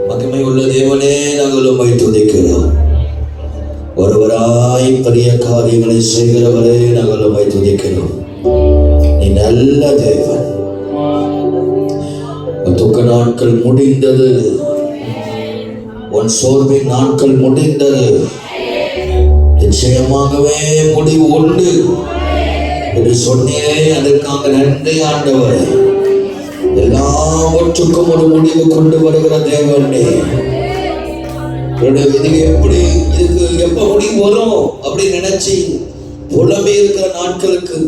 மகிமை உள்ள தேவனே, நாங்கள் உம்மை துதிக்கிறோம். ஒருவராய் பெரிய காரியங்களை செய்கிறவரே, நாங்கள் உம்மை துதிக்கிறோம். நீ நல்ல தேவன். துக்க நாட்கள் முடிந்தது, உன் சோர்வின் நாட்கள் முடிந்தது. நிச்சயமாகவே முடிவு உண்டு என்று சொன்னீரே, அதற்காக நன்றி ஆண்டவரே. எல்லாவற்றுக்கும் ஒரு முடிவு கொண்டு வருகிற தேவனே, எப்படி இதுக்கு எப்ப முடிவு வரும் அப்படின்னு நினைச்சு புலம்பி இருக்கிற நாட்களுக்கு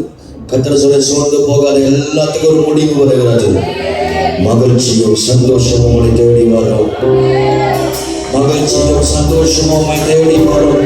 கர்த்தர் சொல்ல சோர்ந்து போகாத, எல்லாத்துக்கும் ஒரு முடிவு வருகிறது. மகிழ்ச்சியும் சந்தோஷமும் உங்களை தேடி வரும். மகிழ்ச்சியும் சந்தோஷமும் உங்களை தேடி வரும்.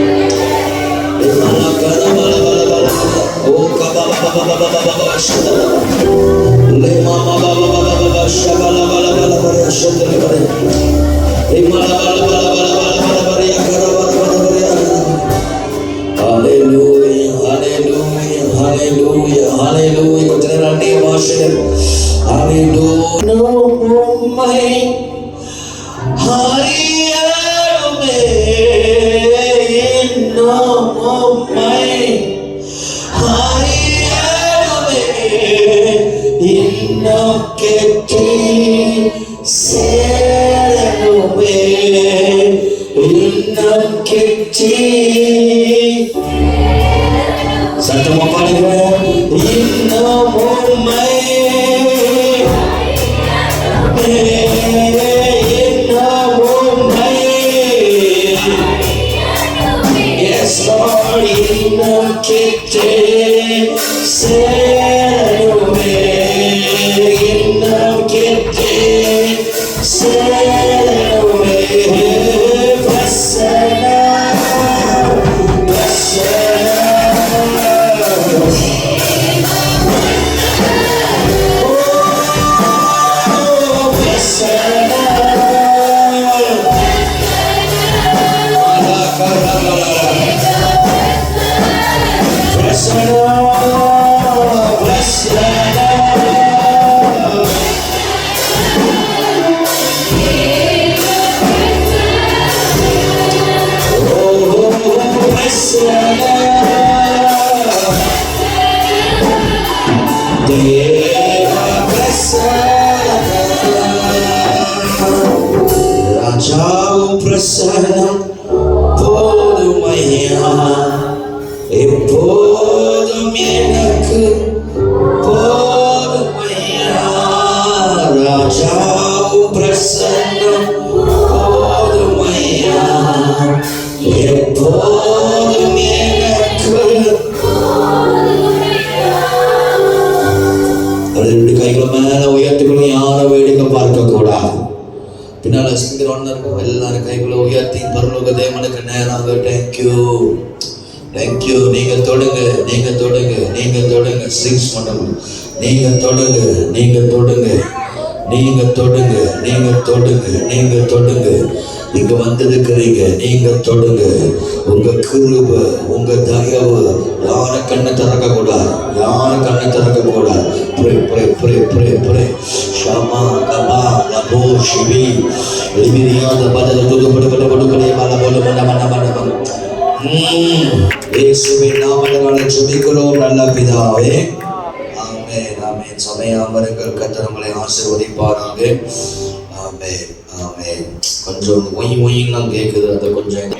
சத்தமா பாடுங்க. ராஜாவும் பிரசன்னம் போதுமையா, எப்போதும் எனக்கு போதுமையா. ராஜாவும் பிரசன்னம் போதுமையா, எப்போதும் எனக்கு. ரெண்டு கைகளை மேல உயர்த்திக்கணும், யாரை வேடிக்கை பார்க்க கூடாது. பின்னால சிங்கர் இருக்கும், எல்லாரும் கைகளை உயர்த்தி பரலோக தேவனுக்கு நேராக தேங்க்யூ தேங்க்யூ. நீங்க தொடுங்க, நீங்க தொடுங்க, நீங்க தொடுங்க. சிக்ஸ் பண்ணணும், நீங்க தொடுங்க, நீங்க தொடுங்க, நீங்க தொடுங்க, நீங்க தொடுங்க, நீங்க தொடுங்க. இங்க வந்திருக்கிறீங்க, நீங்க தொடுங்க. உங்க கிருபை, உங்க தயவு யாரை கண்ணை திறக்க கூடாது, யாரை கண்ணை திறக்க கூடாது. Pray pray pray pray pray ஷமா கபா லபோ ஷிவி லிமிரியாத பதல துதுபடுபட படுபடே பலபோல மன மன மன மன. இயேசுவின் நாமத்தினாலே ஜெபிக்கிறோம் நல்ல பிதாவே, ஆமென் ஆமென். சமயாமருங்கள் கர்த்தர் உங்களை ஆசீர்வதிப்பாராக. ஆமென் ஆமென். கொஞ்சம் ஒய் ஒய்லாம் கேட்குது, அதை கொஞ்சம்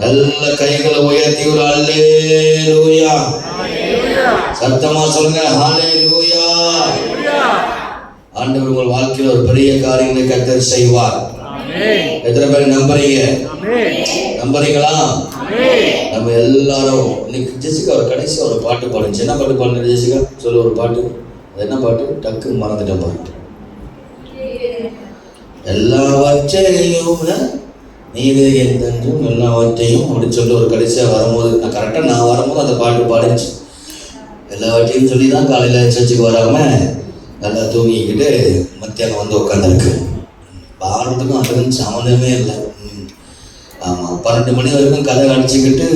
நல்ல கைகளை உயர்த்தி ஒரு அல்லேலூயா சத்தமா சொல்லுங்க, ஹல்லேலூயா. ஆண்டவர் உங்கள் வாழ்க்கையில் ஒரு பெரிய காரியங்களை கர்த்தர் செய்வார். எத்தனை பேர் நம்புறீங்க? நம்புறீங்களா? நம்ம எல்லாரும் இன்னைக்கு ஜெசிகா ஒரு கடைசி ஒரு பாட்டு பாடுச்சு. என்ன பாட்டு பாடுங்க ஜெசிகா? சொல்லு ஒரு பாட்டு. அது என்ன பாட்டு? டக்கு மறந்துட்டேன் பாட்டு. எல்லாவற்றையும் நீது என்றும் எல்லாவற்றையும் அப்படின்னு சொல்லி ஒரு கடைசியாக வரும்போது, நான் கரெக்டாக நான் வரும்போது அந்த பாட்டு பாடிச்சு. எல்லாவற்றையும் சொல்லி தான் காலையில் சர்ச்சுக்கு வராமல் நல்லா தூங்கிக்கிட்டு மத்தியானம் வந்து உட்காந்துருக்கு. பாடுறதுக்கும் அதுக்கும் சம்மந்தமே இல்லை. ஆமாம், 12 மணி வரைக்கும் கதை அடிச்சுக்கிட்டு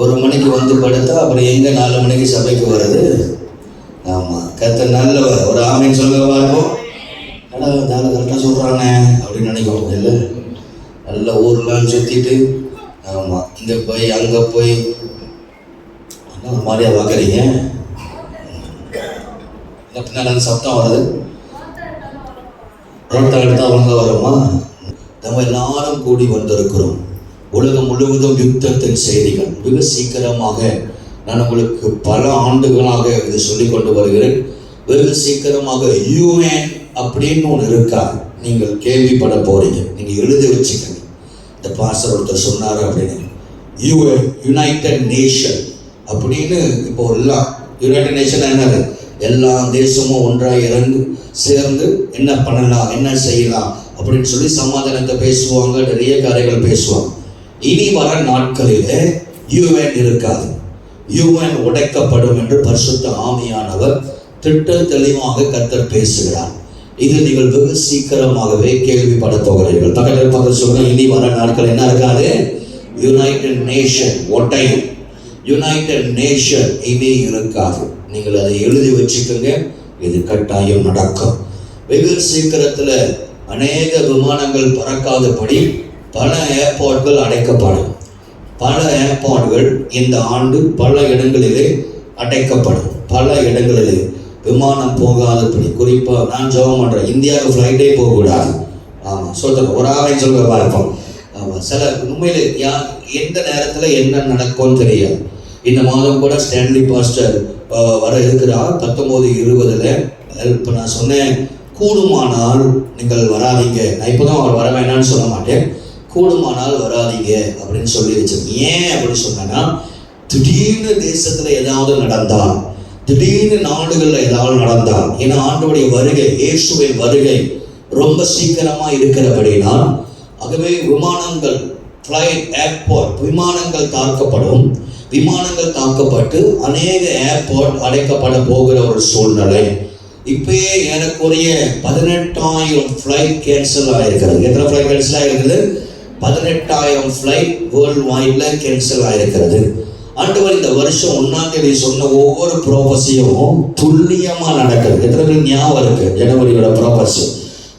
1 மணிக்கு வந்து படுத்தா அப்புறம் எங்கே 4 மணிக்கு சபைக்கு வருது. ஆமாம், கர்த்தர் நல்லவர். ஒரு ஆமீன் சொல்லுங்க பார்ப்போம். நல்லா நல்லா கரெக்டாக சொல்கிறானே அப்படின்னு நினைக்கிறோம் இல்லை. நல்லா ஊர்லாம் சுற்றிட்டு ஆமாம் இங்கே போய் அங்கே போய் என்ன மாதிரியா பார்க்குறீங்க? பின்னால் சத்தம் வருது, ரோட்டை எடுத்தால் ஒழுங்காக வருமா? நம்ம எல்லாரும் கூடி வந்திருக்கிறோம். உலகம் முழுவதும் யுத்தத்தின் செய்திகள் மிக சீக்கிரமாக, நான் உங்களுக்கு பல ஆண்டுகளாக இது சொல்லிக் கொண்டு வருகிறேன், வெகு சீக்கிரமாக யூஎன் அப்படின்னு ஒன்று இருக்கா, நீங்கள் கேள்விப்பட போறீங்க. நீங்கள் எழுதி வச்சுக்கணும். இந்த பாஸ்டர் ஒருத்தர் சொன்னார் அப்படின்னு. யூஎன், யுனைடெட் நேஷன் அப்படின்னு. இப்போ எல்லாம் யுனைடெட் நேஷன் என்னது? எல்லா தேசமும் ஒன்றாக இறந்து சேர்ந்து என்ன பண்ணலாம், என்ன செய்யலாம் அப்படின்னு சொல்லி சமாதானத்தை பேசுவாங்க, நிறைய காரியங்கள் பேசுவாங்க. இனி வர நாட்களிலே யூஎன் இருக்காது, யூஎன் உடைக்கப்படும் என்று பரிசுத்த ஆவியானவர் திட்ட தெளிவாக கர்த்தர் பேசுகிறார். இது நீங்கள் வெகு சீக்கிரமாகவே கேள்விப்பட போகிறீர்கள். பக்கத்தில் சொல்ல, இனி வர நாட்கள் என்ன இருக்காது? யுனைடெட் நேஷன் உடையும். யுனைடெட் நேஷன் இனி இருக்காது. நீங்கள் அதை எழுதி வச்சுக்கோங்க. இது கட்டாயம் நடக்கும். வெகு சீக்கிரத்தில் அநேக விமானங்கள் பறக்காதபடி பல ஏர்போர்ட்கள் அடைக்கப்படும். பல ஏர்போர்ட்கள் இந்த ஆண்டு பல இடங்களிலே அடைக்கப்படும். பல இடங்களிலே விமானம் போகாதபடி. குறிப்பாக நான் ஜெபம் பண்ணுறேன், இந்தியாவுக்கு ஃப்ளைட்டே போகக்கூடாது. ஆமாம், சொல்கிறேன், ஒரு ஆளையும் சொல்ல பார்ப்போம். ஆமாம், சில உண்மையிலே எந்த நேரத்தில் என்ன நடக்கும்னு தெரியாது. இந்த மாதம் கூட ஸ்டான்லி பாஸ்டர் வர இருக்கிறார் 19-20. இப்போ நான் சொன்னேன், கூடுமானால் நீங்கள் வராதீங்க. நான் இப்போ தான் அவர் வர வேணான்னு சொல்ல மாட்டேன், கூடுமானால் வராதீங்க அப்படின்னு சொல்லி வச்சிருக்கேன். ஏன் அப்படின்னு சொன்னேன்னா, திடீர்னு தேசத்தில் ஏதாவது நடந்தால், திடீர்னு நாடுகளில் ஏதாவது நடந்தால், ஏன்னா ஆண்டவருடைய வருகை, இயேசுவின் வருகை ரொம்ப சீக்கிரமாக இருக்கிறபடினால், ஆகவே விமானங்கள், ஃப்ளைட், ஏர்போர்ட், விமானங்கள் தாக்கப்படும். விமானங்கள் தாக்கப்பட்டு அநேக ஏர்போர்ட் அடைக்கப்பட போகிற ஒரு சூழ்நிலை. இப்பயே எனக்குரிய 18,000 ஃப்ளைட் கேன்சல் ஆகிருக்கிறது. எத்தனை ஃப்ளைட் கேன்சல் ஆகிருக்குது? 18,000 ஃப்ளைட் வேர்ல்டு வைடில் கேன்சல் ஆகிருக்கிறது. ஆண்டவர் இந்த வருஷம் 1ஆம் தேதி சொன்ன ஒவ்வொரு ப்ரோபஸையும் துல்லியமாக நடக்கிறது. எத்தனை பேர் ஞாபகம் இருக்கு ஜனவரியோட ப்ரோபஸ்?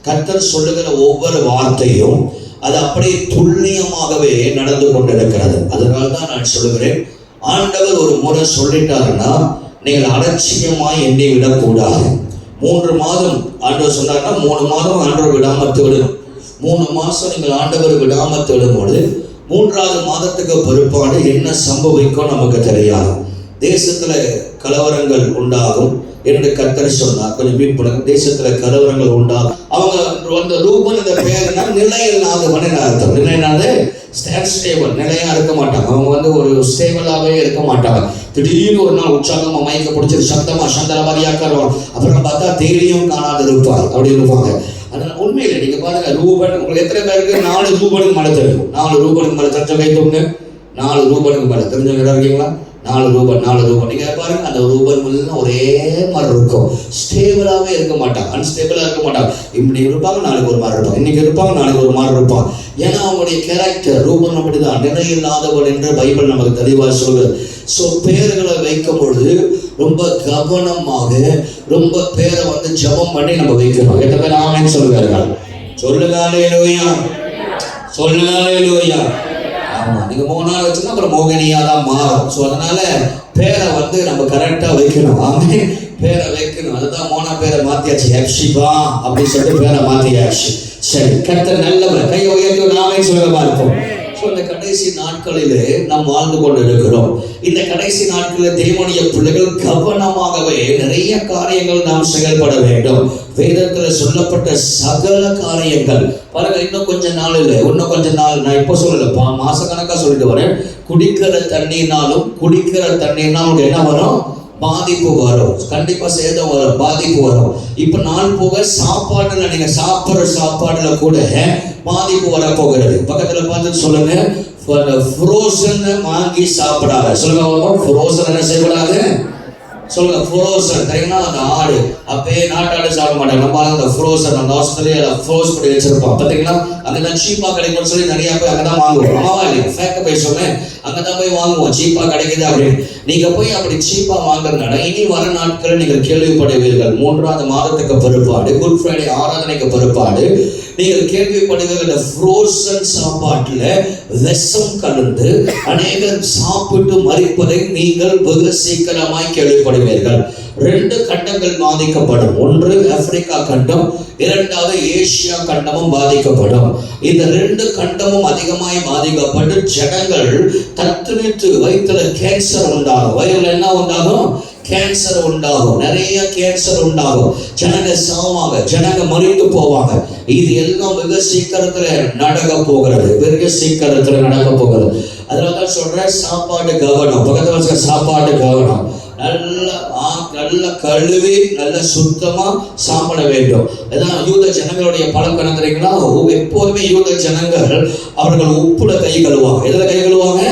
கர்த்தர் சொல்லுகிற ஒவ்வொரு வார்த்தையும் அது அப்படியே துல்லியமாகவே நடந்து கொண்டிருக்கிறது. அதனால தான் நான் சொல்லுகிறேன், ஆண்டவர் ஒரு முறை சொல்லிட்டாருன்னா நீங்கள் அலட்சியமாய் எண்ணி விடக்கூடாது. 3 மாதம் ஆண்டவர் சொன்னார்னா 3 மாதம் ஆண்டவர் விடாமல் விடணும். 3 மாதம் நீங்கள் ஆண்டவர் விடாமல் விடும்போது 3ஆவது மாதத்துக்கு பிற்பாடு என்ன சம்பவிக்கும் நமக்கு தெரியாது. தேசத்துல கலவரங்கள் உண்டாகும் என்று கர்த்தர் சொன்னார். கொஞ்சம் மீட் பண்ணுங்க. தேசத்துல கலவரங்கள் உண்டாகும். அவங்க அந்த ரூபன் இந்த பேருனா நிலை இல்லாதவன் அர்த்தம். நிலையினால ஸ்டேபிள், நிலையா இருக்க மாட்டாங்க. அவங்க ஒரு ஸ்டேபிளாகவே இருக்க மாட்டாங்க. திடீர்னு ஒரு நாள் உற்சாகமா மயக்க பிடிச்சி சத்தமா சந்தரவாதியாக்காருவாங்க. அப்புறம் பார்த்தா தேடியும் காணாது இருப்பார் அப்படி இருப்பாங்க. அதனால உண்மையில நீங்க பாருங்க, ரூபன் உங்களுக்கு எத்தனை பேருக்கு 4 ரூபனுக்கு மேலே தெரியும்? 4 ரூபனுக்கு மேலே தெரிஞ்சவங்க கைத்தோங்க. 4 ரூபனுக்கு மேலே தெரிஞ்சவங்க இருக்கீங்களா? 4 ரூபன் நீங்க பாருங்க, அந்த ரூபன் ஒரே மாதிரி இருக்கும். ஸ்டேபிளாகவே இருக்க மாட்டாங்க, அன்ஸ்டேபிளா இருக்க மாட்டாங்க. இப்படி இருப்பாங்க, நாளைக்கு ஒரு மாதிரி இருப்பாங்க, இன்னைக்கு இருப்பாங்க, நாளைக்கு ஒரு மாதிரி இருப்பாங்க. ஏன்னா அவங்களுடைய கேரக்டர் ரூபன் அப்படிதான், நிலையில்லாதவன் என்று பைபிள் நமக்கு தெளிவாக சொல்லுது. ஸோ பேர்களை வைக்கும் பொழுது ரொம்ப கவனமாக, ரொம்ப பேரை ஜெபம் பண்ணி நம்ம வைக்கணும். எத்தனை பேர் ஆமென் சொல்லுவார்கள்? சொல்லுங்க அல்லேலூயா, சொல்லுங்க அல்லேலூயா. ஆமா, நீங்க 3 நாள் வச்சுன்னா அப்புறம் மோகினியா தான் மாறும். ஸோ அதனால பேரை நம்ம கரெக்டா வைக்கணும். ஆமென், பேரை வைக்கணும். அதுதான் 3ஆம் பேரை மாத்தியாச்சு, எப்சிபா அப்படின்னு சொல்லிட்டு பேரை மாத்தியாச்சு. சரி, கர்த்தர் நல்லவர். கையை உயர்த்தி நாமே சொல்லமா இருப்போம். இந்த கடைசி நாட்களிலே நாம் வாழ்ந்து கொண்டு இருக்கிறோம். இந்த கடைசி நாட்களில் தேவனுடைய பிள்ளைகள் கவனமாகவே நிறைய காரியங்கள் நாம் செயல்பட வேண்டும். வேதத்தில் சொல்லப்பட்ட சகல காரியங்கள் பாருங்க. இன்னும் கொஞ்ச நாள் இல்லை, இன்னும் கொஞ்ச நாள், நான் இப்போ சொல்லல, மாசக்கணக்கா சொல்லிட்டு வரேன். குடிக்கிற தண்ணீர்னாலும் என்ன வரும்? பாதிப்பு வரும். கண்டிப்பா சேதம் வரும், பாதிப்பு வரும். இப்ப நாள் போக சாப்பாடுல, நீங்க சாப்பிடுற சாப்பாடுல கூட பாதிப்பு வர போகிறது. பக்கத்துல பார்த்து சொல்லுங்க, ஃப்ரோசன் வாங்கி சாப்பிடாத. சொல்லுங்க, ஃப்ரோசன் என்ன செய்யக்கூடாது? சொல்லுங்க ஃப்ரோசன். தெரியுங்களா? அந்த ஆடு அப்பயே நாட்டாடு சாப்பிட மாட்டாங்க. நம்ம அந்த ஃப்ரோசன், அந்த ஆஸ்திரேலியால ஃப்ரோஸ் பண்ணி வச்சிருப்போம் பார்த்தீங்களா? அங்கதான் சீப்பா கிடைக்கும்னு சொல்லி நிறைய போய் அங்கதான் வாங்குவோம். ஆமாவா இல்லையா? ஃபேக்க பேசுவோமே, அங்கதான் போய் வாங்குவோம். சீப்பா கிடைக்குது அப்படின்னு. நீங்க போய் அப்படி சீப்பா வாங்குறதுனால இனி வர நாட்களில் நீங்கள் கேள்விப்படுவீர்கள். 3வது மாதத்துக்கு பிற்பாடு, குட் ஃப்ரைடே ஆராதனைக்கு பிற்பாடு நீங்கள் கேள்விப்படுகிற இந்த ஃப்ரோசன் சாப்பாட்டுல விஷம் கலந்து அநேகர் சாப்பிட்டு மறிப்பதை நீங்கள் வெகு சீக்கிரமாய் கேள்விப்படுவீர்கள். 2 கண்டங்கள் பாதிக்கப்படும். ஒன்று ஆப்பிரிக்கா கண்டம், 2வது ஏசியா கண்டமும் பாதிக்கப்படும். இந்த 2 கண்டமும் அதிகமாய் பாதிக்கப்பட்டு ஜனங்கள் தத்துவித்து வயிற்றுல கேன்சர் உண்டாகும். வயிறுல என்ன உண்டாகும்? கேன்சர் உண்டாகும். நிறைய கேன்சர் உண்டாகும். ஜனங்க சாவாங்க, ஜனங்க மறித்து போவாங்க. இது எல்லாம் வெகு சீக்கிரத்துல நடக்க போகிறது. வெகு சீக்கிரத்துல நடக்க போகிறது. அதனாலதான் சொல்றேன், சாப்பாடு கவனம். பக்கத்துல சாப்பாடு கவனம். நல்ல கழுவி நல்ல சுத்தமா சாப்பிட வேண்டும். அதான் யூத ஜனங்களுடைய பழக்கம் தெரியுங்களா? எப்போதுமே யூத ஜனங்கள் அவர்கள் உப்புல கை கழுவாங்க. எதுல கை கழுவாங்க?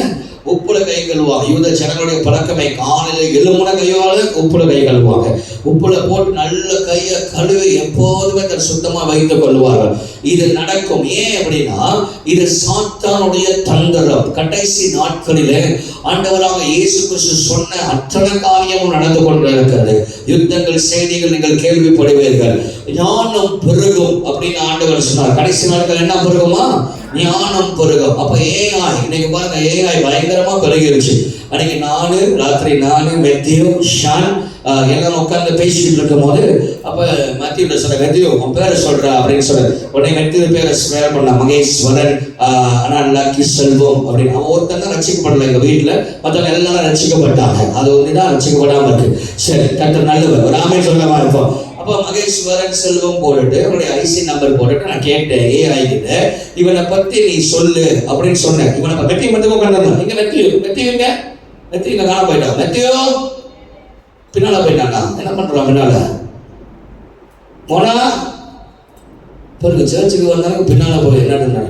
உப்புல கை கழுவாங்க. யூத ஜனங்களுடைய பழக்கமே காலையில் எழுமுன கையால உப்புல கை கழுவாங்க. உப்புல போட்டு நல்ல கையை கழுவி எப்போதுமே சுத்தமா வைத்துக் கொள்வார்கள். இது நடக்கும். ஏன் அப்படின்னா இது சாத்தானுடைய தந்திரம். கடைசி நாட்களிலே ஆண்டவராக இயேசு கிறிஸ்து சொன்ன அத்தனை காரியமும் நடந்து கொண்டிருக்கிறது. யுத்தங்கள் செய்திகள் நீங்கள் கேள்விப்படுவீர்கள். ஞானம் பெருகும் அப்படின்னு ஆண்டவர் சொன்னார். கடைசி நாட்கள் என்ன பெருகுமா? ஞானம் பெருகும். அப்ப ஏஐ இன்னைக்கு பாருங்க, ஏஐ பயங்கரமா பெருகிருச்சு. அன்னைக்கு ராத்திரி நானு மெத்தியோ ஷான் எல்லாம் உட்கார்ந்து பேசிட்டு இருக்கும் போது அப்ப மத்தியோட சொல்ற, மெத்தியோ உன் பேரை சொல்ற அப்படின்னு சொல்ற உடனே மெத்தியோட பேரை ஸ்வேர் பண்ண மகேஸ்வரன், லக்கி செல்வம் அப்படின்னு. அவன் ஒருத்தன் தான் ரசிக்கப்படல எங்க வீட்டுல, மற்றவங்க எல்லாரும் ரசிக்கப்பட்டாங்க. அது ஒண்ணுதான் ரசிக்கப்படாம இருக்கு. சரி, கர்த்தர் நல்லவர், ஒரு ஆமே சொல்லமா இருப்போம். அப்ப மகேஸ்வரன் செல்வம் போட்டுட்டு அவனுடைய ஐசி நம்பர் போட்டுட்டு நான் கேட்டேன் ஏஐ கிட்ட, இவனை பத்தி நீ சொல்லு அப்படின்னு சொன்னேன். இவனை வெற்றி மட்டும் உட்காந்து இங்க வெற்றிங்க காண போயிட்டான். வெற்றியோ பின்னால போயிட்டாங்க. என்ன பண்றான்? பின்னால போனா பிறகு சர்ச்சுக்கு வந்தாங்க. பின்னால போய் என்ன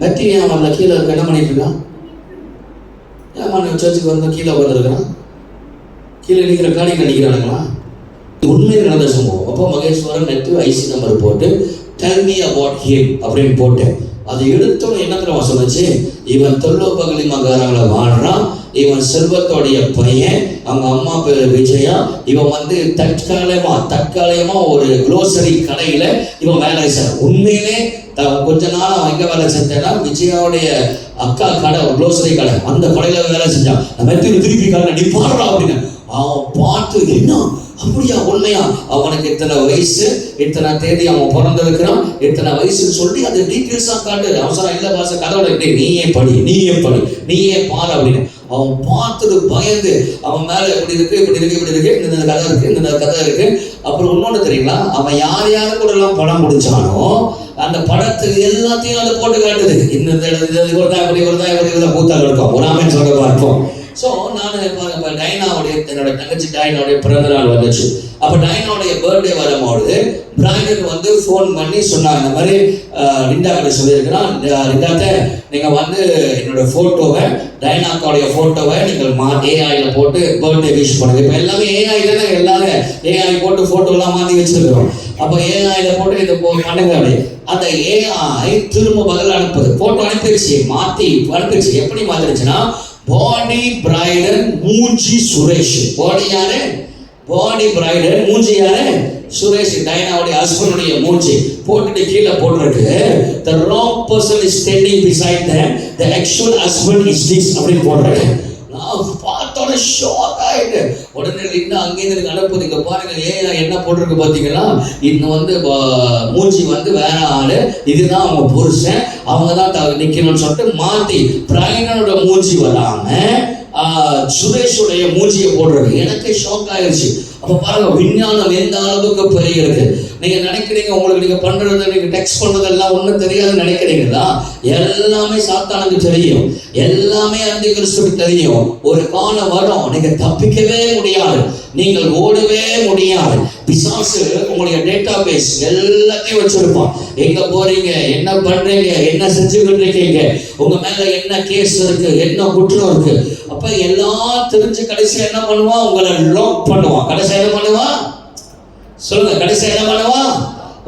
வெற்றி ஏன் வரல? கீழே இருக்க என்ன பண்ணிட்டு இருக்கான்? ஏமா சர்ச்சுக்கு வந்தா கீழே வந்துருக்கிறான்? கீழே நிற்கிற காணிகள் நிற்கிறானுங்களா? உண்மையை நடந்த சம்பவம். அப்போ மகேஸ்வரன் நெட்டு ஐசி நம்பர் போட்டு tell me about him அப்படின்னு போட்டேன். அதை எடுத்தோன்னு என்ன தெரியுமா சொன்னச்சு? இவன் தொல்லோ பகலி மகாராங்கள வாழ்றான். இவன் செல்வத்தோடைய பையன். அவங்க அம்மா பேரு விஜயா. இவன் வந்து தற்காலிகமா ஒரு குளோசரி கடையில இவன் வேலை செய்ய. உண்மையிலே கொஞ்ச நாள் அவன் எங்க வேலை செஞ்சேன்னா விஜயாவுடைய அக்கா கடை, குளோசரி கடை, அந்த கடையில வேலை செஞ்சான். திருப்பி கடை நீ பாடுறா அப்படின்னு அவன் பார்த்து, என்ன அப்படியா உண்மையா? அவனுக்கு இத்தனை வயசு, இத்தனை தேதி அவன் பிறந்திருக்கிறான், இத்தனை வயசுன்னு சொல்லி அது டீட்டெயில்ஸா காட்டு. அவசரம் இல்ல பாச, கதோட நீயே படி நீயே பாரு அப்படின்னு. அவன் பார்த்துட்டு பயந்து அவன் மேல இப்படி இருக்கு இந்த கதை இருக்கு, இந்த கதை இருக்கு. அப்புறம் இன்னொன்னு தெரியுங்களா? அவன் யாரு கூட எல்லாம் படம் முடிச்சானோ அந்த படத்துக்கு எல்லாத்தையும் அதை போட்டு காட்டுது. இந்த பூத்தாக இருக்கும். ஒரு ஆமேன் சொல்ல பார்ப்போம். ஸோ நான் டைனாவுடைய, என்னோட தங்கச்சி டைனாவுடைய பிறந்த நாள் வந்துச்சு. அப்போ டைனாவுடைய பர்த்டே வரும்போது பிராய்டனுக்கு வந்து ஃபோன் பண்ணி சொன்னாங்க, இந்த மாதிரி லிண்டா கிட்ட சொல்லியிருக்கிறான், லிண்டாத்த நீங்கள் வந்து என்னோட ஃபோட்டோவை, டைனாக்காவுடைய ஃபோட்டோவை நீங்கள் ஏஐயில் போட்டு பர்த்டே விஷ் பண்ணுங்க. இப்போ எல்லாமே ஏஐ தானே, எல்லாரும் ஏஐ போட்டு ஃபோட்டோலாம் மாற்றி வச்சிருக்கிறோம். அப்போ ஏஐயில் போட்டு இதை பண்ணுங்க அப்படி. அந்த ஏஐ திரும்ப பதில் அனுப்புது. ஃபோட்டோ அனுப்பிடுச்சு, மாற்றி அனுப்பிடுச்சு. எப்படி மாற்றிடுச்சுன்னா, பாடி பிரைடன் மூஞ்சி சுரேஷ். பாடி யாரு? பாடி பிரைடன். மூஞ்சி யாரு? சுரேஷ், டைனாவுடைய ஹஸ்பண்டுடைய மூஞ்சி போட்டுட்டு கீழே போட்டுருக்கு. The wrong person is standing beside them. The actual husband is this அப்படின்னு போடுறாங்க. நான் பார்த்தோட ஷாக் ஆயிட்டு உடனே லிண்டா அங்கேருந்து எனக்கு அனுப்புது. இங்க பாருங்க ஏன் என்ன போட்டிருக்கு பார்த்தீங்கன்னா, இன்னும் வந்து மூஞ்சி வந்து வேற ஆளு, இதுதான் அவங்க புருஷன், அவங்க தான் நிக்கணும்னு சொல்லிட்டு மாத்தி பிரைடனோட மூஞ்சி வராம சுரேஷுடைய மூஞ்சியை போடுறது. எனக்கு ஷாக் ஆயிடுச்சு. அப்ப பாருங்க விஞ்ஞானம் எந்த அளவுக்கு பெரிய இருக்கு. நீங்க நினைக்கிறீங்க உங்களுக்கு நீங்க பண்றது, நீங்க டெக்ஸ்ட் பண்றதெல்லாம் ஒண்ணும் தெரியாதுன்னு நினைக்கிறீங்களா? எல்லாமே சாத்தானுக்கு தெரியும், எல்லாமே அந்தி கிறிஸ்துவுக்கு தெரியும். ஒரு காலம் வரும், நீங்க தப்பிக்கவே முடியாது, நீங்கள் ஓடவே முடியாது. பிசாசு உங்களுடைய டேட்டா பேஸ் எல்லாத்தையும் வச்சிருப்பான். எங்க போறீங்க, என்ன பண்றீங்க, என்ன செஞ்சுக்கிட்டு இருக்கீங்க, உங்க மேல என்ன கேஸ் இருக்கு, என்ன குற்றம் இருக்கு. அப்ப அப்ப எல்லாம் தெரிஞ்சு கடைசியா என்ன பண்ணுவான்? உங்களை லாக் பண்ணுவான். கடைசியா என்ன பண்ணுவான்? சொல்லுங்க, கடைசியா என்ன பண்ணுவான்?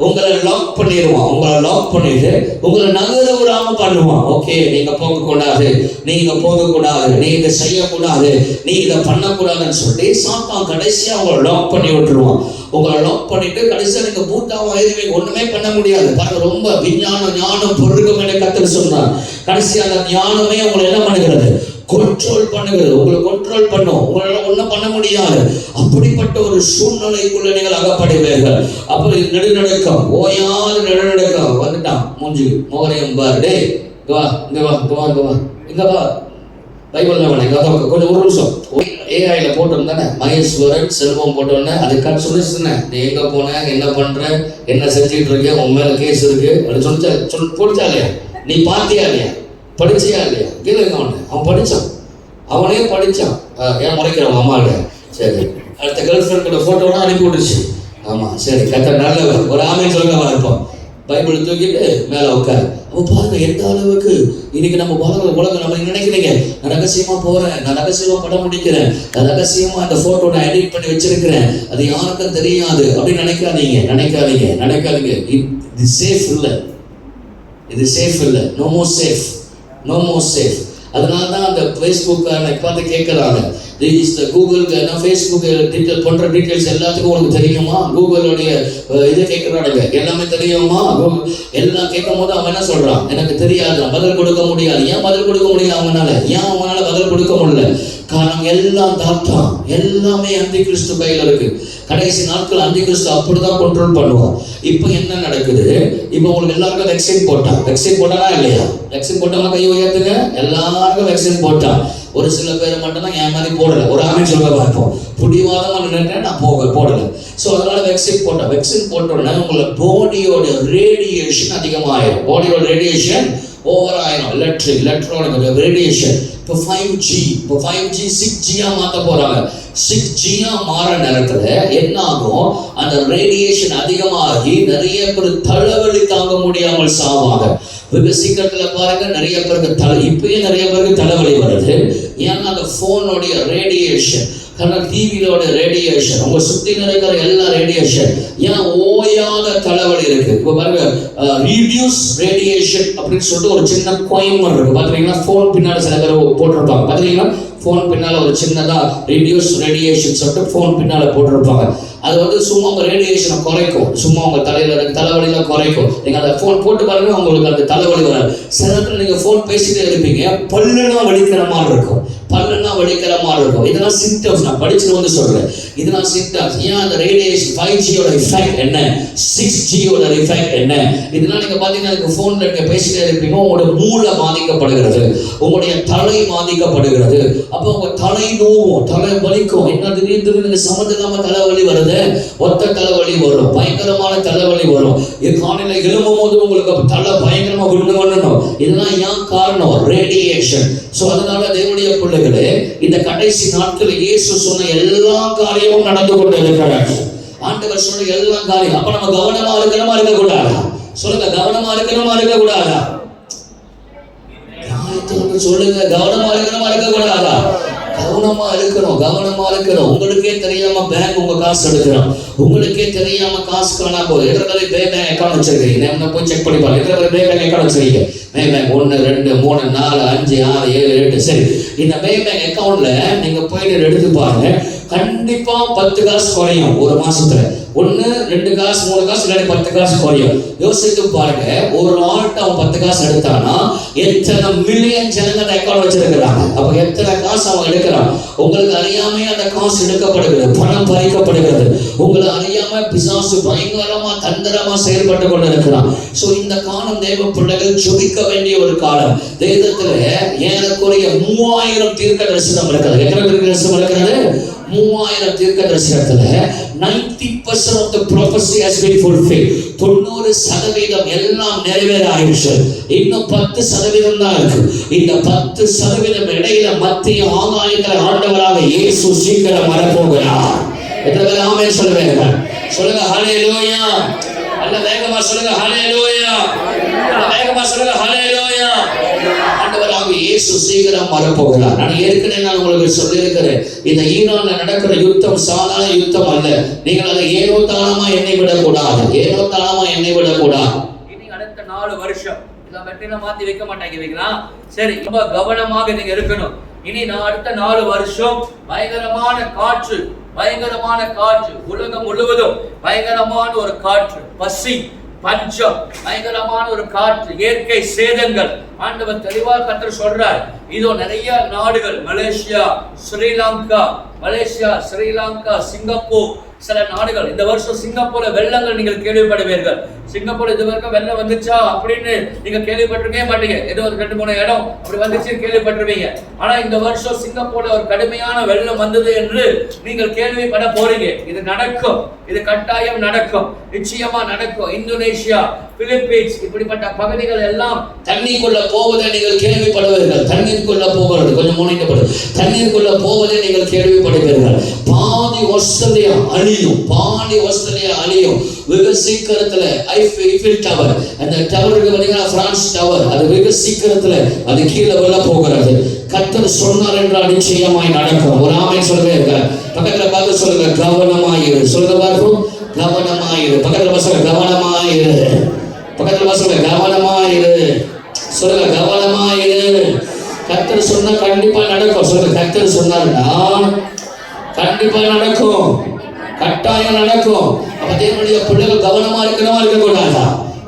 உங்களை லாக் பண்ணிடுவான். உங்களை லாக் பண்ணிட்டு உங்களை நகர விடாம பண்ணுவான். ஓகே, நீங்க போகக்கூடாது, நீங்க போகக்கூடாது, நீ இதை செய்யக்கூடாது, நீ இதை பண்ணக்கூடாதுன்னு சொல்லி சாத்தான் கடைசியா உங்களை லாக் பண்ணி விட்டுருவான். உங்களை லாக் பண்ணிட்டு கடைசியா நீங்க பூட்டாவும் ஆயிருவீங்க, ஒண்ணுமே பண்ண முடியாது. பாருங்க, ரொம்ப விஞ்ஞானம் ஞானம் பொருளுக்கும் என்ன கத்துன்னு சொன்னார். கடைசியா அந்த ஞானமே உங்களை என்ன பண்ணுகிறது? கண்ட்ரோல் பண்ணுகிறது. உங்களை கண்ட்ரோல் பண்ணும். உங்களால ஒன்றும் பண்ண முடியாது. அப்படிப்பட்ட ஒரு சூழ்நிலைக்குள்ள நீங்கள் அகப்படுவீர்கள். அப்ப நெடுநடுக்கம், ஓயாத நெடுநடுக்கம் வந்துட்டான். மூஞ்சி மோகரையும் பாரு, டே இங்க வா, இங்க வா, இங்க வா, இங்க வா, இங்க வா, பைபிள் கொஞ்சம் ஒரு நிமிஷம். ஏஐல போட்டோம்தானே, மகேஸ்வரன் செல்வம் போட்டோன்னே அதுக்காக சொல்லிச்சுனே, நீ எங்க போன, என்ன பண்ற, என்ன செஞ்சுட்டு இருக்க, உன் மேல கேஸ் இருக்கு அப்படின்னு சொல்லிச்சா போடுச்சா இல்லையா? நீ பார்த்தியா இல்லையா? படிச்சியா இல்லையா? கேளுங்க, அவன் படிச்சான், அவனே படிச்சான். ஏன் முறைக்கிறான் அம்மாட்ட? சரி, அடுத்த கேர்ள் ஃப்ரெண்டோட போட்டோலாம் அனுப்பி விட்டுச்சு. ஆமா, சரி, கத்த நல்லவர், ஒரு ஆமைன்னு சொல்லுங்க இருப்போம். பைபிள் தூக்கிட்டு மேல உட்காரு. அப்ப பாருங்க எந்த அளவுக்கு இன்னைக்கு நம்ம உலகம் நம்ம நினைக்கிறீங்க, நான் ரகசியமா போறேன், நான் ரகசியமா படம் முடிக்கிறேன், நான் ரகசியமா அந்த போட்டோ நான் எடிட் பண்ணி வச்சிருக்கிறேன், அது யாருக்கும் தெரியாது அப்படின்னு நினைக்காதீங்க. இது சேஃப் இல்லை, இது சேஃப் இல்லை. No more safe, no more safe. அதனால தான் அந்த ஃபேஸ்புக் பார்த்து கேட்குறாங்க, கூகுள் ஃபேஸ்புக் டீட்டெயில் பண்ணுற டீட்டெயில்ஸ் எல்லாத்துக்கும் உனக்கு தெரியுமா? கூகுளுடைய இதை கேட்குறானுங்க, எல்லாமே தெரியுமா? எல்லாம் கேட்கும் போது அவன் என்ன சொல்கிறான்? எனக்கு தெரியாது, பதில் கொடுக்க முடியாது. ஏன் பதில் கொடுக்க முடியாது அவனால? ஏன் அவனால பதில் கொடுக்க முடியல? காரணம் எல்லாம் தாத்தான், எல்லாமே அந்தி கிறிஸ்து கையில் இருக்கு. கடைசி நாட்கள் அந்தி கிறிஸ்து அப்படிதான் கண்ட்ரோல் பண்ணுவான். இப்போ என்ன நடக்குது? இப்போ உங்களுக்கு எல்லாருக்கும் வெக்சின் போட்டானா இல்லையா? வெக்சின் போட்டவங்க கை உயர்த்துங்க. எல்லாருக்கும் வெக்சின் போட்டான். ஒரு சில பேர் மட்டும்தான் என் மாதிரி போடலை. ஒரு ஆமே சொல்ல பார்ப்போம், புடிவாதமாக நின்றுட்டேன், நான் போடலை. ஸோ அதனால வெக்சின் போட்டோன்னா உங்களை பாடியோட ரேடியேஷன் அதிகமாகிடும். பாடியோட ரேடியேஷன் ஓவர் ஆயிரும். Electronic radiation. இப்போ 5G 6G மாற்ற போறாங்க. 6G மாற நேரத்தில் என்ன ஆகும்? அந்த ரேடியேஷன் அதிகமாகி நிறைய பேர் தலைவலி தாங்க முடியாமல் சாவாங்க. வெகு சீக்கிரத்தில் பாருங்க, நிறைய பேருக்கு இப்பயும் நிறைய பேருக்கு தலைவலி வருது. ஏன்னா அந்த போனுடைய ரேடியேஷன், டிவியோட ரேடியேஷன், உங்க சுத்தி நடக்கிற எல்லா ரேடியேஷன், ஏன் ஓயாத தலைவலி இருக்கு. இப்போ பாருங்க, ரீடியூஸ் ரேடியேஷன் அப்படின்னு சொல்லிட்டு ஒரு சின்ன கோயம்பர் இருக்கு. பாத்தீங்கன்னா போன் பின்னாடி சில பேர் போட்டிருப்பாங்க. பாத்தீங்கன்னா போன் பின்னால ஒரு சின்னதா ரீடியூஸ் ரேடியேஷன் சொல்லிட்டு போன் பின்னால போட்டிருப்பாங்க. அது சும்மா உங்க ரேடியேஷனை குறைக்கும், சும்மா உங்க தலைவலியில குறைக்கும். நீங்க அந்த போன் போட்டு பாருங்க, உங்களுக்கு அந்த தலைவலி வராது. சில நேரத்தில் நீங்க போன் பேசிட்டே இருப்பீங்க, பல்லுலாம் வலிக்கிற மாதிரி இருக்கும். இதெல்லாம் சிம்டம்ஸ். நான் படிச்சுட்டு சொல்றேன், இதெல்லாம் சிம்டம்ஸ். ஏன் அந்த ரேடியேஷன் 5Gயோட எஃபெக்ட் என்ன, 6Gயோட எஃபெக்ட் என்ன? இதெல்லாம் நீங்க பாத்தீங்கன்னா போன்ல நீங்க பேசிட்டே இருப்பீங்க, உங்களோட மூளை பாதிக்கப்படுகிறது, உங்களுடைய தலை பாதிக்கப்படுகிறது. அப்போ உங்க தலை நோவும், தலை வலிக்கும். என்ன திடீர்னு நீங்க சம்மந்தம் இல்லாம தலைவலி வருது, ஒத்த தலைவலி வரும், பயங்கரமான தலைவலி வரும். இது காலையில எழும்பும் போது உங்களுக்கு தலை பயங்கரமா விழுந்து. இதெல்லாம் ஏன் காரணம்? ரேடியேஷன். சோ அதனால தேவனுடைய பிள்ளைகளே, இந்த கடைசி நாட்களில் இயேசு சொன்ன எல்லா காரியமும் நடந்து கொண்டு இருக்கிறார். ஆண்டவர் சொன்ன எல்லா காரியம். அப்ப நம்ம கவனமா இருக்கணுமா இருக்கக்கூடாதா? சொல்லுங்க, கவனமா இருக்கணுமா இருக்கக்கூடாதா? சொல்லுங்க, கவனமா இருக்கணுமா இருக்கக்கூடாதா? கவனமா இருக்கணும். உங்களுக்கே தெரியாம பேங்க் உங்க காசு எடுக்கிறோம், உங்களுக்கே தெரியாம காசு காணா போகுது. எத்தனை பேர் பேங்க் அக்கௌண்ட் வச்சிருக்கீங்க? போய் செக் பண்ணி பாருங்க. எத்தனை பேர் பேங்க் அக்கௌண்ட் வச்சிருக்கீங்க? பேங்க் 1 2 3 4 5 6 7 8. சரி, இந்த பேங்க் அக்கௌண்ட்ல நீங்க போயிட்டு எடுத்து பாருங்க, கண்டிப்பா 10 காசு குறையும் ஒரு மாசத்துல. 1 2 காசு 3 காசு இல்லாட்டி 10 காசு குறையும். யோசித்து பாருங்க, ஒரு ஆள்கிட்ட அவன் 10 காசு எடுத்தானா எத்தனை மில்லியன் ஜனங்க அந்த அக்கௌண்ட் வச்சிருக்கிறாங்க. அப்ப எத்தனை காசு அவன் எடுக்கிறான்? உங்களுக்கு அறியாம அந்த காசு எடுக்கப்படுகிறது, பணம் பறிக்கப்படுகிறது. உங்களை அறியாம பிசாசு பயங்கரமா தந்திரமா செயல்பட்டு கொண்டு இருக்கிறான். சோ இந்த காலம் தேவ பிள்ளைகள் ஜெபிக்க வேண்டிய ஒரு காலம். வேதத்துல ஏறக்குறைய 3000 தீர்க்க தரிசனம் இருக்கிறது. எத்தனை தீர்க்க தரிசனம் இருக்கிறது? 3000 தீர்க்க தரிசனத்துல 90% of the prophecy has been fulfilled. 90% எல்லாம் நிறைவேற ஆயிடுச்சு. இன்னும் 10% தான் இருக்கு. இந்த 10% இடையில மத்திய ஆகாயத்துல ஆண்டவராக இயேசு சீக்கிரம் வரப்போகிறார். எத்தனை பேர் ஆமென் சொல்லுவீங்க? சொல்லுங்க ஹல்லேலூயா. அல்ல வேகமா சொல்லுங்க ஹல்லேலூயா. வேகமா சொல்லுங்க ஹல்லேலூயா. ஆண்டவராக இயேசு இயேசு சீக்கிரம் வரப்போகிறார். நான் ஏற்கனவே உங்களுக்கு சொல்லியிருக்கிறேன், இந்த ஈரான்ல நடக்கிற யுத்தம் சாதாரண யுத்தம் அல்ல. நீங்கள் அதை ஏனோ தானமா எண்ணி விடக்கூடாது, ஏனோ தானமா எண்ணி விடக்கூடாது. இனி அடுத்த 4 வருஷம் இதை வெற்றில மாத்தி வைக்க மாட்டாங்க. சரி, ரொம்ப கவனமாக நீங்க இருக்கணும். இனி அடுத்த 4 வருஷம் பயங்கரமான காற்று, பயங்கரமான காற்று, உலகம் முழுவதும் பயங்கரமான ஒரு காற்று, பசி, பஞ்சம், பயங்கரமான ஒரு காற்று, இயற்கை சேதங்கள். ஆண்டவர் தெளிவா கர்த்தர் சொல்றார். இதோ நிறைய நாடுகள், மலேசியா, ஸ்ரீலங்கா, சிங்கப்பூர், சில நாடுகள். இந்த வருஷம் சிங்கப்பூர்ல வெள்ளங்கள் நீங்கள் கேள்விப்படுவீர்கள். சிங்கப்பூர் இது வரைக்கும் வெள்ளம் வந்துச்சா அப்படின்னு நீங்க கேள்விப்பட்டிருக்கவே மாட்டீங்க. ஏதோ ஒரு 2-3 இடம் அப்படி வந்துச்சு கேள்விப்பட்டிருப்பீங்க. ஆனா இந்த வருஷம் சிங்கப்பூர்ல ஒரு கடுமையான வெள்ளம் வந்தது என்று நீங்கள் கேள்விப்பட போறீங்க. இது நடக்கும், இது கட்டாயம் நடக்கும், நிச்சயமா நடக்கும். இந்தோனேஷியா, பிலிப்பீன்ஸ் இப்படிப்பட்ட பகுதிகள் எல்லாம் தண்ணீருக்குள்ள போவதை நீங்கள் கேள்விப்படுவீர்கள். தண்ணீருக்குள்ள போகிறது கொஞ்சம் மூடிக்கப்படும், தண்ணீருக்குள்ள போவதை நீங்கள் கேள்விப்படுவீர்கள். பாதி ஆஸ்திரேலியா அழியும் வெகு சீக்கிரத்துல. ஐஃபில் டவர், அந்த டவருக்கு பார்த்தீங்கன்னா பிரான்ஸ் டவர், அது வெகு சீக்கிரத்துல அது கீழே விழ போகிறது. கர்த்தர் சொன்னார் என்றால் நிச்சயமாய் நடக்கும். ஒரு ஆமென் சொல்லுங்க. பக்கத்துல பார்த்து சொல்லுங்க, கவனமாயிரு. சொல்லுங்க பார்ப்போம், கவனமாயிரு. பக்கத்துல பசங்க கவனமாயிரு, பக்கத்துல பசங்க கவனமாயிரு. சொல்லுங்க, கவனமாயிரு. கர்த்தர் சொன்னா கண்டிப்பா நடக்கும். சொல்லுங்க, கர்த்தர் சொன்னாருன்னா கண்டிப்பா நடக்கும், கட்டாயம் நடக்கும். அப்ப தேவனுடைய பிள்ளைகள் கவனமா இருக்கணுமா இருக்கக்கூடாதா?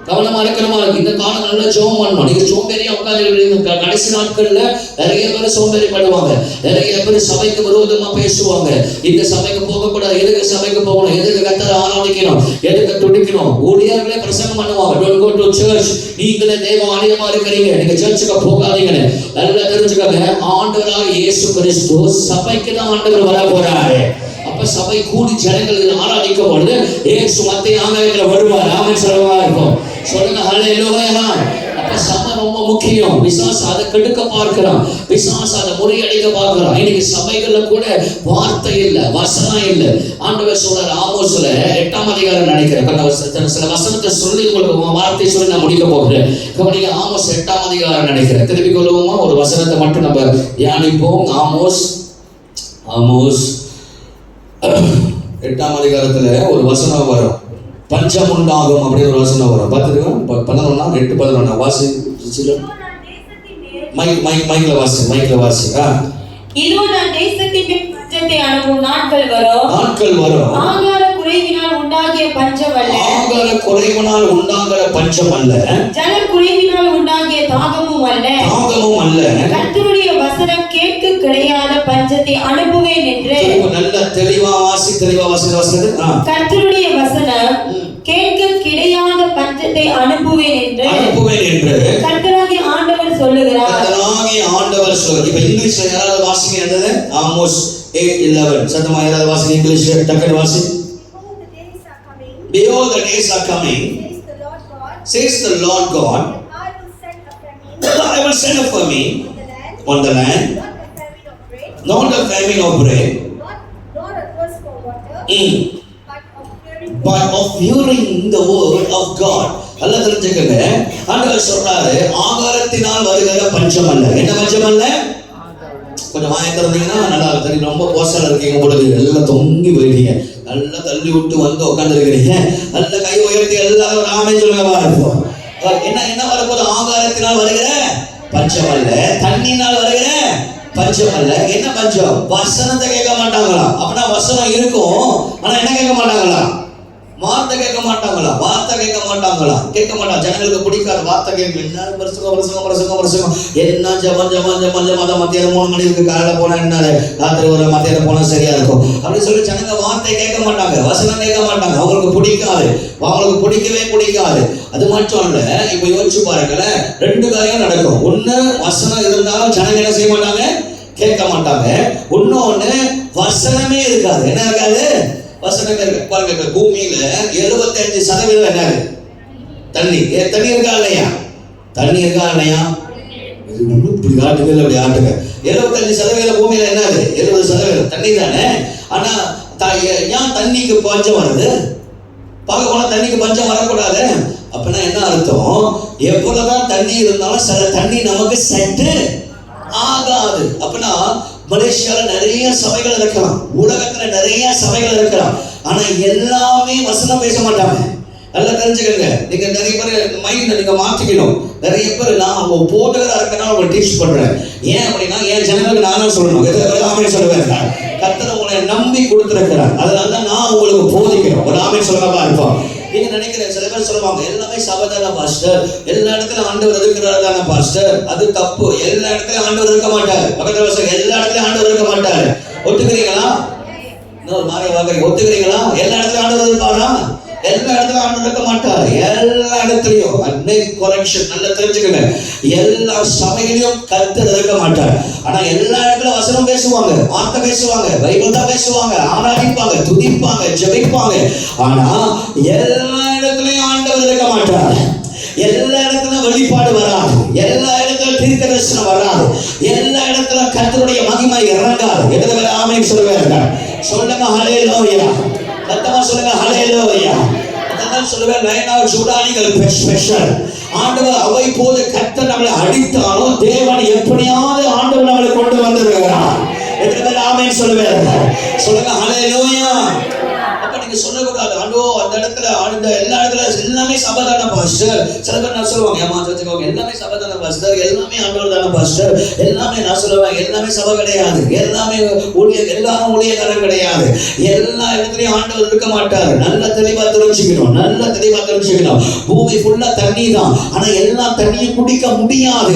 கவனமா இருக்கணுமா இருக்கு. இந்த காலம் நல்லா ஜெபம் பண்ணணும். நீங்க சோம்பேறியா உட்கார்ந்து கடைசி நாட்கள்ல நிறைய பேர் சோம்பேறி பண்ணுவாங்க. நிறைய பேர் சபைக்கு விரோதமா பேசுவாங்க. இந்த சபைக்கு போகக்கூடாது, எதுக்கு சபைக்கு போகணும், எதுக்கு கர்த்தரை ஆராதிக்கணும், எதுக்கு துடிக்கணும். ஊழியர்களே பிரசங்கம் பண்ணுவாங்க, don't go to church, நீங்களே தேவ ஆலயமா இருக்கிறீங்க, நீங்க சர்ச்சுக்கு போகாதீங்கன்னு. நல்லா தெரிஞ்சுக்கங்க, ஆண்டவராக இயேசு கிறிஸ்து சபைக்கு தான் ஆண்டவர் வர போறாரு. அப்ப சபை கூடி ஜனங்கள் ஆராதிக்கும் பொழுது இயேசு மத்திய ஆலயத்துல வருவார். ஆமென் சொல்லுவா இருக்கும். சொல்லுங்க ஹல்லேலூயா. அப்ப சபை ரொம்ப முக்கியம். பிசாசு அதை கெடுக்க பார்க்கிறான், பிசாசு அதை முறியடிக்க பார்க்கிறான். இன்னைக்கு சபைகள்ல கூட வார்த்தை இல்ல, வசனம் இல்ல. ஆண்டவர் சொல்றார் ஆமோஸ்ல 8ஆம் அதிகாரம் நினைக்கிறேன், சில வசனத்தை சொல்லி உங்களுக்கு வார்த்தை சொல்லி நான் முடிக்க போகிறேன். கவனிங்க, ஆமோஸ் 8ஆம் அதிகாரம் நினைக்கிறேன். திருப்பி கொள்ளுவோமா? ஒரு வசனத்தை மட்டும் நம்ம தியானிப்போம். ஆமோஸ் 8ஆம் அதிகாரத்துல ஒரு வசனம் வரும், பஞ்சம் உண்டாகும் அப்படின்னு ஒரு வசனம் வரும். பார்த்துருக்கோம். 11:8-11 வாசி. மைக்ல வாசி. இதோ நான் தேசத்தின் மேல் பஞ்சத்தை அனுப்பும் நாட்கள் வரும். ஆகார குறைவினால் உண்டாகிய பஞ்சம் அல்ல, ஜல குறைவினால் உண்டாகிய தாகமும் அல்ல. கர்த்தருடைய வசனம் கேட்க கிடையாத பஞ்சத்தை அனுப்புவேன் என்று. நல்ல தெளிவா வாசி. கர்த்தருடைய வசனம் கேட்க கிடையாத பஞ்சத்தை அனுப்புவேன் என்று கர்த்தராகிய ஆண்டவர் சொல்லுகிறார். இப்ப இங்கிலீஷ்ல யாராவது வாசிங்க, என்னது? ஆமோஸ் 8:11. சத்தமா யாராவது வாசிங்க இங்கிலீஷ்ல, டக்குனு வாசி. Behold, the days are coming, says the Lord God, I will send a famine on the land, not a famine of bread, nor a thirst for water, but of hearing the word of God. நல்லா தெரிஞ்சுக்கங்க, ஆண்டவர் சொல்றாரு ஆகாரத்தினால் வருகிற பஞ்சம் அல்ல. என்ன பஞ்சம் அல்ல? கொஞ்சம் வாயை திறந்தீங்கன்னா நல்லா தெரியும். ரொம்ப போஸ்டர் இருக்கீங்க பொழுது எல்லாம் தொங்கி போயிருக்கீங்க, நல்லா தள்ளி விட்டு வந்து உட்கார்ந்து இருக்கிறீங்க. நல்ல கை உயர்த்தி எல்லாரும் ஆமென் சொல்லுங்க. இருப்போம். என்ன வரப்போது? ஆகாரத்தினால் வருகிற பஞ்சம் அல்ல, தண்ணினால் வருகிற பஞ்சம் அல்ல. என்ன பஞ்சம்? வசனத்தை கேட்க மாட்டாங்களா? அப்படின்னா வசனம் இருக்கும், ஆனா என்ன கேட்க மாட்டாங்களா? வார்த்தை கேட்க மாட்டாங்களா? கேட்க மாட்டாங்க. ஜனங்களுக்கு பிடிக்காத வார்த்தை கேட்க. என்ன பிரசங்கம், என்ன ஜபம் மத்தியானம் 3 மணி இருக்கு, காலையில போனா என்ன, ராத்திரி ஒரு மத்தியானம் போனா சரியா இருக்கும் அப்படின்னு சொல்லி ஜனங்க வார்த்தை கேட்க மாட்டாங்க, வசனம் கேட்க மாட்டாங்க. அவங்களுக்கு பிடிக்காது, அவங்களுக்கு பிடிக்காது. அது மட்டும் இல்ல, இப்ப யோசிச்சு பாருங்களேன், 2 காரியம் நடக்கும். ஒண்ணு, வசனம் இருந்தாலும் ஜனங்க என்ன செய்ய மாட்டாங்க, கேட்க மாட்டாங்க. இன்னொன்னு, வசனமே இருக்காது. என்ன இருக்காது? வசனம் இருக்கு. பாருங்க, பூமியில 75% என்னது? தண்ணி. தண்ணி இருக்கா இல்லையா? இப்படி ஆட்டுங்க. 75% பூமியில என்னது? 70% தண்ணி தானே. ஆனா ஏன் தண்ணிக்கு பஞ்சம் வருது? பார்க்க போனா தண்ணிக்கு பஞ்சம் வரக்கூடாது. அப்படின்னா என்ன அர்த்தம்? எவ்வளவுதான் தண்ணி இருந்தாலும் சில தண்ணி நமக்கு செட்டு ஆகாது. அப்படின்னா மலேசியால நிறைய சபைகள் இருக்கலாம், உலகத்துல நிறைய சபைகள் இருக்கலாம், ஆனா எல்லாமே வசனம் பேச மாட்டாங்க. நல்லா தெரிஞ்சுக்கங்க. நீங்க நிறைய பேர் மைண்ட நீங்க மாற்றிக்கணும். நிறைய பேர் நான் போதகரா இருக்கனால உங்களுக்கு டீச் பண்றேன். ஏன் அப்படின்னா என் ஜனங்களுக்கு நான் தான் சொல்லணும், ஆமே சொல்லுவேன். கர்த்தர் உங்களை நம்பி கொடுத்திருக்கிறார், அதனால நான் உங்களுக்கு போதிக்கிறேன். ஒரு ஆமே சொல்லவா இருப்போம். நீங்க நினைக்கிறேன், சில பேர் சொல்லுவாங்க எல்லாமே சபைதான பாஸ்டர், எல்லா இடத்துலயும் ஆண்டவர் இருக்கிறார் தானே பாஸ்டர். அது தப்பு. எல்லா இடத்துலயும் ஆண்டவர் இருக்க மாட்டார். பக்கத்துல எல்லா இடத்துலயும் ஆண்டவர் இருக்க மாட்டார். ஒத்துக்கிறீங்களா? இன்னொரு மாதிரி வாக்குறீங்க. ஒத்துக்கிறீங்களா? எல்லா இடத்துலயும் ஆண்டவர் இருப்பாரா? எல்லா இடத்துல ஆண்டவர் இருக்க மாட்டார். எல்லா இடத்துலயும் கரெக்ஷன் நல்லா தெரிஞ்சுக்கங்க. எல்லா சபையிலும் கர்த்தர் இருக்க மாட்டார். ஆனா எல்லா இடத்துல வசனம் பேசுவாங்க, வார்த்தை பேசுவாங்க, பைபிள் தான் பேசுவாங்க, ஆராதிப்பாங்க, துதிப்பாங்க, ஜெபிப்பாங்க. ஆனா எல்லா இடத்துலயும் ஆண்டவர் இருக்க மாட்டார். எல்லா இடத்துலயும் வெளிப்பாடு வராது, எல்லா இடத்துல தீர்க்க தரிசனம் வராது, எல்லா இடத்துல கர்த்தருடைய மகிமை இறங்காது. எதுல ஆமென் சொல்லுவாங்க. சொல்லுங்க ஹல்லேலூயா. சத்தமா சொல்லுங்க ஹல்லேலூயா. அதான் சொல்லுவேன், லைனாவ் ஜூடானிகள் ஸ்பெஷல். ஆண்டவர் அவை போது கர்த்தர் நம்மளை அடித்தாலும் தேவன் எப்படியாவது ஆண்டவர் நம்மளை கொண்டு வந்திருக்கிறார். எதுல ஆமென் சொல்லுவேன். சொல்லுங்க ஹல்லேலூயா. அப்ப நீங்க சொல்லக்கூடாது, ஆண்டோ அந்த இடத்துல ஆழ்ந்த எல்லா இடத்துல எல்லாமே சபதான பாஸ்டர். சில பேர் நான் சொல்லுவாங்க, ஏமா வச்சுக்கோங்க, எல்லாமே சபதான பாஸ்டர், எல்லாமே ஆண்டவர் தான பாஸ்டர், எல்லாமே நான் சொல்லுவேன், எல்லாமே சபை கிடையாது, எல்லாமே எல்லாரும் ஊழியக்காரன் கிடையாது, எல்லா இடத்துலயும் ஆண்டவர் இருக்க மாட்டார். நல்ல தெளிவா தெரிஞ்சுக்கணும், நல்ல தெளிவா தெரிஞ்சுக்கணும். பூமி ஃபுல்லா தண்ணி தான், ஆனா எல்லா தண்ணியும் குடிக்க முடியாது.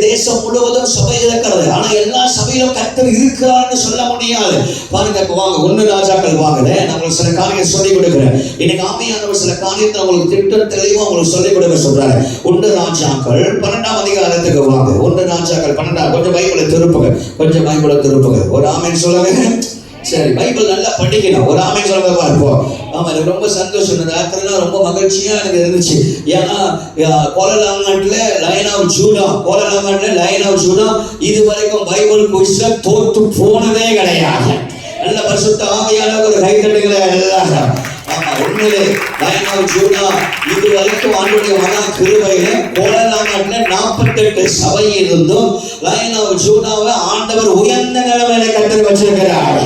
தேசம் முழுவதும் சபை இருக்கிறது, ஆனா எல்லா சபையிலும் கர்த்தர் இருக்கிறார்னு சொல்ல முடியாது. பாருங்க, வாங்க 1 ராஜாக்கள் வாங்கல, நான் சில காரியத்தை சொல்லிக் கொடுக்கிறேன். இன்னைக்கு ஆவியானவர் சில காரியத்தை உங்களுக்கு திட்டம் தெளிவா உங்களுக்கு சொல்லிக் கொடுக்க சொல்றாரு. 1 ராஜாக்கள் 12ஆம் அதிகாரத்துக்கு வாங்க. 1 ராஜாக்கள் 12. கொஞ்சம் பைபிளை திருப்புங்க, கொஞ்சம் பைபிளை திருப்புங்க. ஒரு ஆமென் சொல்லுங்க. சரி, பைபிள் நல்லா படிக்கணும். ஒரு ஆமென் சொல்லுங்க பார்ப்போம். ஆமா, எனக்கு ரொம்ப சந்தோஷம். இந்த ராத்திரிலாம் ரொம்ப மகிழ்ச்சியா எனக்கு இருந்துச்சு. ஏன்னா கோலாலங்காட்டுல லைன் ஆஃப் ஜூடா, கோலாலங்காட்டுல லைன் ஆஃப் ஜூடா இது வரைக்கும் பைபிள் குவிஸ்ல தோற்று போனதே கிடையாது. நல்ல பரிசுத்த ஆவியானவர் ஒரு கை தட்டுகிற எல்லாரும். ஆமா, உண்மையிலே லைன் ஆஃப் ஜூடா இது வரைக்கும் ஆண்டவருடைய மகா கிருபையில கோலாலங்காட்டுல 48 சபை இருந்தும் லைன் ஆஃப் ஜூடாவை ஆண்டவர் உயர்ந்த நிலைமையில கட்டி வச்சிருக்கிறார்.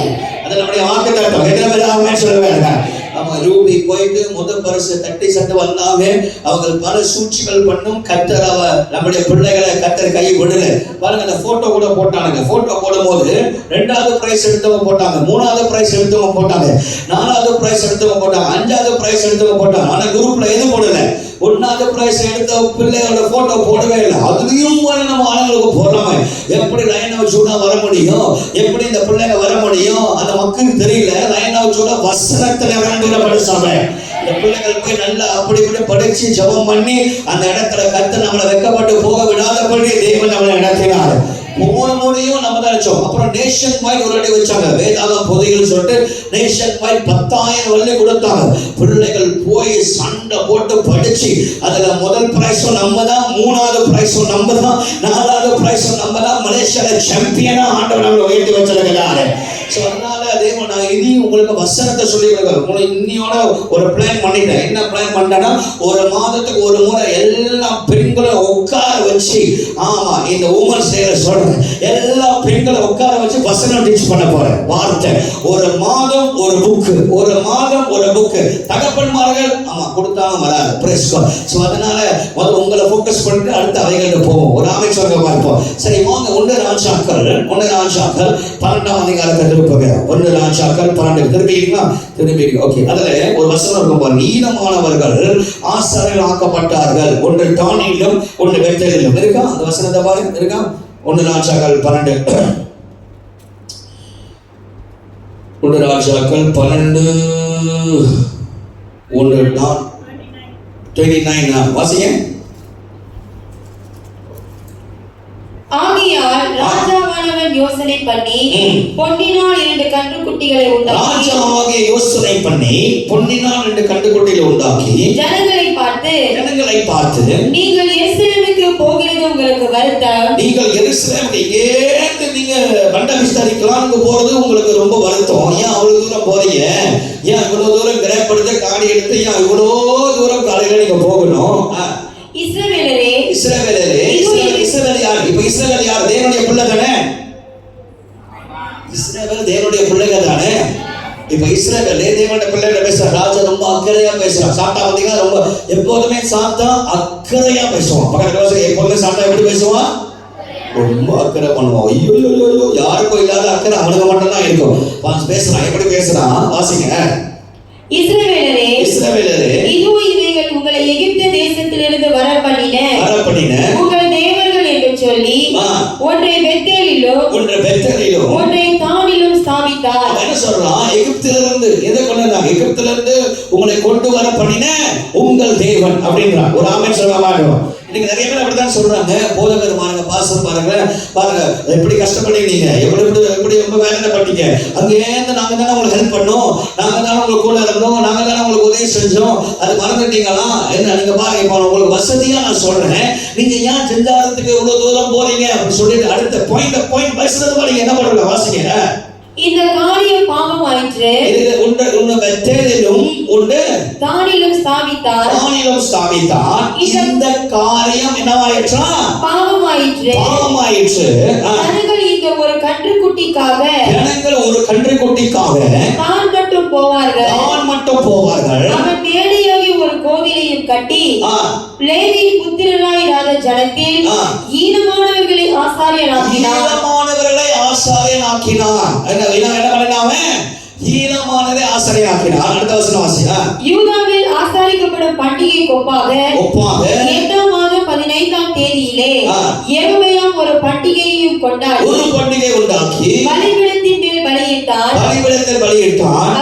அது நம்முடைய வாக்குத்தத்தம். எத்தனை ஆமென் சொல்லுவாங்க. நம்ம ரூபி போயிட்டு முதல் பரிசு தட்டி சட்டு வந்தாங்க. அவங்க பல சூழ்ச்சிகள் பண்ணும். கர்த்தர் நம்முடைய பிள்ளைகளை கர்த்தர் கை விடல. பாருங்க, அந்த போட்டோ கூட போட்டானுங்க. போட்டோ போடும்போது 2வது பிரைஸ் எடுத்தவங்க போட்டாங்க, 3வது பிரைஸ் எடுத்தவங்க போட்டாங்க, 4வது பிரைஸ் எடுத்தவங்க போட்டாங்க, 5வது பிரைஸ் எடுத்தவங்க போட்டாங்க. ஆனா குரூப்ல எதுவும் போடல. 1வது பிரைஸ் எடுத்த பிள்ளையோட போட்டோ போடவே இல்லை. அதுலயும் நம்ம ஆளுங்களுக்கு போடலாமே. எப்படி லைன் ஆஃப் ஜூடா வர முடியும்? எப்படி இந்த பிள்ளைங்க வர முடியும்? அந்த மக்களுக்கு தெரியல. லைன் ஆஃப் ஜூடா வசனத்துல வேண்டுகிற சபை. இந்த பிள்ளைகள் போய் நல்லா அப்படி இப்படி படிச்சு ஜெபம் பண்ணி அந்த இடத்துல கர்த்தர் நம்மளை வெட்கப்பட்டு போக விடாதபடி தேவன் நம்மளை நடத்தினார். ஒவ்வொரு முறையும் நம்ம தான் நினைச்சோம். அப்புறம் நேஷன் வைட் ஒரு அடி வச்சாங்க, வேதாகம் பொதிகள் சொல்லிட்டு நேஷன் வைட் 10,000 வள்ளி கொடுத்தாங்க. பிள்ளைகள் போய் சண்டை போட்டு படிச்சு அதுல முதல் பிரைஸும் நம்ம தான், 3வது பிரைஸும் நம்ம தான், 4வது பிரைஸும் நம்ம தான். மலேசியால சாம்பியனா ஆண்டவர் நம்மளை உயர்த்தி வச்சிருக்கிறாரு. ஸோ அதனால தேவன் நான் இனி உங்களுக்கு வசனத்தை சொல்லி கொடுக்குறேன். இன்னியோட ஒரு பிளான் பண்ணிட்டேன். என்ன பிளான் பண்ணிட்டேன்னா, ஒரு மாதத்துக்கு ஒரு முறை எல்லா பெண்களும் உட்கார வச்சு, ஆமா இந்த உமன்ஸ் டேல சொல்றேன், எல்லா பெண்களும் உட்கார வச்சு வசனம் டீச் பண்ண போறேன். வார்த்தை ஒரு மாதம் ஒரு புக்கு, ஒரு மாதம் ஒரு புக்கு. தகப்பன்மார்கள் ஆமா கொடுத்தாலும் வராது. Price God. ஸோ அதனால உங்களை ஃபோக்கஸ் பண்ணிட்டு அடுத்த அவைகளுக்கு போவோம். ஒரு ஆமென் சொல்லுங்க பார்ப்போம். சரி வாங்க, 1 ராஜாக்கள் 12ஆம் அதிகாரத்தை திருப்புங்க. 1 ராஜாக்கள் 12 திரும்பிங்களா? திரும்பி. ஓகே, அதுல ஒரு வசனம் இருக்கும் பாருங்க. நீளமானவர்கள் ஆசாரியர்கள் ஆக்கப்பட்டார்கள், ஒன்று தானியிலும் ஒன்று பெத்தேலிலும். இருக்கா அந்த வசனத்தை பாருங்க. இருக்கா? 1 ராஜாக்கள் 12. 1 ராஜாக்கள் 12 29 வாசிங்க. ஆகையால் ராஜாவானவன் யோசனை பண்ணி பொன்னினால் 2 கன்றுக்குட்டிகளை உண்டாக்கி, ராஜாவாகிய யோசனை பண்ணி பொன்னினால் 2 கன்றுக்குட்டிகளை உண்டாக்கி ஜனங்களை பார்த்து நீங்கள் எருசலேமுக்கு போகிறது உங்களுக்கு வருத்தம், நீங்கள் எருசலேமுக்கு ஏன் நீங்க பண்ட விஸ்தாரிக்கலாம்னு போறது உங்களுக்கு ரொம்ப வருத்தம். ஏன் அவ்வளவு தூரம் போறீங்க? ஏன் இவ்வளவு தூரம் கிரகப்படுத்த காடி எடுத்து ஏன் இவ்வளவு தூரம் காலையில நீங்க போகணும்? இஸ்ரவேலரே இஸ்ரவேல் யார்? இப்ப இஸ்ரவேல் யார்? தேவனுடைய பிள்ளை தானே. இஸ்ரவேல் தேவனுடைய பிள்ளைகள் தானே. இப்ப இஸ்ரவேல் தேவனுடைய பிள்ளைகளை பேசுற ராஜா ரொம்ப அக்கறையா பேசுறான். சாத்தா பாத்தீங்கன்னா ரொம்ப எப்போதுமே சாத்தா அக்கறையா பேசுவான். பக்கத்துல எப்போதுமே சாத்தா எப்படி பேசுவான்? ரொம்ப அக்கறை பண்ணுவான். ஐயோ ஐயோ யாருக்கும் இல்லாத அக்கறை அவனுக்கு மட்டும் தான் இருக்கும். பேசுறான். எப்படி பேசுறான்? வாசிங்க. இஸ்ரவேலரே, இதோ இவைகள் உங்களை எகிப்து தேசத்திலிருந்து வர பண்ணின உங்கள் தேவர்கள் என்று சொல்லி ஒன்றை பெத்தேலிலும் ஒன்றை தானிலும் ஸ்தாபித்தார். என்ன சொல்றான்? எகிப்திலிருந்து எதை கொண்டாங்க? எகிப்திலிருந்து உங்களை கொண்டு வர பண்ணின உங்கள் தேவன் அப்படின்றான். ஒரு ஆமென் சொல்ல மாட்டோம். இன்னைக்கு நிறைய பேர் அப்படித்தான் சொல்றாங்க. போதகர் பாருங்க, பாஸ்டர் பாருங்க, எப்படி கஷ்டப்பட்டீங்க, எப்படி ரொம்ப வேதனை பண்ணீங்க, அங்கேருந்து நாங்க தானே உங்களுக்கு ஹெல்ப் பண்ணோம், நாங்க தானே உங்களுக்கு கூட இருந்தோம், நாங்க தானே உங்களுக்கு உதவி செஞ்சோம், அது மறந்துட்டீங்களா என்ன? நீங்க பாருங்க, இப்போ உங்களுக்கு வசதியா நான் சொல்றேன், நீங்க ஏன் செஞ்சாரத்துக்கு இவ்வளவு தூரம் போறீங்க அப்படின்னு சொல்லிட்டு அடுத்த பாயிண்ட் பேசுறது மாதிரி என்ன பண்றீங்க? வாசிங்க. இந்த காரியம் பாவமாயிற்று. தானிலும் ஸ்தாபித்தார். இந்த காரியம் என்னவாயிற்றா? பாவமாயிற்று. ஜனங்கள் இந்த ஒரு கன்றுக்குட்டிக்காக தான் மட்டும் போவார்கள். அவன் மேடையாகி ஒரு கோவிலையும் கட்டி லேவியின் புத்திரராயிராத ஜனத்தில் ஈனமானவர்களை ஆசாரியனாக்கினான். யூதாவில் ஆசாரிக்கப்படும் பண்டிகைக்கு ஒப்பாக 8ஆம் மாதம் 15ஆம் தேதியிலே யெகோவா ஒரு பண்டிகையையும் கொண்டாடி பலிபீடத்தின் மேல் பலியிட்டான்.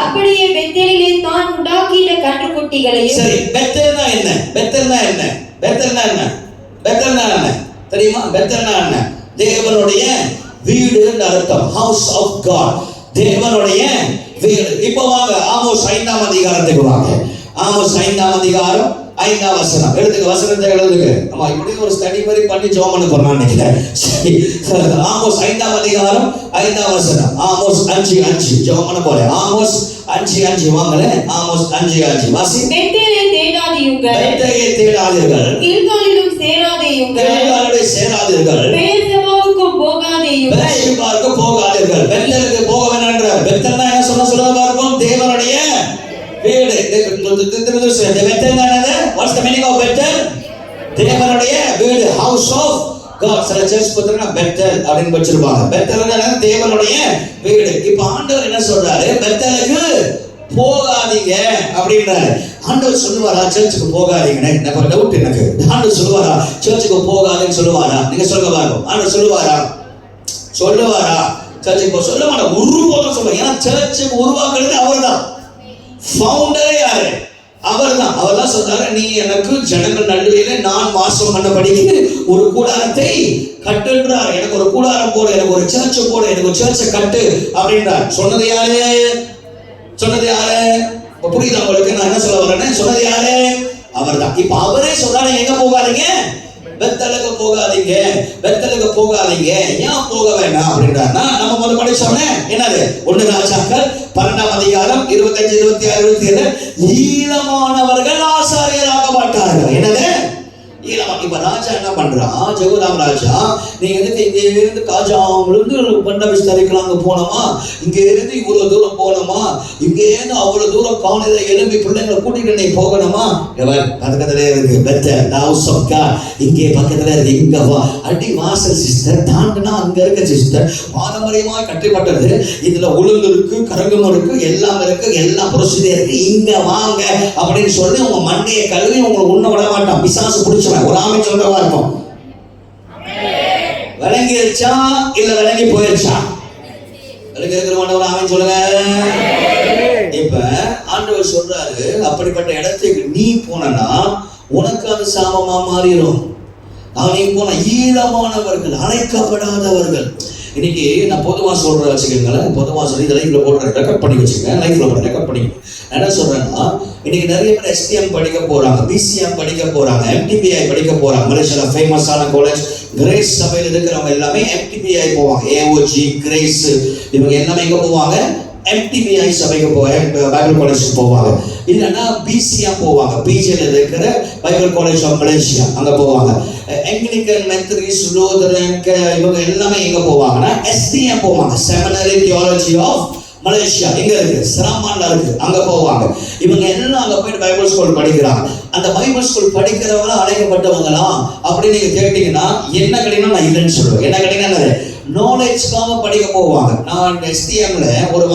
அப்படியே பெத்தேலிலே தான் உண்டாக்கின கன்றுக்குட்டிகளையும். சரி, பெத்தேல்னா என்ன? தெரியுமா? பெத்தேல்னா என்ன? தேவனுடைய வீடு என்று அர்த்தம். ஹவுஸ் ஆஃப் காட், தேவனுடைய வீடு. இப்போ வாங்க ஆமோஸ் 5ஆம் அதிகாரத்துக்கு வாங்க. ஆமோஸ் 5ஆம் அதிகாரம் 5ஆம் வசனம் எடுத்துக்க. வசனத்தை எழுதுங்க. ஆமா, இப்படி ஒரு ஸ்டடி மாதிரி பண்ணி ஜெபம் பண்ண போறேன் நினைக்கிறேன். சரி, ஆமோஸ் 5ஆம் அதிகாரம் 5ஆம் வசனம். ஆமோஸ் 5:5 ஜெபம் பண்ண போறேன். ஆமோஸ் 5:5 வாங்கல. ஆமோஸ் 5:5 வாசி. பெத்தேலை தேடாதீர்கள், கில்காலிலும் சேராதீர்கள், பெயர்செபாவுக்கும் போகாதீர்கள். பெத்தேலுக்கு போக வேண்டாம்ன்றார். பெத்தேல்னா என்ன சொல்லுங்க பாருங்க, தேவனுடைய வீடு. What's the meaning of Bethel? தேவனுடைய வீடு, house of God. சில சர்ச் பத்திரனா பெத்தேல் அப்படின்னு வச்சிருப்பாங்க. பெத்தேல்னா தேவனுடைய வீடு. இப்ப ஆண்டவர் என்ன சொல்றாரு? பெத்தேலுக்கு போகாதீங்க அப்படின்றாரு. ஆண்டவர் சொல்லுவாரா சர்ச்சுக்கு போகாதீங்கன்னு? எனக்கு டவுட். எனக்கு ஆண்டவர் சொல்லுவாரா சர்ச்சுக்கு போகாதீங்கன்னு சொல்லுவாரா? நீங்க சொல்லுங்க பாருங்க. ஆண்டவர் சொல்லுவாரா சர்ச்சுக்கு போக? சொல்ல மாட்டா. ஒருபோதும் சொல்லுவாங்க. ஏன்னா சர்ச்சுக்கு உருவாக்குறது அவர்தான். ஃபவுண்டரே யாரு? அவர்தான். அவர்தான் சொல்றாரு, நீ எனக்கு ஜனங்கள் நடுவிலே நான் வாசம் பண்ணபடிக்கு ஒரு கூடாரத்தை கட்டுன்றார். எனக்கு ஒரு கூடாரம் போடு, எனக்கு ஒரு சர்ச் போடு, எனக்கு ஒரு சர்ச்சை கட்டு அப்படின்றார். சொன்னது யாரு? புரியுதா உங்களுக்கு நான் என்ன சொல்ல வரேன்னு? சொன்னது யாரு? அவர்தான். இப்ப அவரே சொல்றாரு, எங்க போகாதீங்க? பெத்தேலுக்கு போகாதீங்க. ஏன் போக வேண்டாம் அப்படின்றாருன்னா, நம்ம முதல்ல படிச்சோம்னா என்னது? 1 ராஜாக்கள் 12ஆம் அதிகாரம் 25, 26, 27. ஈனமானவர்கள் ஆசாரியராக மாட்டார்கள். என்னது? இப்ப ராஜா என்ன பண்றான்? ஜெகதாம் ராஜா, நீங்க இங்க இருந்து காஜாவிலிருந்து பண்ண விஸ்தரிக்கலாம் போனோமா, இங்க இருந்து இவ்வளவு தூரம் போனோமா, இங்க இருந்து அவ்வளவு தூரம் காலையில எழுப்பி பிள்ளைங்களை கூட்டிட்டு நீ போகணுமா? பக்கத்துல இருக்கு பெத்தேல், ஹவுஸ் ஆஃப் காட். இங்கே பக்கத்துல இருக்கு. இங்க வா. அடி வாசல் சிஸ்டர் தாண்டினா அங்க இருக்க சிஸ்டர். பாரம்பரியமா கட்டப்பட்டது. இதுல உளுந்து இருக்கு, கரகம் இருக்கு, எல்லாம் இருக்கு, எல்லாம் ப்ரொசீஜர் இருக்கு. இங்க வாங்க அப்படின்னு சொல்லி உங்க மண்டையை கழுவி உங்களை உண்ண விட மாட்டான். பிசாசு பிடிச்ச ஒரு ஆமென் சொல்றவா இருக்கும். விளங்கிருச்சா இல்ல விளங்கி போயிருச்சா? விளங்கி இருக்கிறவங்க ஒரு ஆமென் சொல்லுங்க. இப்ப ஆண்டவர் சொல்றாரு, அப்படிப்பட்ட இடத்துக்கு நீ போனா உனக்கு அது சாபமா மாறிடும். நீ போன ஈழமானவர்கள், அழைக்கப்படாதவர்கள். இன்னைக்கு நான் பொதுவாக சொல்றேன் வச்சுக்கோங்களேன். பொதுவாக சொல்லி இதை லைஃப்ல போடுறேன், ரெக்கார்ட் பண்ணி வச்சுக்கேன். லைஃப்ல போடுறேன், ரெக்கார்ட் பண்ணி. என்ன சொல்றேன்னா, இன்னைக்கு நிறைய பேர் STM படிக்க போறாங்க, BCM படிக்க போறாங்க, MTBI படிக்க போறாங்க. மலேசியால ஃபேமஸான காலேஜ் கிரேஸ் சபையில் இருக்கிறவங்க எல்லாமே MTBI போவாங்க. AOG, கிரேஸ், இவங்க எல்லாமே எங்க போவாங்க? MTBI சபைக்கு பைபிள் காலேஜுக்கு போவாங்க. இல்லைன்னா பிசிஎம் போவாங்க, பிஜியில் இருக்கிற பைபிள் காலேஜ் ஆஃப் மலேசியா அங்கே போவாங்க. ஆங்கிலிக்கன், மெத்தடிஸ்ட், லூதரன் இவங்க எல்லாமே எங்கே போவாங்கன்னா எஸ்டிஎம் போவாங்க, செமினரி தியாலஜி ஆஃப் மலேசியா. எங்க இருக்கு? சிராமான்ல இருக்கு, அங்க போவாங்க. இவங்க எல்லாம் அங்க போயிட்டு பைபிள் ஸ்கூல் படிக்கிறாங்க. அந்த பைபிள் ஸ்கூல் படிக்கிறவங்க அழைக்கப்பட்டவங்களா அப்படின்னு நீங்க கேட்டீங்கன்னா என்ன கிடைக்கும்? நான் இல்லைன்னு சொல்லுவேன். என்ன கிடைக்கும்? நாலேஜ்க்காக படிக்க போவாங்க. நான் எஸ்டிஎம்ல ஒரு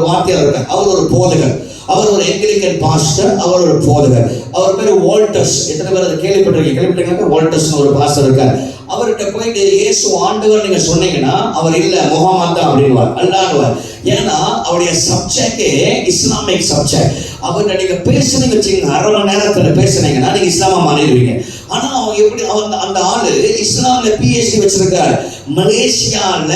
வார்த்தையாளர் இருக்கேன், அவர் ஒரு போதகர், அவர் ஒரு ஆங்கிலிக்கன் பாஸ்டர், அவர் ஒரு போதகர். அவர் பேர் வால்டர்ஸ். எத்தனை பேர் அதை கேள்விப்பட்டிருக்கீங்க? வால்டர்ஸ் ஒரு பாஸ்டர் இருக்கார். அவர்கிட்ட போயிட்டு இயேசு ஆண்டவர் நீங்க சொன்னீங்கன்னா அவர் இல்ல முகமது தான் அப்படின்வார், அல்லாடுவார். ஏன்னா அவருடைய சப்ஜெக்டே இஸ்லாமிக் சப்ஜெக்ட். அவர்கிட்ட நீங்க பேசுனீங்க வச்சுக்கோங்க, அரை மணி நேரத்துல பேசுனீங்கன்னா நீங்க இஸ்லாமா மாறிடுவீங்க. ஆனா அவன் எப்படி அந்த ஆளு இஸ்லாம்ல பிஹெச்டி வச்சிருக்காரு. மலேசியால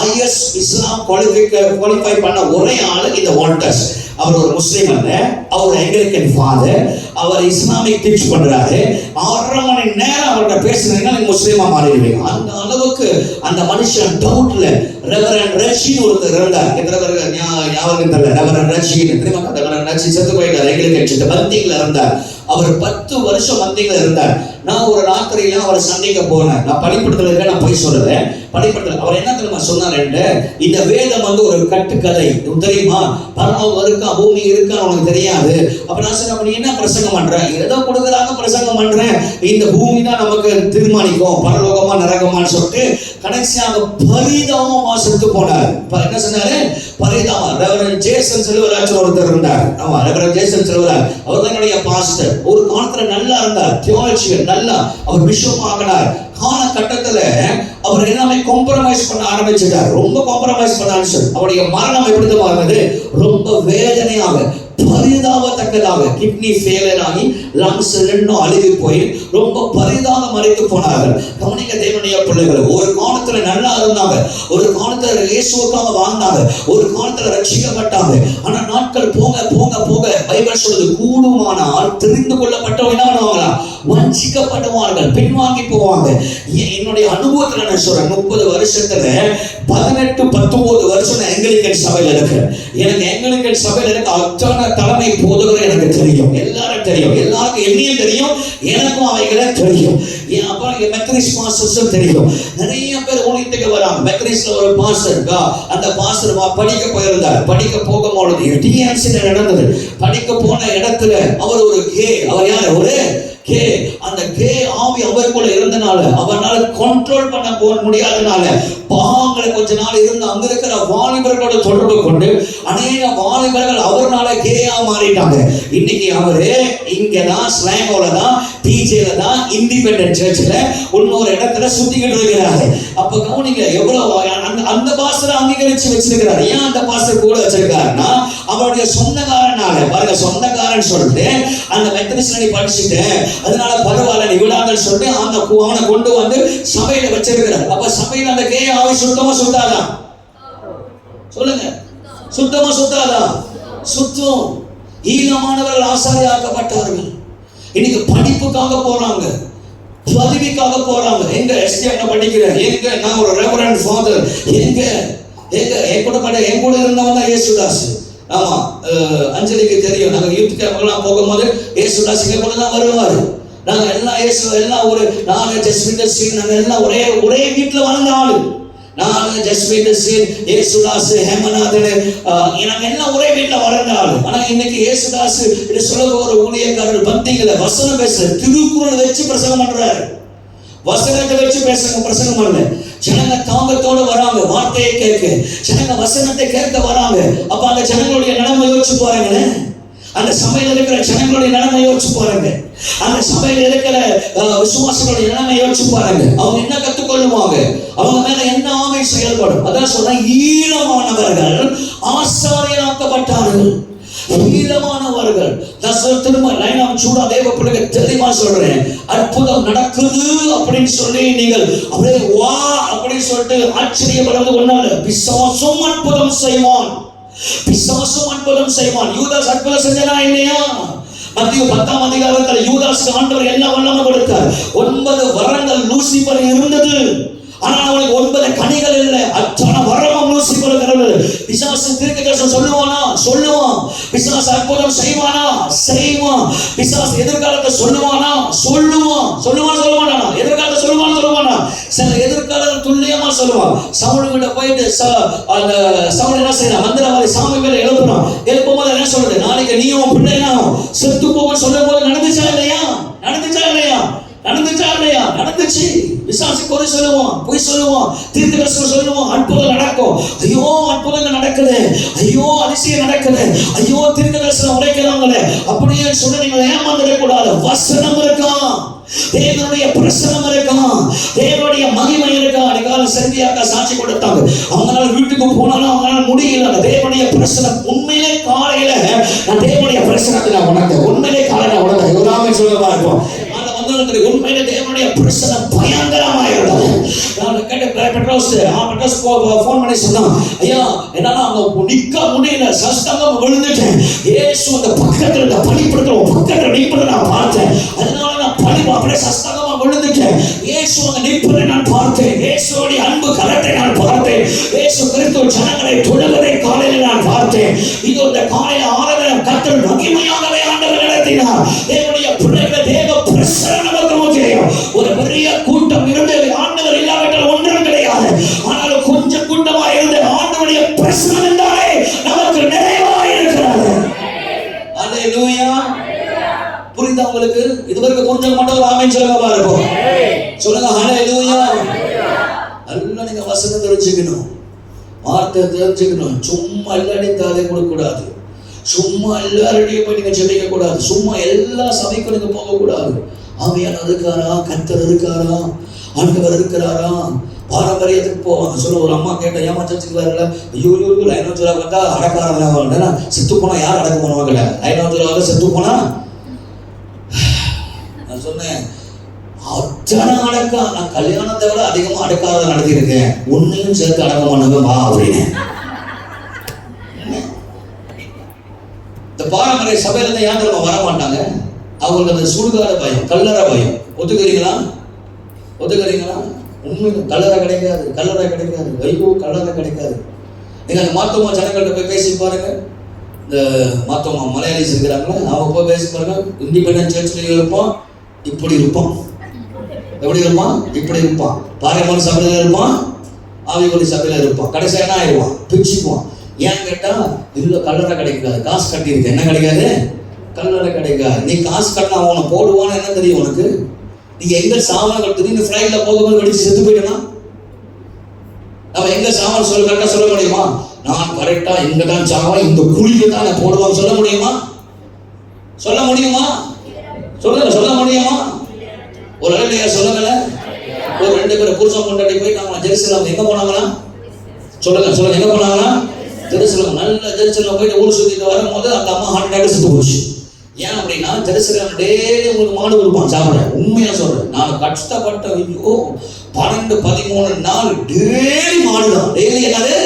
ஐஎஸ் இஸ்லாம் குவாலிஃபை பண்ண ஒரே ஆளு இந்த வால்டர்ஸ். அவர் ஒரு முஸ்லீம் அல்ல, அவர் ஆங்கிலிக்கன் ஃபாதர். அவர் இஸ்லாமிக் டீச் பண்றாரு. 6 மணி நேரம் அவர்கிட்ட பேசுனீங்கன்னா நீங்க முஸ்லீமா மாறிடுவீங்க. அந்த அளவுக்கு அந்த மனுஷன் டவுட்ல. ரெவரண்ட் ரஷீத் ஒருத்தர் இருந்தார். எத்தனை பேருக்கு ஞாபகம் தெரியல? ரெவரண்ட் ரஷீத் தெரியுமா? ரெவரண்ட் ரஷீத் செத்து போயிட்டார். ஆங்கிலிக்கன் பந்திங்ல இருந்தார். அவர் 10 வருஷம் மந்தியில இருந்தார். நான் ஒரு ராத்திரியில அவரை சந்திக்க போனேன். நான் படிப்படத்துல இருக்க, நான் போய் சொல்லுவேன். படிப்படத்துல அவர் என்ன தெரியுமா சொன்னார்? இந்த வேதம் ஒரு கட்டுக்கதை தெரியுமா? பரலோகம் இருக்கா, பூமி இருக்கா உனக்கு தெரியாது. அப்ப நான் சொன்னேன், அப்ப நீ என்ன பிரசங்கம் பண்ற? ஏதோ கொடுக்குறாங்க பிரசங்கம் பண்றேன். இந்த பூமி தான் நமக்கு தீர்மானிக்கும் பரலோகமா நரகமான்னு சொல்லிட்டு கடைசியாக பரிதாபமா செத்து போனார். என்ன சொன்னாரு? பரிதாபம். ரெவரண்ட் ஜேசன் செல்வராஜ் ஒருத்தர் இருந்தார். ஆமா, ரெவரண்ட் ஜேசன் செல்வராஜ் அவர் தான் என்னுடைய பாஸ்டர். ஒரு காலத்துல நல்லா இருந்தார், தியாலஜியல் நல்லா. அவர் பிஷப் ஆகினார். காலகட்டத்துல அவர் எல்லாமே காம்ப்ரமைஸ் பண்ண ஆரம்பிச்சிட்டார். ரொம்ப காம்ப்ரமைஸ் பண்ண ஆரம்பிச்சார். அவருடைய மரணம் எப்படி இருந்தது? ரொம்ப வேதனையாக, பரிதாபத்தக்கதாக, கிட்னி ஃபெயிலியர் ஆகி லங்ஸ் ரெண்டும் அழுகி போய் ரொம்ப பரிதாக மறைத்து போனார்கள். கவனிக்க தேவனுடைய பிள்ளைகள், ஒரு காலத்துல நல்லா இருந்தாங்க, ஒரு காலத்துல இயேசுவுக்காக வாழ்ந்தாங்க, ஒரு காலத்துல ரட்சிக்கப்பட்டாங்க. ஆனா நாட்கள் போக போக போக பைபிள் சொல்லுது, கூடுமானால் தெரிந்து கொள்ளப்பட்டவங்க என்ன பண்ணுவாங்களா? வஞ்சிக்கப்படுவார்கள், பின்வாங்கி போவாங்க. என்னுடைய அனுபவத்துல நான் சொல்றேன், 30 வருஷத்துல 18-19 வருஷம் ஆங்கிலிக்கன் சபையில இருக்கிறேன். எனக்கு ஆங்கிலிக்கன் சபையில இருக்க அத்தனை தலைமை போதகர் எனக்கு தெரியும், எல்லாரும் தெரியும், எல்லாருக்கும் என்னையும் தெரியும், எனக்கும் அவைகளை தெரியும். அப்புறம் மெத்தடிஸ்ட் பாஸ்டர்ஸும் தெரியும். நிறைய பேர் ஊழியத்துக்கு வராங்க. மெத்தடிஸ்ட்ல ஒரு பாஸ்டர் இருக்கா, அந்த பாஸ்டர் படிக்க போயிருந்தார். படிக்க போகும்போது டிஎன்சி நடந்தது. படிக்க போன இடத்துல அவர் ஒரு கே, அவர் யார்? ஒரு கே. அந்த கே ஆவி அவருக்குள்ள இருந்தனால, அவரால் கண்ட்ரோல் பண்ண போக முடியாதனால பாவங்களை கொஞ்ச நாள் இருந்து அங்க இருக்கிற வாலிபர்களோட தொடர்பு கொண்டு அநேக வாலிபர்கள் அவர்னால கேயா மாறிட்டாங்க. இன்னைக்கு அவரு இங்கதான் ஸ்லாங்கோல தான், டிஜேல தான், இண்டிபெண்டன்ட் சர்ச்ல இன்னொரு இடத்துல சுத்திக்கிட்டு இருக்கிறாரு. அப்ப கவனிங்க, எவ்வளவு அந்த பாஸ்டர் அங்கீகரிச்சு வச்சிருக்கிறாரு. ஏன் அந்த பாஸ்டர் கூட வச்சிருக்காருன்னா அவருடைய சொந்தக்காரனால. பாருங்க, சொந்தக்காரன் சொல்லிட்டு அந்த மெத்தடிஸ்ட்ல நீ படிச்சுட்டு அதனால பரவாயில்ல நீ விடாதன்னு சொல்லிட்டு அவனை கொண்டு வந்து சபையில வச்சிருக்கிறார். அப்ப சபையில அந்த கே ஆவி சுத்தமா சுத்தாதா? சொல்லுங்க, சுத்தமா சுத்தாதா? சுத்தம். ஈனமானவர்கள் ஆசாரியாக்கப்பட்டார்கள். இன்னைக்கு படிப்புக்காக போறாங்க, பதவிக்காக போறாங்க. எங்க எஸ்டிஎம் படிக்கிறேன், எங்க நான் ஒரு ரெவரண்ட் ஃபாதர், எங்க என் கூட இருந்தவன் தான் இயேசுதாஸ். ஆமா, அஞ்சலிக்கு தெரியும். நாங்க யூத் கேம்ப்லாம் போகும்போது இயேசுதாஸ் இங்க கூட தான் வருவாரு. நாங்க எல்லாம் எல்லாம் ஒரு நாங்க ஜஸ்மிந்தர் சிங், நாங்க எல்லாம் ஒரே வீட்டுல வளர்ந்த ஆளு. நான் ஜஸ்மிந்தர் சிங், இயேசுதாஸ், ஹேமநாதன், நாங்க எல்லாம் ஒரே வீட்டுல வளர்ந்த ஆளு. ஆனா இன்னைக்கு இயேசுதாஸ் இது சொல்ல ஒரு ஊழியக்காரர் பந்திகளை வசனம் பேசுற, திருக்குறள் வச்சு பிரசங்கம் பண்றாரு. வசனத்தை வச்சு பிரசங்கம் பண்ணல. ஜனங்க தாங்கத்தோடு வராங்க, வார்த்தையை கேட்க. ஜனங்க வசனத்தை கேட்க வராங்க. அப்ப அந்த ஜனங்களுடைய நிலைமை யோசிச்சு பாருங்களேன். அந்த சபையில் இருக்கிற ஜனங்களுடைய நிலைமை யோசிச்சு பாருங்க. அந்த சபையில் இருக்கிற விசுவாசங்களுடைய நிலைமை யோசிச்சு பாருங்க. அவங்க என்ன கற்றுக்கொள்ளுவாங்க? அவங்க மேல என்ன ஆமை செயல்படும்? அதான் சொன்ன, ஈரமானவர்கள் ஆசாரியராக்கப்பட்டார்கள். ஈரமானவர்கள். திரும்ப லைனாம் சூடா தேவ பிள்ளைங்க தெளிவா சொல்றேன், அற்புதம் நடக்குது அப்படின்னு சொல்லி நீங்கள் அப்படியே வா அப்படின்னு சொல்லிட்டு ஆச்சரியப்படுறது ஒண்ணால. பிசாசும் அற்புதம் செய்வான், பிசாசும் அற்புதம் செய்வான். யூதாஸ் அற்புதம் செஞ்சனா இல்லையா? மத்திய 10ஆம் அதிகாரத்தில் யூதாஸ்க்கு ஆண்டவர் என்ன வல்லமை கொடுத்தார்? 9 வரங்கள் லூசிபர் இருந்தது. ஆனா அவனுக்கு 9 கனிகள் இல்லை. அத்தனை வரமும் லூசிபர் இருந்தது. பிசாசு தீர்க்கதரிசனம் சொல்லுவானா? சொல்லுவான். பிசாசு அற்புதம் செய்வானா? செய்வான். பிசாசு எதிர்காலத்தை சொல்லுவானா? சொல்லுவான். சொல்லுவானா? எதிர்காலத்தை சொல்லுவானா? சில எதிர்காலம் துல்லியமா சொல்லுவான். சவுல் கிட்ட போயிட்டு அந்த சவுல் என்ன செய்யறான்? மந்திரவாதி சாமி மேல எழுப்புறான். எழுப்பும்போது என்ன சொல்றது? நாளைக்கு நீயும் பிள்ளைனா செத்து போக சொல்லும் போது நடந்துச்சா இல்லையா? நடந்துச்சு. விசாசி குறை சொல்லுவான், பொய் சொல்லுவான், தீர்க்கதரிசனம் சொல்லுவான், அற்புதம் நடக்கும். ஐயோ அற்புதங்கள் நடக்குது, ஐயோ அதிசயம் நடக்குது, ஐயோ தீர்க்கதரிசனம் உரைக்கிறாங்களே அப்படியே சொல்ல நீங்கள் ஏமாந்துட கூடாது. வசனம் இருக்கான், தேவனுடைய பிரசனம் இருக்கான், தேவனுடைய மகிமை இருக்கான். அன்னைக்கு செல்வியாக்கா சாட்சி கொடுத்தாங்க. அவங்களால வீட்டுக்கு போனாலும் அவங்களால முடியல. தேவனுடைய பிரசனம் உண்மையிலே காலையில நான் தேவனுடைய பிரசனத்தை நான் உணர்ந்தேன். உண்மையிலே காலையில உணர்ந்தேன். யோராமே சொல்லவா இருக்கும். உண்மையிலே தேவனுடைய பிரசனம் பயங்கரமா இருந்தது. நான் கேட்ட பெட்ரோஸ் போன் பண்ணி சொன்னான், ஐயா என்னால அவங்க நிக்க முடியல, சஸ்தங்கம் விழுந்துட்டேன். இயேசு அந்த பக்கத்துல இருந்த பலிபீடத்துல பக்கத்துல நிற்பதை நான் பார்த்தேன். அதனால நான் பலி அப்படியே சஸ்தங்கமா விழுந்துட்டேன். இயேசு அங்க நிற்பதை நான் பார்த்தேன். இயேசுடைய அன்பு கரத்தை நான் பார்த்தேன். இயேசு கிறிஸ்து ஜனங்களை தொழுவதை காலையில் நான் பார்த்தேன். இது இந்த காலையில ஆராதனை கர்த்தர் மகிமையாகவே ஆண்டவர் நடத்தினார். தேவனுடைய பிள்ளைகளை தேவ பிரசனம் நமக்கு முக்கியம். ஒரு பெரிய கூட்டம் இருந்தது, ஆண்டவர் இல்லாவிட்டால் ஒன்றும் கிடையாது. ஆனாலும் கொஞ்சம் கூட்டமா இருந்த ஆண்டவருடைய பிரசனம் என்றாலே நமக்கு நிறைவாக இருக்கிறது. அல்லேலூயா. புரியுதா உங்களுக்கு? இதுவரைக்கும் கொஞ்சம் மட்டும் ஒரு ஆமென் சொல்லுங்க பாருங்க. சொல்லுங்க அல்லேலூயா. எல்லாம் நீங்க வசனத்தை தெரிஞ்சுக்கணும், வார்த்தை தெரிஞ்சுக்கணும். சும்மா எல்லாரையும் தாதை கொடுக்க கூடாது. சும்மா எல்லாருடையும் போய் நீங்க ஜெபிக்க கூடாது. சும்மா எல்லா சபைக்கும் நீங்க போக கூடாது. ஆவியானவர் இருக்காரா? கர்த்தர் இருக்காரா? ஆண்டவர் இருக்கிறாரா? பாரம்பரியத்துக்கு போவாங்க. சொல்ல ஒரு அம்மா கேட்ட, ஏமா சர்ச்சுக்கு வரல? ஐயோ லைனோஜரா வந்தா அடக்காரங்களா? செத்து போனா யார் அடக்க பண்ணுவாங்கல்ல? லைனோஜரா செத்து போனா நான் சொன்னேன், அத்தனை அடக்கா. நான் கல்யாணத்தை விட அதிகமா அடக்காத நடத்தியிருக்கேன். உன்னையும் சேர்த்து அடக்க பண்ணுங்க வா அப்படின்னு. இந்த பாரம்பரிய சபையில இருந்து ஏன் திரும்ப வர மாட்டாங்க? அவங்களுக்கு அந்த சுடுகாட பயம், கல்லறை பயம். ஒத்துக்கிறீங்களா? உண்மையில கல்லறை கிடைக்காது. ஐயோ கல்லறை கிடைக்காது. நீங்க அந்த மாத்தோமா ஜனங்கள்ட்ட போய் பேசி பாருங்க. இந்த மாத்தோமா மலையாளிஸ் இருக்கிறாங்களா, அவங்க போய் பேசி பாருங்க. இண்டிபெண்டன்ட் சர்ச்சில் இருப்பான், இப்படி இருப்பான். எப்படி இருப்பான்? இப்படி இருப்பான். பாரம்பரிய சபையில இருப்பான், ஆவிக்குரிய சபையில இருப்பான். கடைசியா என்ன ஆயிடுவான்? பிரிச்சுக்குவான். ஏன் கேட்டா, இல்ல கல்லறை கிடைக்காது, காசு கட்டியிருக்கு. என்ன கிடைக்காது? கல்லறை கிடைக்காது. நீ காசு கட்டினா அவனை போடுவான்னு என்ன தெரியும் உனக்கு? நீங்க எங்க சாமான் திடீர்னு ஃப்ளைட்ல போகும்போது கடிச்சு செத்து போயிட்டனா நம்ம எங்க சாமான் சொல்ல கரெக்டா சொல்ல முடியுமா? நான் கரெக்டா இங்க தான் சாமான், இந்த குழிக்கு தான் நான் போடுவான்னு சொல்ல முடியுமா? சொல்ல முடியுமா? ஒரு அழகையா சொல்லுங்கள. ஒரு 2 பேர் புருஷன் கொண்டாடி போய் நாங்க ஜெருசலேம் எங்க போனாங்களா? சொல்லுங்க எங்க போனாங்களா? ஜெருசலேம். நல்ல ஜெருசலேம் போயிட்டு ஊர் சுத்திட்டு வரும்போது அந்த அம்மா ஹார்ட் அட்டாக் செத்து போச்சு. ஏன் அப்படின்னா ஜெருசலேம் டெய்லி உங்களுக்கு மாடு கொடுப்பான் சாப்பிட. உண்மையா சொல்றேன், நான் கஷ்டப்பட்ட 12-13 நாள் டெய்லி மாடு தான். டெய்லி என்னது?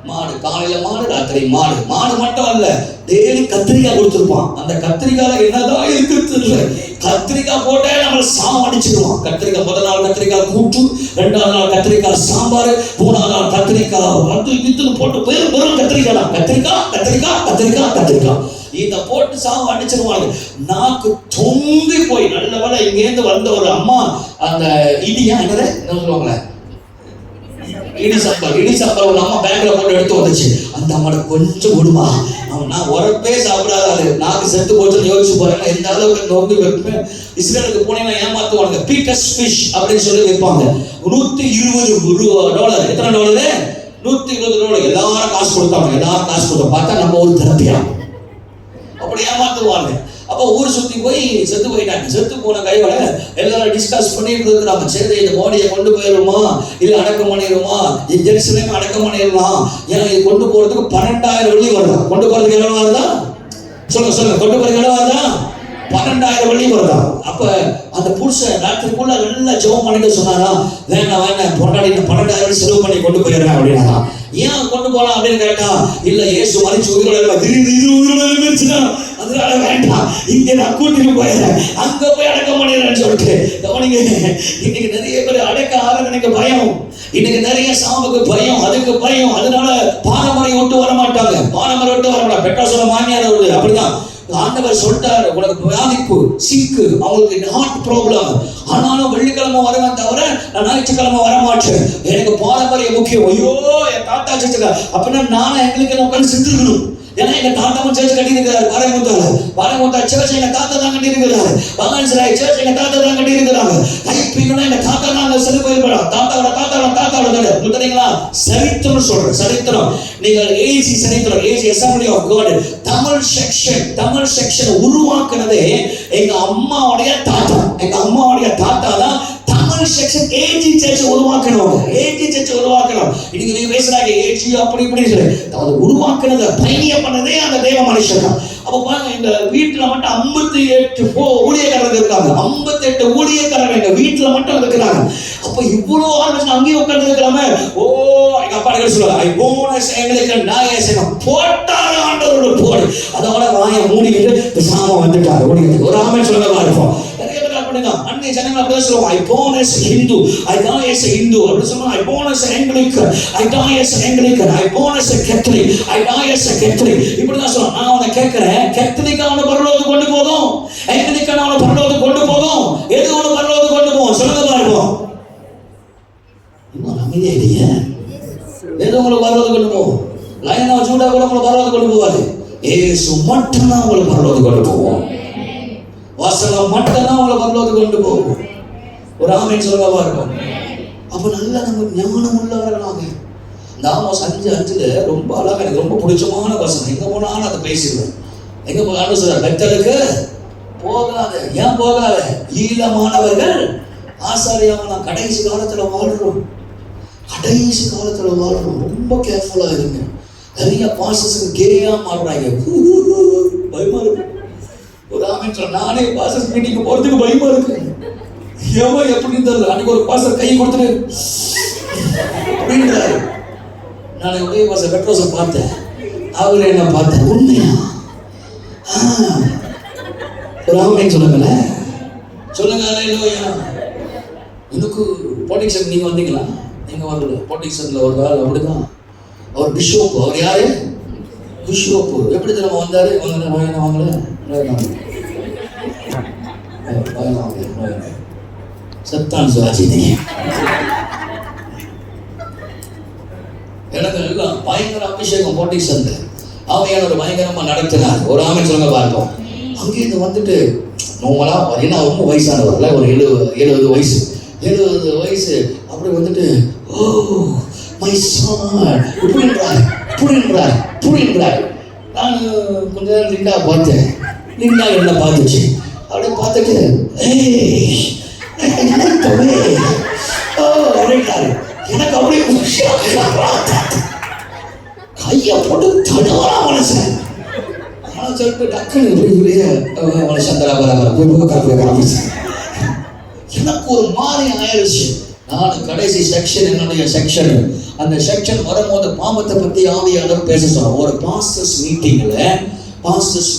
மாடு. காலையில மாடு, ராத்திரி மாடு. மாடு மட்டும் அல்ல, டெய்லி கத்திரிக்காய் கொடுத்துருப்பான். அந்த கத்திரிக்காய் என்னதான் இருக்குது? கத்திரிக்காய் போட்டே நம்மள சாவடிச்சிடுவான். கத்திரிக்காய் முதல் நாள் கத்திரிக்காய் கூட்டு, 2ஆவது நாள் கத்திரிக்காய் சாம்பார், 3ஆவது நாள் கத்திரிக்காய் வந்து இதுன்னு போட்டு வெறும் கத்திரிக்காய் தான். கத்திரிக்காய் இதை போட்டு சாவு அடிச்சிருவாங்க. நாக்கு தொங்கி போய் நல்ல வேலை இங்கேருந்து வந்த ஒரு அம்மா அந்த இடியா என்னது என்ன சொல்லுவாங்களே, இடி சாம்பார் ஒரு அம்மா பேங்க்ல போட்டு எடுத்து வந்துச்சு. அந்த அம்மாட கொஞ்சம் கொடுமா, நான் உரப்பே சாப்பிடாது, நாக்கு செத்து போச்சுன்னு யோசிச்சு போறேன். எந்த அளவுக்கு நோக்கி வைப்பேன். இஸ்ரேலுக்கு போனீங்கன்னா ஏமாத்துவாங்க. பீட்டர்ஸ் ஃபிஷ் அப்படின்னு சொல்லி வைப்பாங்க. $120. எத்தனை டாலரு? $120. எல்லாரும் காசு கொடுத்தாங்க. பார்த்தா நம்ம ஒரு தெரப்பியா அப்படி ஏமாத்துவாங்க. அப்போ ஊர் சுத்தி போய் செத்து போயிட்டாங்க. செத்து போன கையோட எல்லாரும் டிஸ்கஸ் பண்ணிட்டு இருக்கிறாங்க. சரி, இந்த பாடியை கொண்டு போயிருமா இல்ல அடக்கம் பண்ணிடுமா? ஜெருசலேம் அடக்கம் பண்ணிடலாம். ஏன்னா இது கொண்டு போறதுக்கு $12,000 வருதா? கொண்டு போறதுக்கு எவ்வளவு வருதா? சொல்லுங்க கொண்டு போறதுக்கு எவ்வளவு வருதா? $12,000 வருதா? அப்ப அந்த புருஷன் ராத்திரிக்குள்ள நல்லா ஜெபம் பண்ணிட்டு சொன்னாரா, வேண்டாம் பொண்டாடி $12,000 செலவு பண்ணி கொண்டு போயிடுறேன் அப்படின்னா. ஏன் கொண்டு போலாம் அப்படின்னு கேட்டா, இல்ல இயேசு மரிச்சு உயிரோட திடீர்னு அதனால வேண்டாம், இங்க நான் கூட்டிட்டு போயிடுறேன், அங்க போய் அடக்கம் பண்ணிடுறேன்னு சொல்லிட்டு. கவனிங்க, இன்னைக்கு நிறைய பேர் அடக்க ஆராதனைக்கு பயம். இன்னைக்கு நிறைய சாவுக்கு பயம், அதுக்கு பயம், அதனால பாரம்பரியம் விட்டு வர மாட்டாங்க. பாரம்பரியம் விட்டு வர மாட்டாங்க. பெற்றோர் சொல்ல மாமியார் வருது அப்படிதான். ஆண்டவர் சொல்லிட்டாரு, உனக்கு வியாதிப்பு, சிக்கு, அவங்களுக்கு ஹார்ட் ப்ராப்ளம், ஆனாலும் வெள்ளிக்கிழமை வருவேன் தவிர நான் ஞாயிற்றுக்கிழமை வர மாட்டேன், எனக்கு பாரம்பரியம் முக்கியம். ஐயோ என் தாத்தா செஞ்சுக்க அப்படின்னா நானும் எங்களுக்கு உட்காந்து செஞ்சுருக்கணும். ஏன்னா எங்க தாத்தாவும் சேர்ச்சு கட்டி இருக்கிறாரு. பாரமுத்தா சேர்ச்சு எங்க தாத்தா தான் கட்டி இருக்கிறாரு. பங்கான்சராய் சேர்ச்சு எங்க தாத்தா தான் கட்டி இருக்கிறாங்க. கைப்பீங்கன்னா எங்க தாத்தா தான் செலவு போயிருப்பாங்க. தாத்தாவோட தெரியுங்களா? சரித்திரம் சொல்றேன், சரித்திரம். நீங்கள் ஏசி சரித்திரம், ஏசி assembly of God Tamil section உருவாக்குனதே எங்க அம்மாவுடைய தாத்தா தான் தமிழ் செக்ஷன் ஏஜி சர்ச் உருவாக்கணும். இன்னைக்கு நீங்க பேசுறாங்க ஏஜி அப்படி இப்படி சொல்லி, அது உருவாக்குனதை பைனிய பண்ணதே அந்த தேவ மனுஷன் தான். அப்ப பாருங்க, இந்த வீட்டுல மட்டும் 58 ஊழியக்காரர்கள் இருக்காங்க. 58 ஊழியக்காரர்கள் எங்க வீட்டுல மட்டும் இருக்கிறாங்க. அப்ப இவ்வளவு ஆளுங்க அங்கேயே உட்கார்ந்து இருக்கிறாமே. எங்க அப்பா சொல்லுவாங்க, ஐ போனஸ் எங்களுக்கு நாயசனம் போட்டாரு ஆண்டவரோட போடு. அதோட வாயை மூடிக்கிட்டு சாம வந்துட்டாரு. ஒரு ஆமென் சொல்லுங்க இருப்போம். அன்னை ஜனங்கள் அப்படி சொல்லுவாங்க, ஐ born as Hindu, I die as a Hindu. அப்படி சொல்லுவாங்க, I born as Anglican, I die as Anglican, I born as a Catholic, I die as a Catholic. இப்படி தான் சொல்லுவாங்க. நான் அவனை கேட்கிறேன், கத்தோலிக்க அவனை பரலோகத்துக்கு கொண்டு போகும், ஆங்கிலிக்கன் அவனை பரலோகத்துக்கு கொண்டு போகும், எது அவனை பரலோகத்துக்கு கொண்டு போகும் சொல்லுங்க பாருங்க. இன்னும் அமைதியா இல்லையே. எது உங்களை பரலோகத்துக்கு கொண்டு போகும்? லைனா ஜூடா கூட உங்களை பரலோகத்துக்கு கொண்டு போவாரு. ஏசு மட்டும் தான் உங்களை பரலோகத்துக்கு கொண்டு போவோம். வாசலம் மட்டும்தான் உங்களை பரலோகத்துக்கு கொண்டு போகும். ஒரு ஆமென் சொல்லுவா இருக்கும். அப்ப நல்லா நம்ம ஞானம் உள்ளவர்களாக இந்த ஆமோஸ் 5:5 ரொம்ப அழகா, எனக்கு ரொம்ப பிடிச்சமான வசனம். எங்க போனாலும் அதை பேசிடுவேன். எங்க போனாலும் சொல்ற, பெத்தலுக்கு போகாத. ஏன் போகாத? ஈழமானவர்கள் ஆசாரியாமலாம் கடைசி காலத்துல வாழ்றோம். ரொம்ப கேர்ஃபுல்லா இருங்க. நிறைய பாஸ்டர்ஸுக்கு கேயா மாறுறாங்க. பயமா இருக்கு. ஒரு ஆமென் சொல்ல, நானே பாஸ்டர்ஸ் மீட்டிங் போறதுக்கு பயமா இருக்கு. எவன் எப்படி தெரியல. அன்னைக்கு ஒரு பாஸ்டர் கை கொடுத்துட்டு அப்படின்றாரு. நான் உதய பாஸ்டர் பெட்ரோஸை பார்த்தேன், அவரு என்ன பார்த்தேன். உண்மையா? ஒரு ஆமென் சொல்லுங்களேன், சொல்லுங்க. எனக்கு பொலிட்டிக்ஸ் நீங்க வந்தீங்களா? நீங்க வரல. பொலிட்டிக்ஸ்ல ஒரு ஆள் அப்படிதான். அவர் பிஷப். அவர் யாரு? பிஷப். எப்படி தெரியுமா வந்தாரு? வாங்கல சத்தான் சுவாசினி. எனக்கு எல்லாம் பயங்கர அபிஷேகம் பொலிட்டிக்ஸ் வந்து அவையான ஒரு பயங்கரமா நடத்தினார். ஒரு ஆமென் சொல்லுங்க பார்ப்போம். அங்கேருந்து வந்துட்டு நோமலா என்ன ரொம்ப வயசானவர்ல, ஒரு 70 வயசு அப்படி வந்துட்டு, ஓ மை சான் புரின்றார். நான் கொஞ்ச நேரம் லிண்டா பார்த்தேன். லிண்டா என்ன பார்த்துச்சு. அப்படியே பார்த்துட்டு எனக்கு அப்படியே கையை போட்டு தடுவாரா மனுஷன். ஆனால் சொல்லிட்டு டக்குன்னு எனக்கு ஒரு மாதிரி ஆயிடுச்சு. நான் கடைசி செக்ஷன், என்னுடைய செக்ஷன், அந்த செக்ஷன் வரும்போது பாவத்தை பத்தி ஆவியாளர் பேச சொன்னோம். ஒரு பாஸ்டர்ஸ்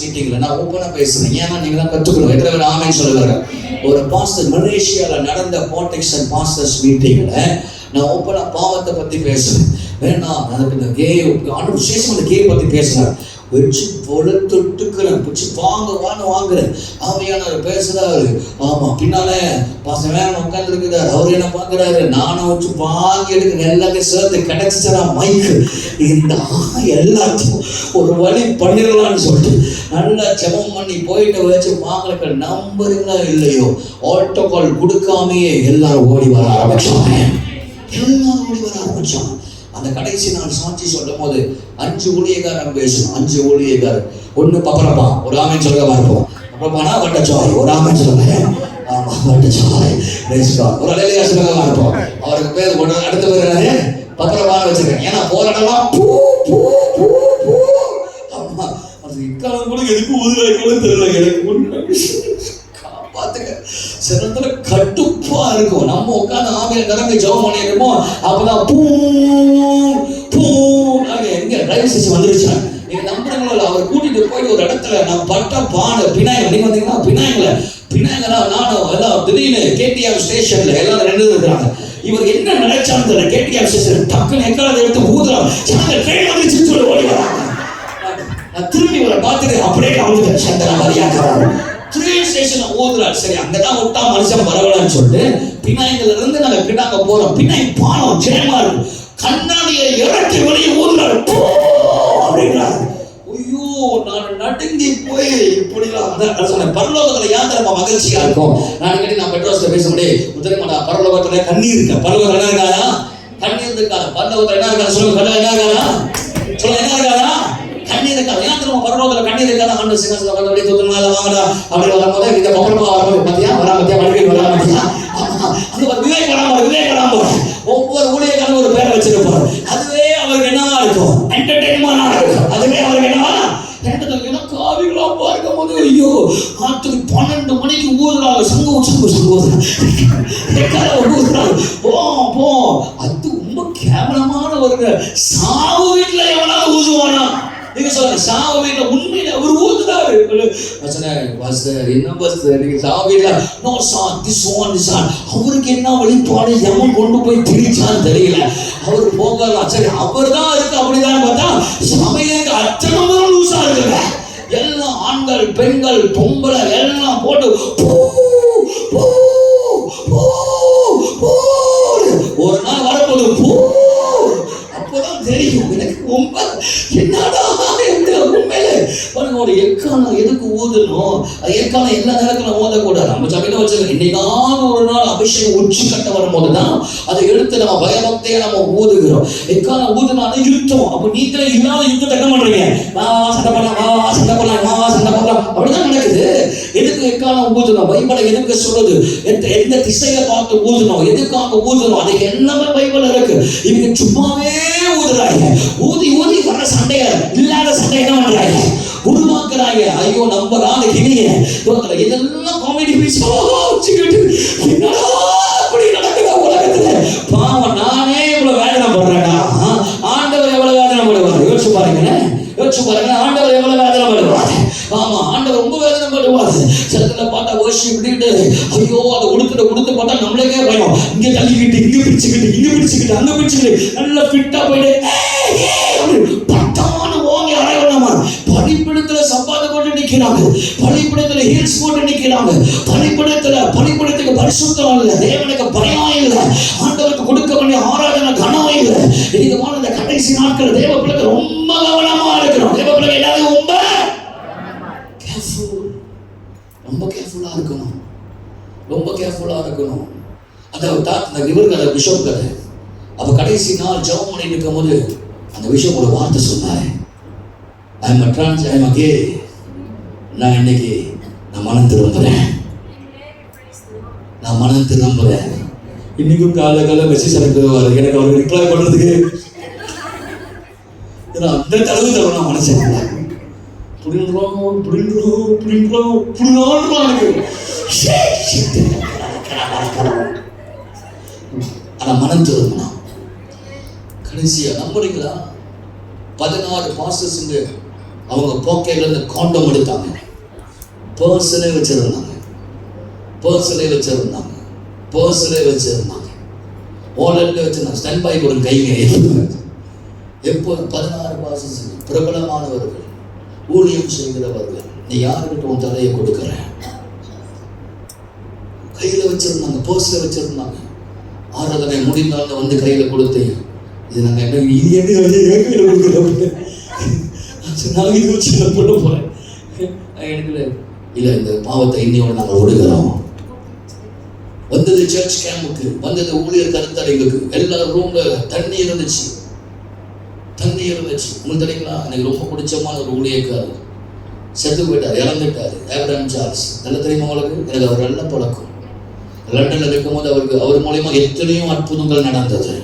மீட்டிங்ல நான் ஓப்பனா பேசுறேன். ஏன்னா நீங்க தான் கத்துக்கணும். எத்தனை பேர் ஆமென் சொல்லுவாங்க. ஒரு பாஸ்டர் மலேசியால நடந்த பாலிடிக்ஸ் பாஸ்டர்ஸ் மீட்டிங்ல நான் ஓப்பனா பாவத்தை பத்தி பேசுறேன். வேணாம், அதுக்கு இந்த கே விசேஷம் அந்த கே பத்தி பேசுறேன். வச்சு போல தொட்டுக்கிறேன், பிடிச்சி வாங்குறேன். ஆமையானவர் பேசுறாரு. ஆமா, பின்னால பாசம் வேற உட்கார்ந்து இருக்கிறார். அவர் என்ன பாக்குறாரு, நானும் வச்சு வாங்கி எடுக்கிறேன். எல்லாத்தையும் சேர்த்து கிடைச்சிச்சா மைக்கு. இந்த எல்லாத்தையும் ஒரு வழி பண்ணிடலான்னு சொல்லிட்டு நல்லா ஜெபம் பண்ணி போயிட்டு வச்சு வாங்கலுக்கு நம்புறீங்களா இல்லையோ, ஆல்டோ கால் கொடுக்காமையே எல்லாரும் ஓடி வர ஆரம்பிச்சாங்க. அந்த கடைசி நாள் சாட்சி சொல்லும் போது 5 ஊழியக்காரன் பேசணும். 5 ஊழியக்காரர். ஒண்ணு பப்பரப்பா. ஒரு ஆமென் சொல்லுங்க பார்ப்போம். பப்பரப்பானா வட்டச்சாய். ஒரு ஆமென் சொல்லுங்க. ஆமா, வட்டச்சாய். ஒரு அலையிலையா சொல்லுங்க பார்ப்போம். அவருக்கு பேர் ஒன்று, அடுத்த பேர் என்னது? பப்பரப்பான்னு வச்சிருக்கேன். ஏன்னா போராடலாம் பூ பூ பூ பூ. ஆமா, அது இக்காலம் கூட எதுக்கு ஊதுறாங்க தெரியல எனக்கு. பாத்துக்க, சிலத்துல கட்டுப்பா இருக்கும். நம்ம உட்காந்து ஆவியில நிரம்பி ஜெபம் பண்ணிருப்போம். அப்பதான் பூ பூ எங்க டிரைவர் ஸ்டேஷன் வந்துருச்சா? நீங்க நம்புறீங்களோ? அவர் கூட்டிட்டு போய் ஒரு இடத்துல நான் பட்ட பாடு பினாயில், நீங்க வந்தீங்கன்னா பினாயில பின்னாங்களா நானும் எல்லாம் திடீர்னு கேடிஎம் ஸ்டேஷன்ல எல்லாரும் ரெண்டு இருக்கிறாங்க. இவர் என்ன நினைச்சான்னு தெரியல, கேடிஎம் ஸ்டேஷன் டக்குன்னு எக்காலத்தை எடுத்து ஊதுறாங்க. ட்ரெயின் வந்துச்சுன்னு சொல்லி ஓடி வராங்க. நான் திரும்பி இவரை பார்த்துட்டு அப்படியே வந்துட்டேன். சந்திரா மரியாதை ட்ரெயின் ஸ்டேஷன் ஊதுறாரு. சரி அங்கதான் விட்டா மனுஷன் பரவலான்னு சொல்லிட்டு பின்னாயில இருந்து நாங்க கிட்டாங்க போறோம். பின்னாய் பாலம் ஜெயமா இருக்கு. கண்ணாடியை இறக்கி வெளியே ஊதுறாரு அப்படின்றாரு. ஐயோ நான் நடுங்கி போய் இப்படிலாம் சொன்னேன். பரலோகத்துல யார் நம்ம மகிழ்ச்சியா இருக்கும். நான் கேட்டு நான் பெட்ரோஸ்ல பேச முடியும். உத்தரமாடா பரலோகத்துல கண்ணீர் இருக்க. பரலோகத்துல என்ன இருக்காதா? கண்ணீர் இருக்காது. பரலோகத்துல என்ன இருக்காது சொல்லுங்க. என்ன இருக்காதா? சொல்ல என்ன இருக்காதா? கண்ணீர் இருக்காது. ஏன் நம்ம பரலோகத்துல கண்ணீர் இருக்காது? ஆண்டு சின்ன அப்படியே தூத்துனால வாங்கடா அப்படி வரும்போது இந்த பப்பரமா வரும்போது பாத்தியா வராமத்தியா வடிவில் வராமத்தியா அந்த விவேக் வராம ஒவ்வொரு ஊழியக்காரரும் ஒரு பேரை வச்சிருப்பார். அதுவே அவருக்கு என்னவா இருக்கும்? என்டர்டெயின்மெண்டா இருக்கும். அதுவே அவருக்கு என்னவா? எனக்கு ஆவிகளா பார்க்கும் போது ஐயோ ராத்திரி 12 மணிக்கு ஊதுறாங்க. சங்கு ஊதுறாங்க. போ அது ரொம்ப கேவலமான ஒரு சாவு வீட்டுல எவனாவது ஊதுவானா? நீங்க சொல்லுங்க, சாவு வீட்டுல உண்மையில அவர் ஊதுறாரு. அவருக்கு என்ன வழிபாடு எவன் கொண்டு போய் பிரிச்சான்னு தெரியல. அவரு போகலாம். சரி அவர் தான் இருக்கு அப்படிதான் பார்த்தா சமையலுக்கு அத்தனை லூசா இருக்குங்க. எல்லாம் ஆண்கள் பெண்கள் பொம்பளை எல்லாம் போட்டு ஒரு நாள் வரப்போது அப்பதான் தெரியும் எனக்கு ரொம்ப என்னடா உண்மையில பாருங்க. ஒரு எக்காலம் எதுக்கு ஊதணும்? எக்காலம் எல்லா நேரத்திலும் ஊதக்கூடாது. நம்ம சமையல வச்சு இன்னைக்காவது ஒரு நாள் அபிஷேகம் உச்சி கட்ட வரும்போதுதான் அதை எடுத்து நம்ம பயபக்தியை நம்ம ஊதுகிறோம். எக்காலம் ஊதுனாலும் யுத்தம். அப்ப நீங்களே இல்லாத யுத்தத்தை என்ன பண்றீங்க? சண்டை பண்ணலாம் அப்படிதான் நடக்குது. எதுக்கு எக்காலம் ஊதணும்? பைபிளை எதுக்கு சொல்லுது? எந்த திசையை பார்த்து ஊதணும்? எதுக்காக ஊதணும்? அது என்னமே பைபிள் இருக்கு. இவங்க சும்மாவே ஊதுறாங்க. ஊதி வர சண்டையா இல்லாத சண்டை என்ன பண்றாங்க? உருவாக்குறாங்க. ஐயோ நம்ம நாளை கிளிய இதெல்லாம் காமெடி பீஸ் என்னடா அப்படி நடக்குதா உலகத்துல? பாவம் நானே இவ்வளவு வேதனை படுறேன்னா ஆண்டவர் எவ்வளவு வேதனை படுவார்? யோசிச்சு பாருங்க. ஆண்டவர் எவ்வளவு வேதனை படுவார். ஆமா ஆண்டவர் ரொம்ப வேதனை படுவார். சிலத்துல பார்த்தா ஓசி இப்படிட்டு ஐயோ அதை உடுத்து பார்த்தா நம்மளுக்கே பயம். இங்க தள்ளிக்கிட்டு இங்க பிடிச்சுக்கிட்டு அங்க பிடிச்சுக்கிட்டு நல்லா ஃபிட்டா போயிட்டு பட்டான்னு ஓங்கி அரைவணமா பலிபீடத்துல சப்பாத்து போட்டு நிக்கிறாங்க. பலிபீடத்துல ஹீல்ஸ் போட்டு நிக்கிறாங்க. பலிபீடத்துக்கு பரிசுத்தம் இல்லை. தேவனுக்கு பயம் இல்லை. ஆண்டவருக்கு கொடுக்க வேண்டிய ஆராதனை கனவு இல்லை. இதுமான இந்த கடைசி நாட்கள் தேவ பிள்ளைக்கு ரொம்ப கவனமா இருக்கணும். தேவ பிள்ளைங்க எல்லாரும் ரொம்ப கேர்ஃபுல்லா இருக்கணும். அந்த இவர் கதை பிஷப் கதை. அப்ப கடைசி நாள் ஜெபம் பண்ணிட்டு இருக்கும் போது அந்த பிஷப் ஒரு வார்த்தை சொன்னாரு. நான் இன்னைக்கு மனம் திரும்புறேன். இன்னைக்கும் கால மெசேஜ் அனுப்புவாரு. எனக்கு அவருக்கு ரிப்ளை பண்றதுக்கு அந்த தளவு தரணும் மனசு. ஆனா மனம் திரும்பணும். கடைசியா நம்புறீங்களா? 16 பாஸ்டர்ஸ் அவங்க பாக்கெட்ல இருந்து காண்டம் எடுத்தாங்க. பர்ஸ்ல வச்சிருந்தாங்க. வாலெட்ல வச்சிருந்தாங்க. ஸ்டாண்ட் பை ஒரு கைங்க. எப்போ 16 பாஸ்டர்ஸ் பிரபலமானவர்கள், ஊழியம் செய்கிறவர்கள். நீ யாருக்கிட்ட உன் தலையை கொடுக்கிற? கையில வச்சிருந்தாங்க, பர்ஸ்ல வச்சிருந்தாங்க. ஆராதனை முடிந்தாலும் வந்து கையில கொடுத்து இது நாங்க கையில கொடுக்குறோம். நான் இது வச்சு நான் பண்ண போறேன். இல்ல இந்த பாவத்தை இன்னையோட நாங்கள் விடுகிறோம். வந்தது சர்ச் கேம்புக்கு, வந்தது ஊழியர் கருத்தரைகளுக்கு. எல்லா ரூம்ல தண்ணி இருந்துச்சு. உங்களுக்கு தெரியுங்களா? எனக்கு ரொம்ப பிடிச்சமான ஒரு ஊழியக்காரர் செத்து போயிட்டார், இறந்துட்டாரு. Abraham Charles. நல்லா தெரியுமா உங்களுக்கு? எனக்கு அவர் நல்ல பழக்கம். லண்டன்ல இருக்கும்போது அவர் மூலமா எத்தனையோ அற்புதங்கள் நடந்தது.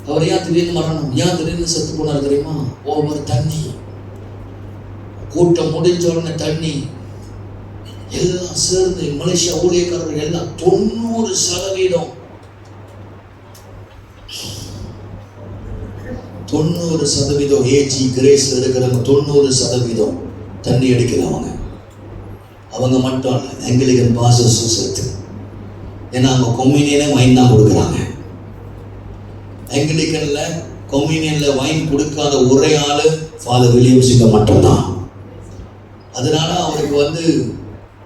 அவர் ஏன் திடீர்னு செத்து போனார் தெரியுமா? ஒவ்வொரு தண்ணி கூட்டம் முடிஞ்ச உடனே தண்ணி எல்லாம் சேர்ந்து மலேசியா ஊழியக்காரர்கள் எல்லாம் 90% ஏஜி கிரேஸ் இருக்கிறவங்க 90% தண்ணி அடிக்கிறவங்க. அவங்க மட்டும் இல்லை, ஆங்கிலிக்கன் பாஸ்டர்ஸும் சேர்த்து. ஏன்னா அவங்க கொம்யூனியனே வைன் தான் கொடுக்குறாங்க. ஆங்கிலிக்கன்ல கொம்யூனியன்ல வைன் கொடுக்காத ஒரே ஆளு ஃபாதர் வில்லியம்ஸுக்கு மட்டும்தான். அதனால அவருக்கு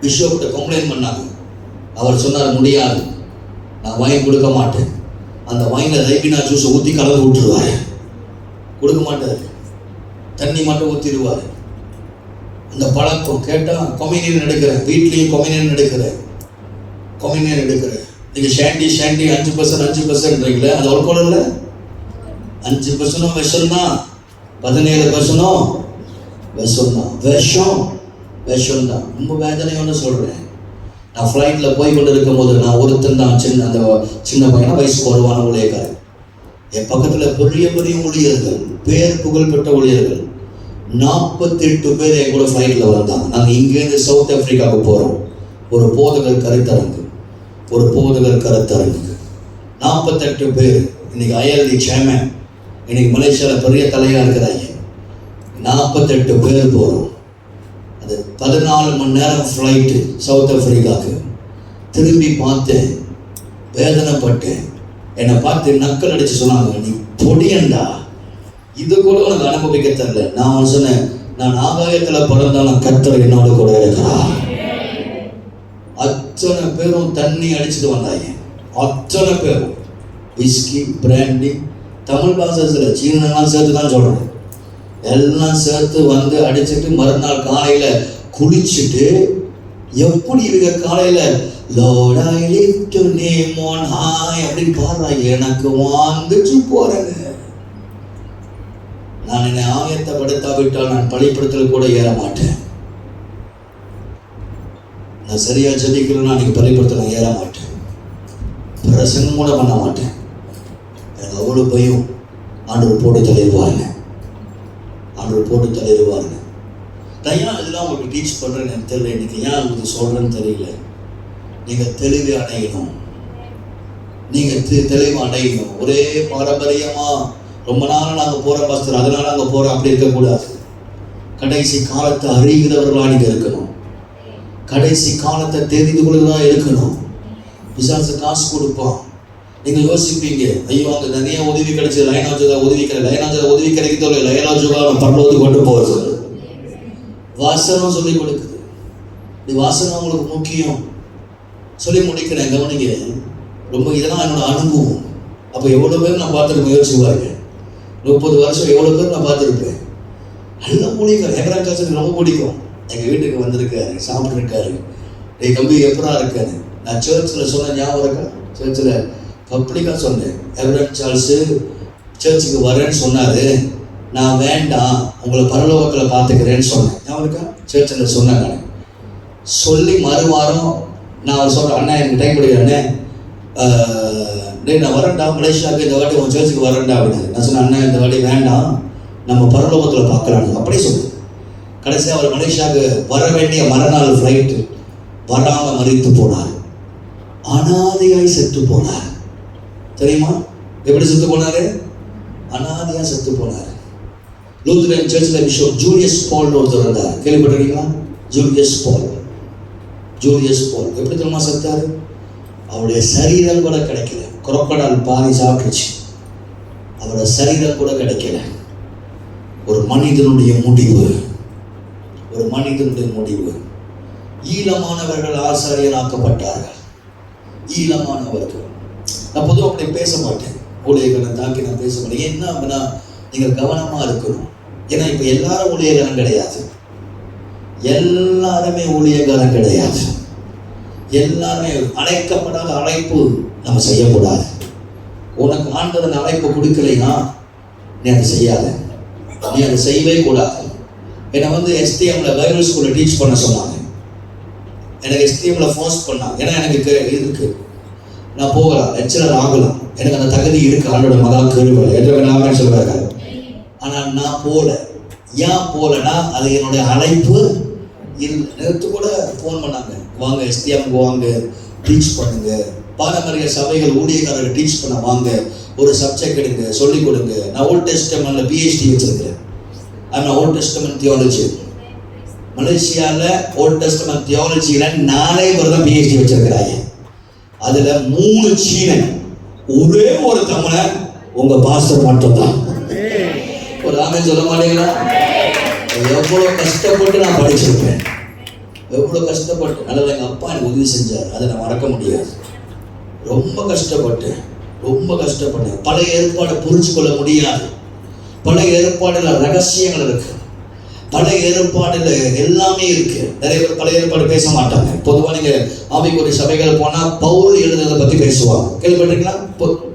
பிஷப்கிட்ட கம்ப்ளைண்ட் பண்ணாங்க. அவர் சொன்னார், முடியாது, நான் வைன் கொடுக்க மாட்டேன். அந்த வைனில் ரைபினா ஜூஸை ஊற்றி கலந்து விட்டுருவாரு, கொடுக்க மாட்டார். தண்ணி மட்டும் ஊற்றிடுவார். அந்த பழக்கம் கேட்டால் கொம்யூனியன் எடுக்கிறேன், வீட்லேயும் கொம்யூனியன் எடுக்கிறேன். நீங்கள் ஷாண்டி 5% 5%ன்றீங்களே, அது ஒரு கூட இல்லை. 5% விஷம் தான், 17% விஷம் தான். ரொம்ப வேதனையோன்னு சொல்கிறேன். நான் ஃப்ளைட்டில் போய் கொண்டு இருக்கும்போது நான் ஒருத்தன் தான் சின்ன பையனா, வயசுக்கு வருவான ஊழியக்காரன். என் பக்கத்தில் பெரிய ஊழியர்கள், பேர் புகழ்பெற்ற ஊழியர்கள் 48 பேர் என் கூட ஃப்ளைட்டில் வந்தாங்க. நாங்கள் இங்கேருந்து சவுத் ஆஃப்ரிக்காவுக்கு போகிறோம். ஒரு போதகர் கருத்தரங்கு 48 பேர். இன்னைக்கு ILD சேர்மன், இன்னைக்கு மலேசியாவில் பெரிய தலையாக இருக்கிறாங்க. 48 பேர் போகிறோம். அது 14 மணி நேரம் ஃப்ளைட்டு சவுத் ஆஃப்ரிக்காவுக்கு. திரும்பி பார்த்தேன், வேதனைப்பட்டேன். என்னை பார்த்து நக்கல் அடித்து சொன்னாங்க, நீ பொடியண்டா, இது கூட உனக்கு அனுபவிக்க தரல. நான் சொன்னேன், நான் ஆகாயத்தில் பிறந்தாலும் கர்த்தர் என்னோட கூட இருக்கிறார். அத்தனை பேரும் தண்ணி அடிச்சுட்டு வந்தாங்க. அத்தனை பேரும் விஸ்கி, பிராண்டி, தமிழ் பாஷையில் சீனெல்லாம் சேர்த்து தான் சொல்கிறேன். எல்லாம் சேர்த்து அடிச்சுட்டு மறுநாள் காலையில் குளிச்சுட்டு, எப்படி இவங்க காலையில் Lord I lift your name on high அப்படின்னு பாடுறாங்க. எனக்கு வந்துச்சு போறேங்க. நான் என்னை ஆயத்தப்படுத்தாவிட்டால் நான் பள்ளிப்படத்தில் கூட ஏற மாட்டேன். நான் சரியா ஜெபிக்கணும்னா அன்னைக்கு பள்ளிப்படத்தில் ஏற மாட்டேன், பிரசங்கம் கூட பண்ண மாட்டேன். எனக்கு அவ்வளோ பயம். ஆண்டவர் போட்டு தள்ளிடுவாருங்க. நான் ஏன் இதெல்லாம் உங்களுக்கு டீச் பண்ணுறேன்னு எனக்கு தெரியல. இன்னைக்கு ஏன் உங்களுக்கு சொல்கிறேன்னு தெரியல. நீங்கள் தெளிவு அடையணும். ஒரே பாரம்பரியமாக ரொம்ப நாள் நாங்கள் போகிற பாஸ்டர், அதனால நாங்கள் போகிறோம் அப்படி இருக்கக்கூடாது. கடைசி காலத்தை அறிகிறவர்களாக நீங்கள் இருக்கணும். கடைசி காலத்தை தெரிந்து கொள்ளுதான் இருக்கணும். பிசாசு காசு கொடுப்பான். நீங்கள் யோசிப்பீங்க, ஐயோ அங்கே நிறைய உதவி கிடைச்சது, லைனாஜா உதவி கிடைக்கிறதோ லைனாஜா பரலோகத்துக்கு கொண்டு போகிறது. வாசனம் சொல்லி கொடுக்குது. இந்த வாசனம் உங்களுக்கு முக்கியம். சொல்லி முடிக்கிறேன், கவனிங்க. ரொம்ப இதெல்லாம் என்னோட அனுபவம். அப்போ எவ்வளோ பேர் நான் பார்த்துருப்பேன், யோசிச்சு பாருங்க. 30 வருஷம் எவ்வளோ பேர் நான் பார்த்துருப்பேன். நல்லா பிடிக்கும். ஹெப்ரான் சர்ச்சுக்கு ரொம்ப பிடிக்கும். எங்கள் வீட்டுக்கு வந்திருக்காரு, சாப்பிட்ருக்காரு. டேய் தம்பி எப்படா இருக்காரு. நான் சர்ச்சில் சொன்ன ஞாபகம் இருக்கா? சர்ச்சில் பப்ளிக்காக சொன்னேன், ஹெப்ரான் சார்ல்ஸு சர்ச்சுக்கு வரேன்னு சொன்னார். நான் வேண்டாம், உங்களை பரலோகத்தில் பார்த்துக்கிறேன்னு சொன்னேன். ஞாபகம் இருக்கா? சர்ச்சில் சொன்னேன். நான் சொல்லி மறுவாரம் நான் சொல்கிறேன், அண்ணா எனக்கு டைம் கொடுக்குறேண்ணே, நான் வரேன்டா மலேசியாவுக்கு, இந்த வாட்டி உன் சர்ச்சுக்கு வரேன்டா அப்படின்னு. நான் சொன்னேன், அண்ணா இந்த வாட்டி வேண்டாம், நம்ம பரலோகத்தில் பார்க்கலான்னு அப்படியே சொன்னேன். கடைசியாக அவர் மலேசியாவுக்கு வர வேண்டிய மறுநாள் ஃப்ளைட்டு வராமல் மறித்து போனார். அனாதையாய் செத்து போனார். தெரியுமா எப்படி செத்து போனாரு? அனாதையாக செத்து போனார். லூத்தரன் சர்ச்சில் பிஷப் ஜூலியஸ் பால் ஒருத்தர் இருந்தார். கேள்விப்பட்டிருக்கீங்களா? ஜூலியஸ் பால் எப்படி தெரியுமா செத்தாரு? அவருடைய சரீரம் கூட கிடைக்கல. குரோக்கடால் பாதி சாப்பிட்டுச்சு. அவரோட சரீரம் கூட கிடைக்கல. ஒரு மனிதனுடைய முடிவு. ஈழமானவர்கள் ஆசாரியராக்கப்பட்டார்கள். ஈழமானவர்கள். நான் பொதுவாக அப்படி பேச மாட்டேன். ஊழியர்களை தாக்கி நான் பேச மாட்டேன். என்ன அப்படின்னா, நீங்கள் கவனமாக இருக்கணும். ஏன்னா இப்போ எல்லாரும் ஊழியக்காரன் கிடையாது. எல்லாருமே ஊழியக்காரன் கிடையாது. எல்லாருமே அழைக்கப்படாத அழைப்பு நம்ம செய்யக்கூடாது. உனக்கு ஆண்டவன் அழைப்பு கொடுக்கலைன்னா நீ அதை செய்யாத. நீ அதை செய்யவே கூடாது. என்னை STMல பைபிள் ஸ்கூலில் டீச் பண்ண சொன்னாங்க. எனக்கு STMல ஃபோர்ஸ் பண்ணாங்க. ஏன்னா எனக்கு இருக்கு, நான் போகலாம், லெக்சரர் ஆகலாம், எனக்கு அந்த தகுதி இருக்கு. ஆண்டோட மகா கேள்வி எதிர்க்க சொல்லுவாங்க. ஆனால் நான் போகல. ஏன் போகலன்னா, அது என்னுடைய அழைப்பு இல்லை. நேற்று கூட ஃபோன் பண்ணாங்க, வாங்க STMக்கு வாங்க, டீச் பண்ணுங்க, பாரம்பரிய சபைகள் ஊழியக்காரர்கள் டீச் பண்ண வாங்க, ஒரு சப்ஜெக்ட் எடுங்க, சொல்லிக் கொடுங்க. நான் ஓல்ட் டெஸ்டமெண்ட்ல PhD வச்சிருக்கிறேன். I'm an Old Testament theologian. மலேசியால ஓல்ட் டெஸ்டமென்ட் தியாலஜியில 4 பேர் தான் PhD வச்சிருக்கிறாங்க. அதுல 3 சீனன், ஒரே ஒரு தமிழன், உங்க பாஸ்டர் மட்டும்தான். ஒரு ஆமென் சொல்ல மாட்டீங்களா? எவ்வளவு கஷ்டப்பட்டு நான் படிச்சிருக்கேன், எவ்வளவு கஷ்டப்பட்டு. நல்ல எங்க அப்பா எனக்கு உதவி செஞ்சார், அதை நான் மறக்க முடியாது. ரொம்ப கஷ்டப்பட்டேன். பழைய ஏற்பாடை புரிஞ்சு கொள்ள முடியாது. பழைய ஏற்பாடுல ரகசியங்கள் இருக்கு, பழைய ஏற்பாடுல எல்லாமே இருக்கு. நிறைய பேர் பழைய ஏற்பாடு பேச மாட்டாங்க. பொதுவாக நீங்க ஆவிக்குரிய சபைகள் போனா பவுல் எழுதுறதை பத்தி பேசுவாங்க, கேள்விப்பட்டிருக்கீங்களா?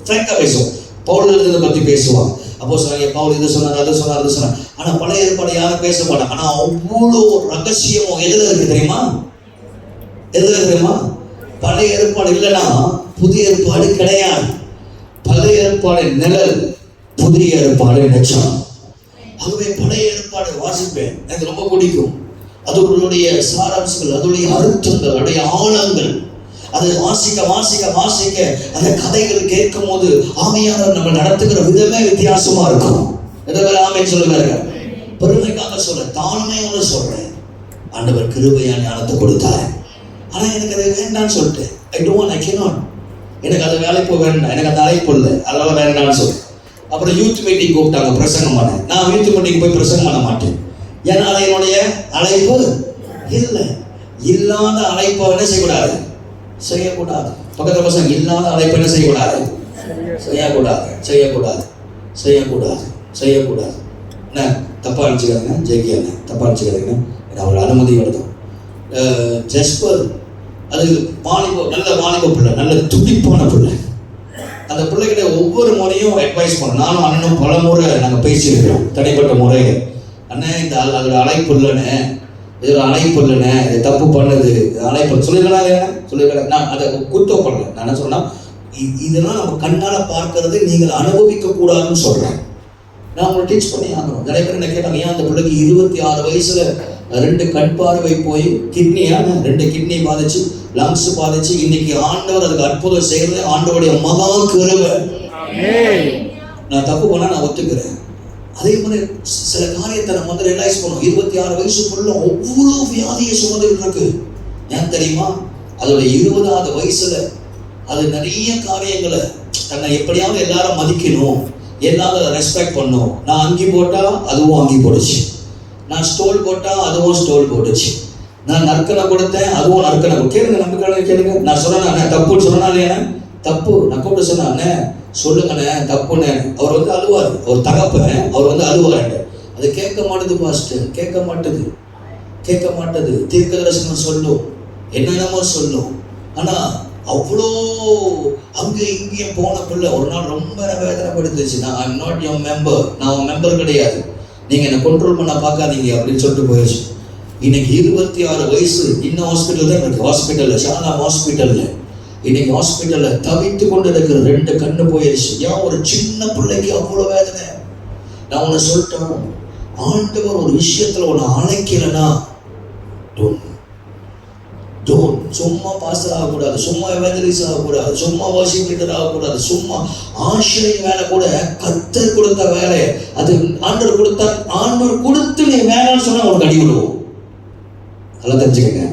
ஃப்ராங்கா பேசுவோம். பவுல் எழுதுறதை பத்தி பேசுவாங்க. அப்போ சொன்னாங்க பவுல் இது சொன்னார், அது சொன்னார். ஆனா பழைய ஏற்பாடு யாரும் பேச மாட்டாங்க. ஆனா அவ்வளோ ரகசியமும் எதுல இருக்கு தெரியுமா? பழைய ஏற்பாடு இல்லைன்னா புதிய ஏற்பாடு கிடையாது. பழைய ஏற்பாடு நிழல், புதிய ஏற்பாடு நிச்சயம். ஆகவே பழைய ஏற்பாடு வாசிப்பேன், எனக்கு ரொம்ப பிடிக்கும். அதனுடைய சாராம்சங்கள், அதனுடைய அர்த்தங்கள், அதனுடைய ஆழங்கள், அதை வாசிக்க அந்த கதைகள் கேட்கும் போது ஆவியானவர் நம்ம நடத்துகிற விதமே வித்தியாசமா இருக்கும். ஆமென் சொல்லுவார்கள். பெருமைக்காக சொல்ல, தாழ்மையோட சொல்றேன். ஆண்டவர் கிருபையா ஞானத்தை கொடுத்தாரு. ஆனா எனக்கு அது வேண்டான்னு சொல்லிட்டு, I cannot. எனக்கு அது வேலைக்கு வேண்டாம், எனக்கு அந்த அழைப்பு இல்லை, அதனால வேண்டாம்னு சொல்லு. அப்புறம் யூத் மீட்டிங் கூப்பிட்டாங்க, பிரசங்கம் பண்ண. நான் யூத் மீட்டிங் போய் பிரசங்கம் பண்ண மாட்டேன். ஏன்னா அது என்னுடைய அழைப்பு இல்லை. இல்லாத அழைப்பை என்ன செய்யக்கூடாது. பக்கத்தில் பசங்க இல்லாத அழைப்பை என்ன செய்யக்கூடாது. என்ன தப்பா அனுப்பிச்சுக்காதுங்க, ஜெயிக்காங்க தப்பா அனுப்பிச்சுக்காதுங்க. அவரோட அனுமதி வருதும். ஜஸ்பர் அது நல்ல வாலிப பிள்ளை, நல்ல துடிப்பான பிள்ளை. அந்த பிள்ளைகிட்ட ஒவ்வொரு முறையும் அட்வைஸ் பண்ண, நானும் அண்ணனும் பல முறை நாங்கள் பேசியிருக்கிறோம், தனிப்பட்ட முறையை. அண்ணன் இந்த அதோட அழைப்பு இல்லைன்னு, இதோட அழைப்பு இல்லைன்னு, இது தப்பு பண்ணுது, அழைப்பு சொல்லிக்கலாம். நான் அதை குத்தம் பண்ணல. நான் என்ன சொன்னா, இதெல்லாம் நம்ம கண்ணால் பார்க்கறது நீங்கள் அனுபவிக்க கூடாதுன்னு சொல்றேன். நான் உங்களை டீச் பண்ணி ஆகணும். நிறைய பேர் என்ன கேட்டாங்க, ஏன் அந்த பிள்ளைக்கு 26 வயசுல 2 கண் பார்வை போய் கிட்னியான 2 கிட்னி பாதிச்சு, லங்ஸ் பாதிச்சு, இன்னைக்கு ஆண்டவர் அதுக்கு அற்புதம் செய்யறது ஆண்டவருடைய மகா கிருபை. நான் தப்பு பண்ணா நான் ஒத்துக்கிறேன். அதே மாதிரி சில காரியத்தை நம்ம வந்து ரியலைஸ் பண்ணுவோம். 26 வயசுக்குள்ள அவ்வளோ வியாதியை சுமந்துட்டு இருக்கு. ஏன் தெரியுமா? அதோட 20வது வயசுல அது நிறைய காரியங்களை தன்னை எப்படியாவது எல்லாரும் மதிக்கணும், எல்லாரும் ரெஸ்பெக்ட் பண்ணும். நான் அங்கி போட்டா அதுவும் அங்கி போடுச்சு, நான் ஸ்டோல் போட்டா அதுவும் ஸ்டோல் போட்டுச்சு, நான் நற்கனை கொடுத்தேன் அதுவும் நற்கனை. கேளுங்க, நம்பிக்கை கேளுங்க. நான் சொன்னேன் தப்புன்னு சொன்னா இல்லையா? தப்பு. நான் கூப்பிட்டு சொன்னேன், சொல்லுங்கண்ணே தப்புன்னு. அவர் வந்து அழுவார், அவர் தகப்பன், அவர் வந்து அழுவார். அது கேட்க மாட்டுது பாஸ்டர், கேட்க மாட்டுது. தீர்க்க தரிசனம் சொல்லும், என்னென்னமோ சொல்லும். ஆனா அவ்வளோ அங்கே இங்கேயும் போன பிள்ளை ஒரு நாள் ரொம்ப வேதனைப்படுத்துச்சு. நான் ஐம் நாட் யுவர் மெம்பர், நான் உன் மெம்பர் கிடையாது, நீங்கள் என்னை கண்ட்ரோல் பண்ண பார்க்காதீங்க அப்படின்னு சொல்லிட்டு போயிடுச்சு. இன்னைக்கு 26 வயசு, இன்னும் ஹாஸ்பிட்டல் தான் இருக்கு. ஹாஸ்பிட்டலில், ஷாலாம் ஹாஸ்பிட்டலில், இன்னைக்கு ஹாஸ்பிட்டலில் தவித்து கொண்டு இருக்கிற 2 கண்ணு போயிடுச்சு. ஏன்? ஒரு சின்ன பிள்ளைக்கு அவ்வளோ வேதனை. நான் உன்னை சொல்லிட்டேன், ஆண்டவர் ஒரு விஷயத்தில் உன்னை அழைக்கலைன்னா சும்மா பாஸ்டர் ஆகக்கூடாது, சும்மா எவெஞ்சலிஸ்ட் ஆகக்கூடாது, சும்மா வர்ஷிப் லீடர் ஆகக்கூடாது, சும்மா ஆசிரியர் வேலை கூட கர்த்தர் கொடுத்த வேலை, அது ஆண்டவர் கொடுத்தா, ஆண்டவர் கொடுத்து நீ வேணாம்னு சொன்னா உனக்கு அடி விடுவோம். அதெல்லாம் தெரிஞ்சுக்கங்க.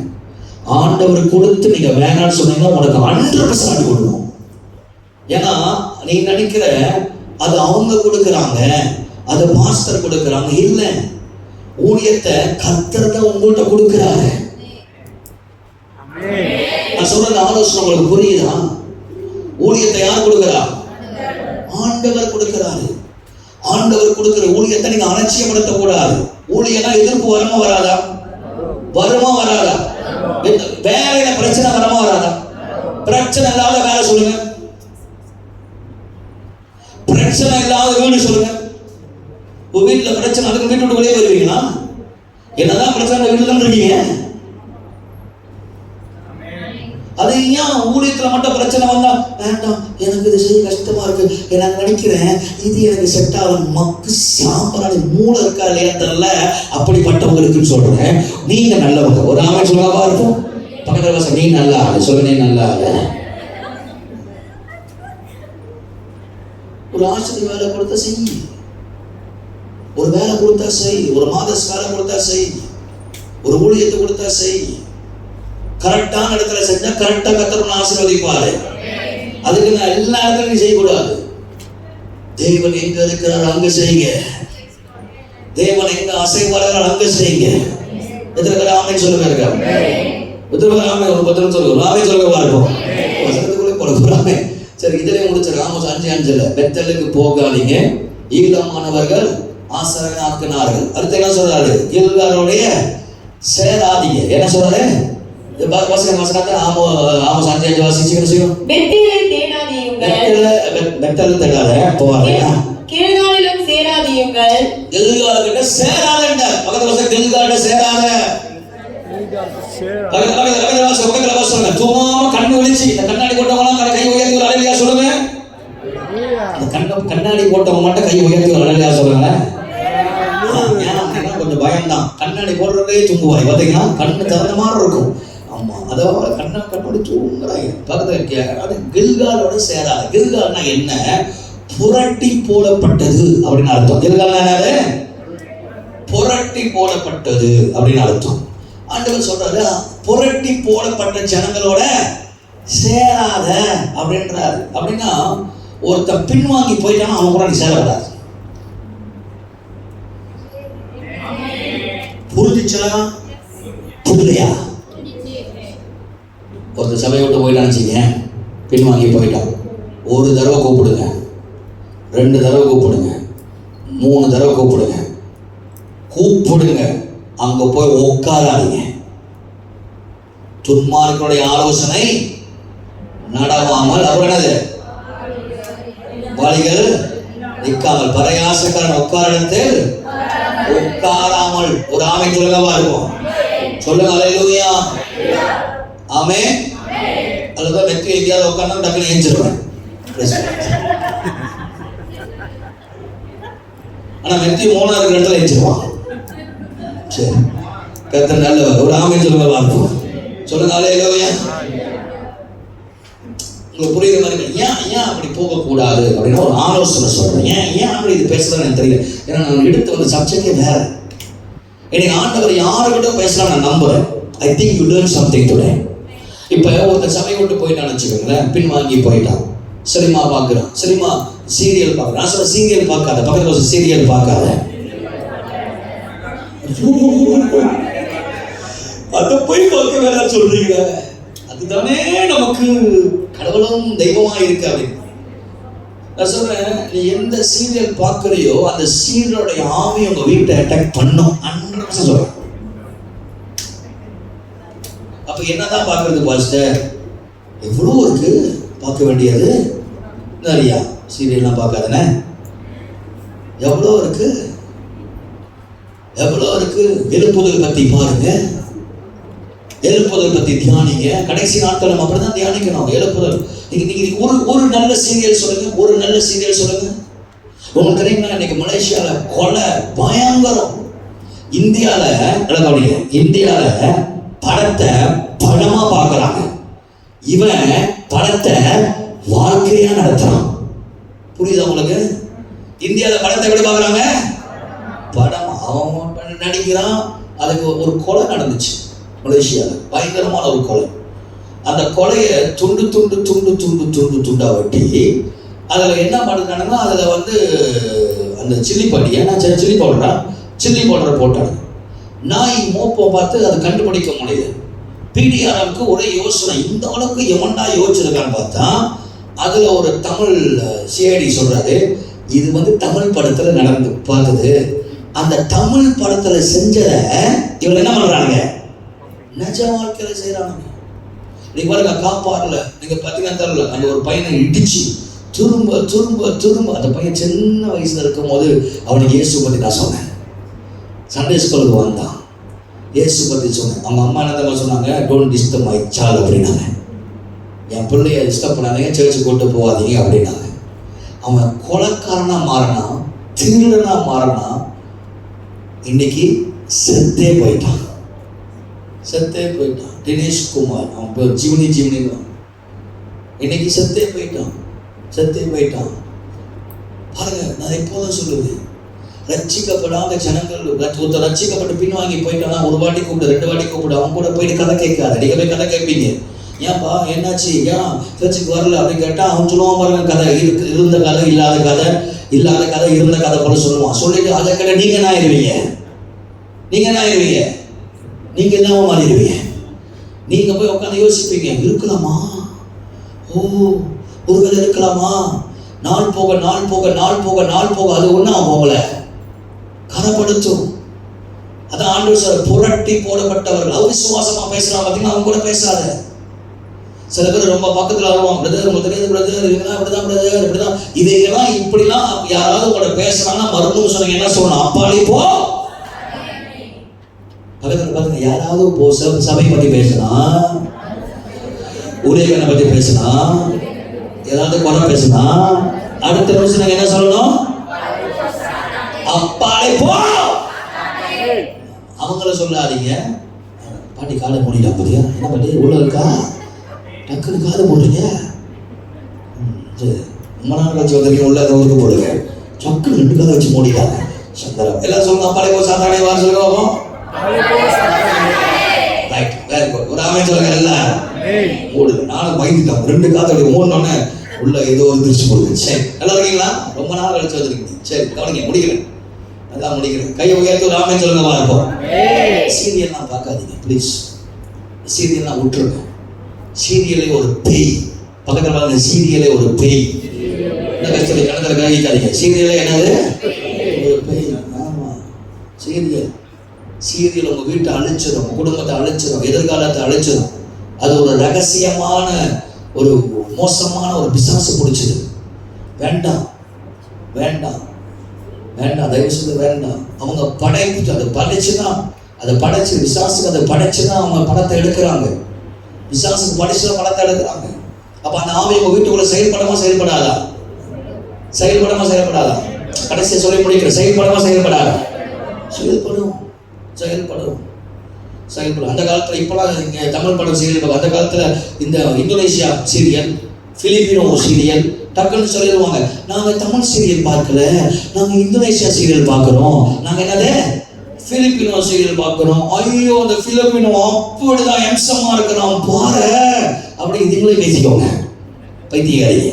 ஆண்டவர் கொடுத்து நீங்க வேணாம்னு சொன்னீங்கன்னா உனக்கு 100% அடி விடணும். ஏன்னா நீ நினைக்கிற அது அவங்க கொடுக்குறாங்க, அது பாஸ்டர் கொடுக்குறாங்க. இல்லை, ஊழியத்தை கர்த்தர் தான் உங்கள்கிட்ட கொடுக்குறாரு. நான் சொல்றது ஆலோசனை உங்களுக்கு புரியுதா? ஊழியத்தை யார் கொடுக்கிறா? ஆண்டவர் கொடுக்கிறாரு. ஆண்டவர் கொடுக்கிற ஊழியத்தை நீங்க அலட்சியப்படுத்த கூடாது. ஊழியனா எதிர்ப்பு வராதா? வேலையில பிரச்சனை வராதா? பிரச்சனை இல்லாத வேலை சொல்லுங்க, பிரச்சனை இல்லாத வீடு சொல்லுங்க. உங்க வீட்டுல பிரச்சனை, அதுக்கு வீட்டு விட்டு வெளியே வருவீங்களா? என்னதான் பிரச்சனை, வீட்டுல தான் இருக்கீங்க. அது ஏன் ஊழியத்துல மட்டும் பிரச்சனை வந்தா வேண்டாம், எனக்கு இது செய்ய கஷ்டமா இருக்கு, நான் நினைக்கிறேன் இது எனக்கு செட் ஆகும், மக்கு சாம்பராணி மூளை இருக்கா இல்லையா தெரியல, அப்படிப்பட்டவங்களுக்குன்னு சொல்றேன். நீங்க நல்லவங்க. ஒரு ஆமை சொல்லுவா இருக்கும் பக்கத்துல பசங்க, நீ நல்லா ஆளு சொல்ல, நீ நல்லா ஆளு. ஒரு ஆசிரியர் வேலை கொடுத்தா செய், ஒரு வேலை கொடுத்தா செய், ஒரு மாதஸ் வேலை கொடுத்தா செய். ஒரு ஊழியத்தை கொடுத்தா செய். கரெக்டான இடத்துல செஞ்சா கரெக்டா கர்த்தர் ஆசீர்வதிப்பாரு. அதுக்கு நான் எல்லா இடத்துலையும் செய்யக்கூடாது. தேவன் எங்க இருக்கிறார் அங்க செய்யுங்க. தேவன் எங்க அசைவாளர்கள் அங்க செய்யுங்க. எத்தனை பேர் ஆமென் சொல்லுங்க? இருக்கா எத்தனை பேர் ஆமென்? ஒரு 10 சொல்லுங்க. ஆமென் சொல்லுங்க பார்ப்போம். வசனத்துக்குள்ளே போறாமே. சரி, இதுலயே முடிச்சிருக்க. ஆமோஸ் 5:5 பெத்தலுக்கு போகாதீங்க, ஈழமானவர்கள் ஆசாரியனாக்கினார்கள். அடுத்து என்ன சொல்றாரு? கில்காலுடைய சேராதீங்க. என்ன சொல்றாரு? வசனத்தை ஆமோஸ் 5:5 வாசிச்சு என்ன செய்யும்? பெத்தேலை தேடாதீயுங்கள், பெத்தல் தேடாத போவாங்க. கில்காலிலும் சேராதீயுங்கள், கில்காலுக்கிட்ட சேராதேண்ட. பக்கத்துல வசனம் கில்காலுக்கிட்ட சேராத. பக்கத்துல வசனம் தூங்காம கண்ணு விழிச்சு இந்த கண்ணாடி போட்டவங்களாம் கை உயர்த்தி ஒரு அலையிலையா சொல்லுங்க. கண்ணாடி போட்டவங்க மட்டும் கை உயர்த்தி ஒரு அலையிலையா சொல்லுங்க. கொஞ்சம் பயம்தான். கண்ணாடி போடுறதே தூங்குவாய் பார்த்தீங்கன்னா, கண்ணு திறந்த மாதிரி இருக்கும். ஆமா, அதாவது கண்ணாடி தூங்குறாங்க. பக்கத்துல அது கில்காலோட சேராது. கில்கால்னா என்ன? புரட்டி போடப்பட்டது அப்படின்னு அர்த்தம். கில்கால்னா என்னது? புரட்டி போடப்பட்டது அப்படின்னு அர்த்தம். ஆண்டவர் சொல்றாரு, புரட்டி போடப்பட்ட ஜனங்களோட சேராத அப்படின்றாரு. அப்படின்னா ஒருத்தன் பின்வாங்கி போயிட்டானா அவன் கூட நீ சேரக்கூடாது. புரிஞ்சுச்சா? புரியலையா? ஒருத்தர் சபையை விட்டு போயிட்டான்னு வச்சுங்க, பின்வாங்கி போயிட்டான். ஒரு தடவை கூப்பிடுங்க, 2 தடவை கூப்பிடுங்க, 3 தடவை கூப்பிடுங்க. கூப்பிடுங்க, அங்க போய் உட்காராதீங்க. துன்மார்க்கனுடைய ஆலோசனை நடவாமல், அப்புறம் என்னது? வழிகள் நிற்காமல், பரையாசக்காரன் உட்காரத்தில் உட்காராமல். ஒரு ஆமென் சொல்லுங்கவா இருக்கும். சொல்லுங்க அல்லேலூயா. ஆமென். அல்லது நெத்தி எங்கேயாவது உட்கார்ந்தா டக்குனு ஏஞ்சிருவேன். ஆனா நெத்தி 3 இருக்கிற இடத்துல ஏஞ்சிருவான். சரி, கர்த்தர் நல்லவர். ஒரு ஆமென் சொல்லுங்க பார்ப்போம். சொல்லுங்க அல்லேலூயா. உங்களுக்கு புரியுற மாதிரி ஏன் அப்படி போகக்கூடாது அப்படின்னு ஒரு ஆலோசனை சொல்றேன். ஏன் அப்படி இது பேசுறேன்னு எனக்கு தெரியல. ஏன்னா நான் எடுத்து வந்த சப்ஜெக்டே வேற. எனக்கு ஆண்டவர் யாருக்கிட்ட பேசலாம் நான் நம்புறேன். I think you learn something today. இப்போ ஒருத்தர் சபை விட்டு போயிட்டான்னு வச்சுக்கோங்களேன், பின்வாங்கி போயிட்டான். சினிமா பார்க்குறான், சினிமா சீரியல் பார்க்குறான். நான் சொல்ல சீரியல் பார்க்காத, பக்கத்தில் ஒரு சீரியல் பார்க்காத. அதை போய் பார்க்க வேணாம் சொல்றீங்க. அதுதானே நமக்கு கடவுளும் தெய்வமா இருக்கு அப்படின்னு நான் சொல்றேன். நீ எந்த சீரியல் பார்க்கறியோ அந்த சீரியலோடைய ஆவி உங்க வீட்டை அட்டாக் பண்ணும். சொல்றேன். அப்ப என்னதான் பார்க்கறது பாஸ்டர்? எவ்வளோ இருக்கு பார்க்க வேண்டியது. நிறையா சீரியல்லாம் பார்க்காதனே. எவ்வளோ இருக்கு, எவ்வளோ இருக்கு. எழுப்புதல் பத்தி பாருங்க, எழுப்புதல் பத்தி தியானிங்க. கடைசி நாட்கள் நம்ம அப்படிதான் தியானிக்கணும். எழுப்புதல். நீங்க ஒரு நல்ல சீரியல் சொல்லுங்க, ஒரு நல்ல சீரியல் சொல்லுங்க. உங்களுக்கு தெரியுங்களா, இன்னைக்கு மலேசியால கொலை பயங்கரம். இந்தியால படத்தை படமா பார்க்கறாங்க. இவன் படத்தை வாழ்க்கையா நடத்துறான். புரியுதா உங்களுக்கு? இந்தியால படத்தை எப்படி பார்க்கறாங்க? படம். அவன் நடிக்கிறான். அதுக்கு ஒரு கொலை நடந்துச்சு மலேசியாவில், பயங்கரமான ஒரு கொலை. அந்த கொலையை துண்டா வெட்டி அதில் என்ன பண்ணுறாங்கன்னா, அதில் வந்து அந்த சில்லி பவுடரை போட்டாங்க. நாய் மோப்பை பார்த்து அதை கண்டுபிடிக்க முடியுது. பிடிஆருக்கு ஒரே யோசனை, இந்த அளவுக்கு எவன்டா யோசிச்சிருக்கான்னு பார்த்தா அதில் ஒரு தமிழ் சிஐடி சொல்றாரு, இது வந்து தமிழ் படத்தில் நடந்து பார்த்தது. அந்த தமிழ் படத்தில் செஞ்சதை இவங்க என்ன பண்ணுறாங்க, நிஜ வாழ்க்கையில செய்யறாங்க. நீங்க பாருங்க, காப்பாறுல நீங்க பாத்தீங்கன்னா தெரியல, அந்த ஒரு பையனை இடிச்சு திரும்ப அந்த பையன் சின்ன வயசுல இருக்கும் போது அவனுக்கு இயேசு பத்தி நான் சொன்னேன். சண்டே ஸ்கூலுக்கு வந்தான், இயேசு பத்தி சொன்னேன். அவங்க அம்மா என்ன சொன்னாங்க, டோன்ட் டிஸ்டர்ப் மை சைல்ட் அப்படின்னாங்க. என் பிள்ளைய டிஸ்டர்ப் பண்ணாதீங்க, சர்ச்சுக்கு கூட்டு போகாதீங்க அப்படின்னாங்க. அவன் கொலைக்காரனா மாறினா, திருடனா மாறினா, இன்னைக்கு செத்தே போயிட்டான். தினேஷ் குமார், அவன் பேர் ஜீவனி. இன்னைக்கு செத்தே போயிட்டான். பாருங்க, நான் எப்போதும் சொல்லுவேன், ரட்சிக்கப்படாத ஜனங்கள் ஒருத்தர் ரட்சிக்கப்பட்டு பின்வாங்கி போயிட்டானா ஒரு வாட்டி கூப்பிடு, 2 வாட்டி கூப்பிடு, அவங்க கூட போயிட்டு கதை கேட்காத. நீங்க போய் கதை கேட்பீங்க, ஏன்பா என்னாச்சு, ஏன் சர்ச்சுக்கு வரல அப்படின்னு கேட்டா அவன் சொல்லுவான் பாருங்க, கதை இருந்த கதை இல்லாத கதை, இல்லாத கதை இருந்த கதை போல சொல்லுவான். சொல்லிட்டு அதை கேட்ட நீங்க என்ன ஆயிடுவீங்க? நீங்க என்னவோ மாறிடுவீங்க. நீங்க போய் உட்காந்து யோசிப்பீங்க, இருக்கலாமா, ஒருவேளை இருக்கலாமா. நாள் போக அது ஒன்றும் போகல, கனப்படுத்தும். அதான் ஆண்டவர் சார் புரட்டி போடப்பட்டவர்கள். அவிசுவாசமா பேசுறான் பார்த்தீங்கன்னா, அவங்க கூட பேசாத. சில பேர் ரொம்ப பக்கத்துல வருவாங்க, பிரதர் உங்களுக்கு தெரியாது பிரதர், இப்படிதான் இதையெல்லாம் இப்படிலாம் யாராவது கூட பேசுறாங்கன்னா மறுபடியும் சொன்னீங்க என்ன சொல்லணும்? அப்பாடி போ. பக்கத்துல பாருங்க, யாராவது போ சபை பத்தி பேசினா, ஊழியர்களை பத்தி பேசினா, ஏதாவது குறை பேசினா, அடுத்த நிமிஷம் என்ன சொல்லணும்? அப்பாடி போ. அவங்கள சொல்லாதீங்க. பாட்டி காலை மூடிட்டா பாத்தியா, என்ன பாட்டி உள்ள இருக்கா, டக்குன்னு காதை போடுறீங்க, ரொம்ப நாள் வச்சு வந்திருக்கீங்க, உள்ள ஊருக்கு போடுங்க, டக்குன்னு 2 காதை வச்சு மூடிட்டாங்க. சந்தரம் எல்லாம் சொல்லுங்க, அப்பாடி போ சாத்தானே வா சொல்லுங்க பாப்போம். Right, very good. ஒரு ஆமென் சொல்லுங்க எல்லாம். மூடுங்க. நானும் பயந்துட்டேன், 2 காதை அப்படி மூடனோடனே உள்ள ஏதோ ஒரு திருச்சி போடுது. சரி, நல்லா இருக்கீங்களா? ரொம்ப நாள் கழிச்சு வந்திருக்கீங்க. சரி, கவனிங்க, முடிக்கிறேன், நல்லா முடிக்கிறேன். கையை உயர்த்தி ஒரு ஆமென் சொல்லுங்க பார்ப்போம். சீரியல்லாம் பார்க்காதீங்க ப்ளீஸ், சீரியல்லாம் விட்டுருங்க. சீரியலே ஒரு பேய். பக்கத்தில் பாருங்க, சீரியலே ஒரு பேய். என்ன கஷ்டம், கணக்கில் காய்க்காதீங்க. சீரியலே என்னது? ஒரு பேய். ஆமா, சீரியல் உங்க வீட்டை அழிச்சிடும், குடும்பத்தை அழிச்சிடும், எதிர்காலத்தை அழிச்சிடும். அது ஒரு ரகசியமான ஒரு மோசமான ஒரு பிசாசு பிடிச்சது. வேண்டாம், தயவு செய்து வேண்டாம். அவங்க படைப்பு அதை படைச்சு விசாசுக்கு அதை படைச்சுதான் அவங்க படத்தை எடுக்கிறாங்க. விசாசுக்கு படிச்சுதான் படத்தை எடுக்கிறாங்க. அப்ப அந்த ஆவி உங்க வீட்டுக்குள்ள செயல்படாதா? கடைசியை சொல்லி முடிக்கிற, செயல்படாதா? செயல்படும். அந்த காலத்துல இப்பெல்லாம் இங்க தமிழ் படம் சீரியல், அந்த காலத்துல இந்த இந்தோனேஷியா சீரியல், பிலிப்பினோ சீரியல் டக்குன்னு சொல்லிடுவாங்க, நாங்க தமிழ் சீரியல் பார்க்கல, நாங்க இந்தோனேஷியா சீரியல் பார்க்கிறோம், நாங்க என்னது பிலிப்பினோ சீரியல் பார்க்கிறோம். ஐயோ, அந்த பிலிப்பினோ அப்படிதான் எம்சமா இருக்கிறோம் பாரு, அப்படி இதுங்களே பேசிக்கோங்க, பைத்தியக்காரி.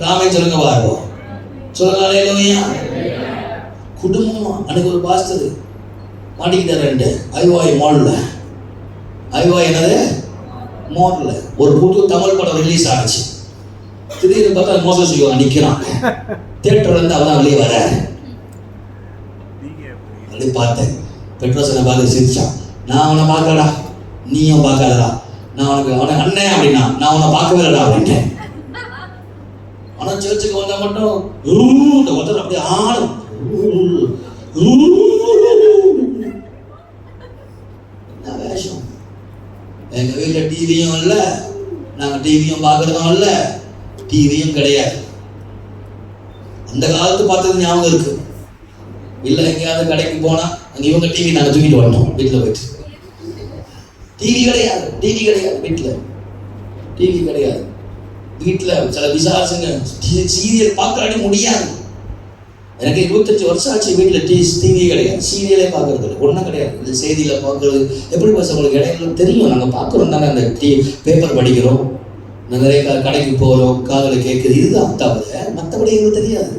ராமே சொல்லுங்க பார்ப்போம், சொல்லுங்க அல்லேலூயா. குடும்பமா அன்னைக்கு ஒரு பாஸ்டர் மாட்டிக்கிட்டாரு ஐவாய் மால்ல. ஐவாய் என்னது மால்ல ஒரு புது தமிழ் படம் ரிலீஸ் ஆச்சு. திடீர்னு பார்த்தா மோசம் செய்வாங்க, நிக்கிறான் தியேட்டர்ல இருந்து. அவதான் வெளியே வர அப்படி பார்த்தேன். பெட்ரோசனை பார்த்து சிரிச்சான். நான் அவனை பார்க்கலடா, நீயும் பார்க்காதடா, நான் அவனை அண்ணன் அப்படின்னா, நான் அவனை பார்க்கவே இல்லடா அப்படின்ட்டேன். ஆனா சர்ச்சுக்கு வந்தா மட்டும் ஒருத்தர் அப்படி ஆடும். என்ன வேஷம்? எங்க வீட்டுல டிவியும் இல்ல, நாங்க டிவியும் பார்க்கறதும் இல்ல, டிவியும் கிடையாது. அந்த காலத்து பார்த்தது ஞாபகம் இருக்கு. இல்ல எங்கேயாவது கடைக்கு போனா அங்க இவங்க டிவி நாங்க தூக்கிட்டு வரணும் வீட்டுல போயிட்டு. டிவி கிடையாது வீட்டுல. டிவி கிடையாது வீட்டுல. சில விசாரிச்சுங்க, சீரியல் பார்க்கறாடி முடியாது. எனக்கு 25 வருஷம் ஆச்சு வீட்டுல டிவி கிடையாது, சீரியலே பார்க்கறது இல்லை, ஒன்றும் கிடையாது. இந்த செய்தியில பார்க்கறது எப்படி உங்களுக்கு இடையில தெரியும், நாங்க பார்க்குறோம் தானே, அந்த பேப்பர் படிக்கிறோம், நிறைய கடைக்கு போகிறோம், காதலை கேட்குது, இதுதான் தவிர மற்றபடி எங்களுக்கு தெரியாது.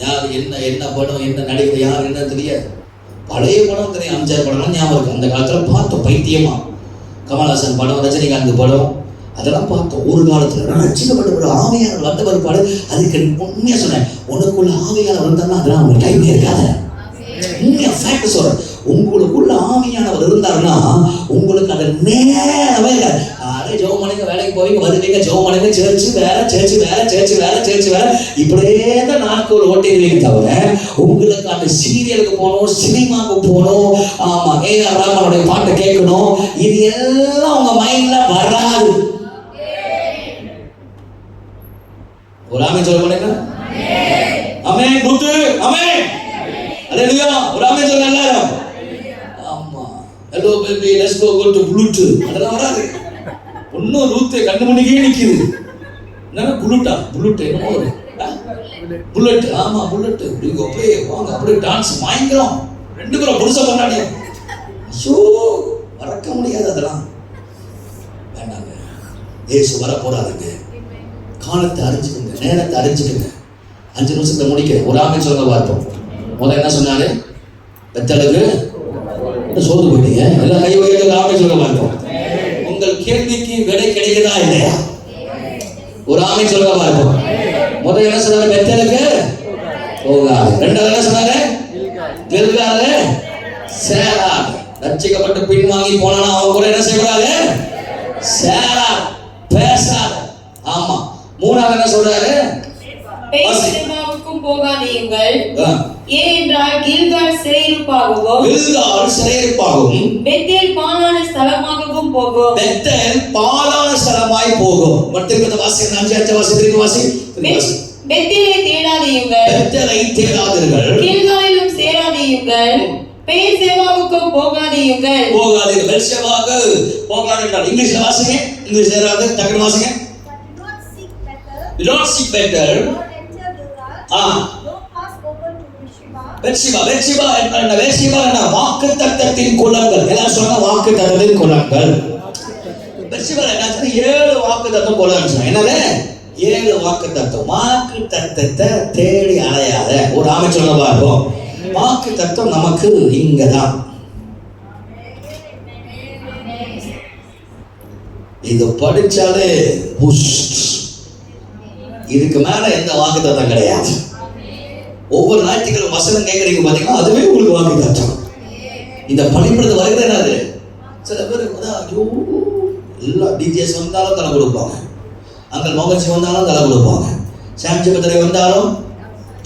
யார் என்ன படம், என்ன நடிகர், யார் என்ன தெரியாது. பழைய படம் தெரியும், அம்ஜார் படம்லாம் ஞாபகம் இருக்கு. அந்த காலத்தில் பார்த்தோம் பைத்தியமா. கமல்ஹாசன் படம், ரஜினிகாந்த் படம், அதெல்லாம் பார்த்தோம் ஒரு காலத்தில். நான் ரசிக்கப்பட்ட ஒரு ஆவியானவர் வந்த பிற்பாடு அதுக்கு உண்மையாக சொன்னேன், உனக்குள்ள ஆவியானவர் வந்தாலும் அதெல்லாம் அவங்க டைமே இருக்காது. உண்மையா ஃபேக்ட் சொல்றேன், உங்களுக்குள்ள ஆவியானவர் இருந்தாருன்னா உங்களுக்கு அதை நேரமே இருக்காது. அதே ஜெபம் பண்ணுங்க, வேலைக்கு போவீங்க, வருவீங்க, ஜெபம் பண்ணுங்க, சேர்ச்சு வேலை இப்படியே தான் நாட்கள் ஓட்டிடுவீங்க தவிர உங்களுக்கு அந்த சீரியலுக்கு போகணும், சினிமாவுக்கு போகணும், ஆமா ஏஆர் ரஹ்மானுடைய பாட்டை கேட்கணும், இது எல்லாம் உங்க மைண்ட்ல வராது. ஒரு ஆமென் சொல்ல மாட்டேங்க. ஆமென் குத்து, ஆமென் அல்லேலூயா. ஒரு ஆமென் சொல்ல எல்லாரும். ஆமா, hello baby let's go to ப்ளூட், அதெல்லாம் வராது. ஒன்னும் ரூத்தே கண்ணு மணிக்கே நிக்குது. என்ன ப்ளூட் என்னமோ புல்லட். ஆமா புல்லட். அப்படியே வாங்க அப்படியே டான்ஸ் பயங்கரம். 2 பேரும் புருஷ பண்ணாடி. ஐயோ மறக்க முடியாது அதெல்லாம். வேண்டாங்க. இயேசு வர போறாருங்க. காலத்தை அறிஞ்சுக்குங்க, நேரத்தை அறிஞ்சுக்குங்க. 5 நிமிஷத்துல முடிக்க ஒரு ஆமென் சொல்லுங்க பார்ப்போம். முதல்ல என்ன சொன்னாரு? பெத்தலுக்கு சோறு போட்டீங்க. எல்லாம் கை வைக்க ஆமென் சொல்லுங்க பார்ப்போம். உங்கள் கேள்விக்கு விடை கிடைக்குதா இல்லையா? ஒரு ஆமென் சொல்லுங்க பார்ப்போம். முதல்ல என்ன சொன்னாரு? பெத்தலுக்கு போகாது. ரெண்டாவது என்ன சொன்னாரு? கில்காலு சேராது. ரட்சிக்கப்பட்டு பின்வாங்கி போனா அவங்க கூட என்ன செய்யக்கூடாது? சேராது, பேசாது. ஆமா. மூணாவது என்ன சொல்றாரு? பெயர்செபாவுக்கும் போகாதீர்கள். ஏனென்றால் கில்கால் சிறையிருப்பாகவும் பெத்தேல் பாழான ஸ்தலமாகவும் போகும். பெத்தேல் பாழான ஸ்தலமாய் போகும். மத்திய வாசிங்க 5 வாசி திருப்பி வாசி. பெத்தேலை தேடாதீர்கள். பெத்தேலை தேடாதீர்கள். கில்காலிலும் சேராதீர்கள். பெயர்செபாவுக்கும் போகாதீர்கள். போகாதீர்கள். பெயர்செபாவுக்கு போகாதீர்கள். இங்கிலீஷ்ல வாசிங்க. இங்கிலீஷ் சேராது. டக்குனு வாசிங்க. You don't seek better. வெர்ஷிபா என்ன? வாக்குத்தத்தத்தின் குலங்கள். எல்லாம் சொன்னா வாக்குத்தத்தத்தின் குலங்கள். வெர்ஷிபா என்ன? 7 வாக்குத்தத்தம் குலங்கள். என்னது? 7 வாக்குத்தத்தம். வாக்குத்தத்தத்தை தேடி அலையாத. ஒரு ஆமென் சொல்ல பார்ப்போம். வாக்குத்தத்தம் நமக்கு இங்கதான். இது படிச்சாலே இதுக்கு மேல எந்த வாக்குத்தத்தம் கிடையாது. ஒவ்வொரு ஞாயிற்றுக்கிழமை வசனம் கேட்கறீங்க பாத்தீங்கன்னா அதுவே உங்களுக்கு வாக்குத்தத்தம். இந்த பணிப்படுத்த வருகிறது என்னது? சில பேர் எல்லா டிஜேஸ் வந்தாலும் தலை கொடுப்பாங்க, அங்கே மோகன்சி வந்தாலும் தலை கொடுப்பாங்க, சாம்ஜபத்திரை வந்தாலும்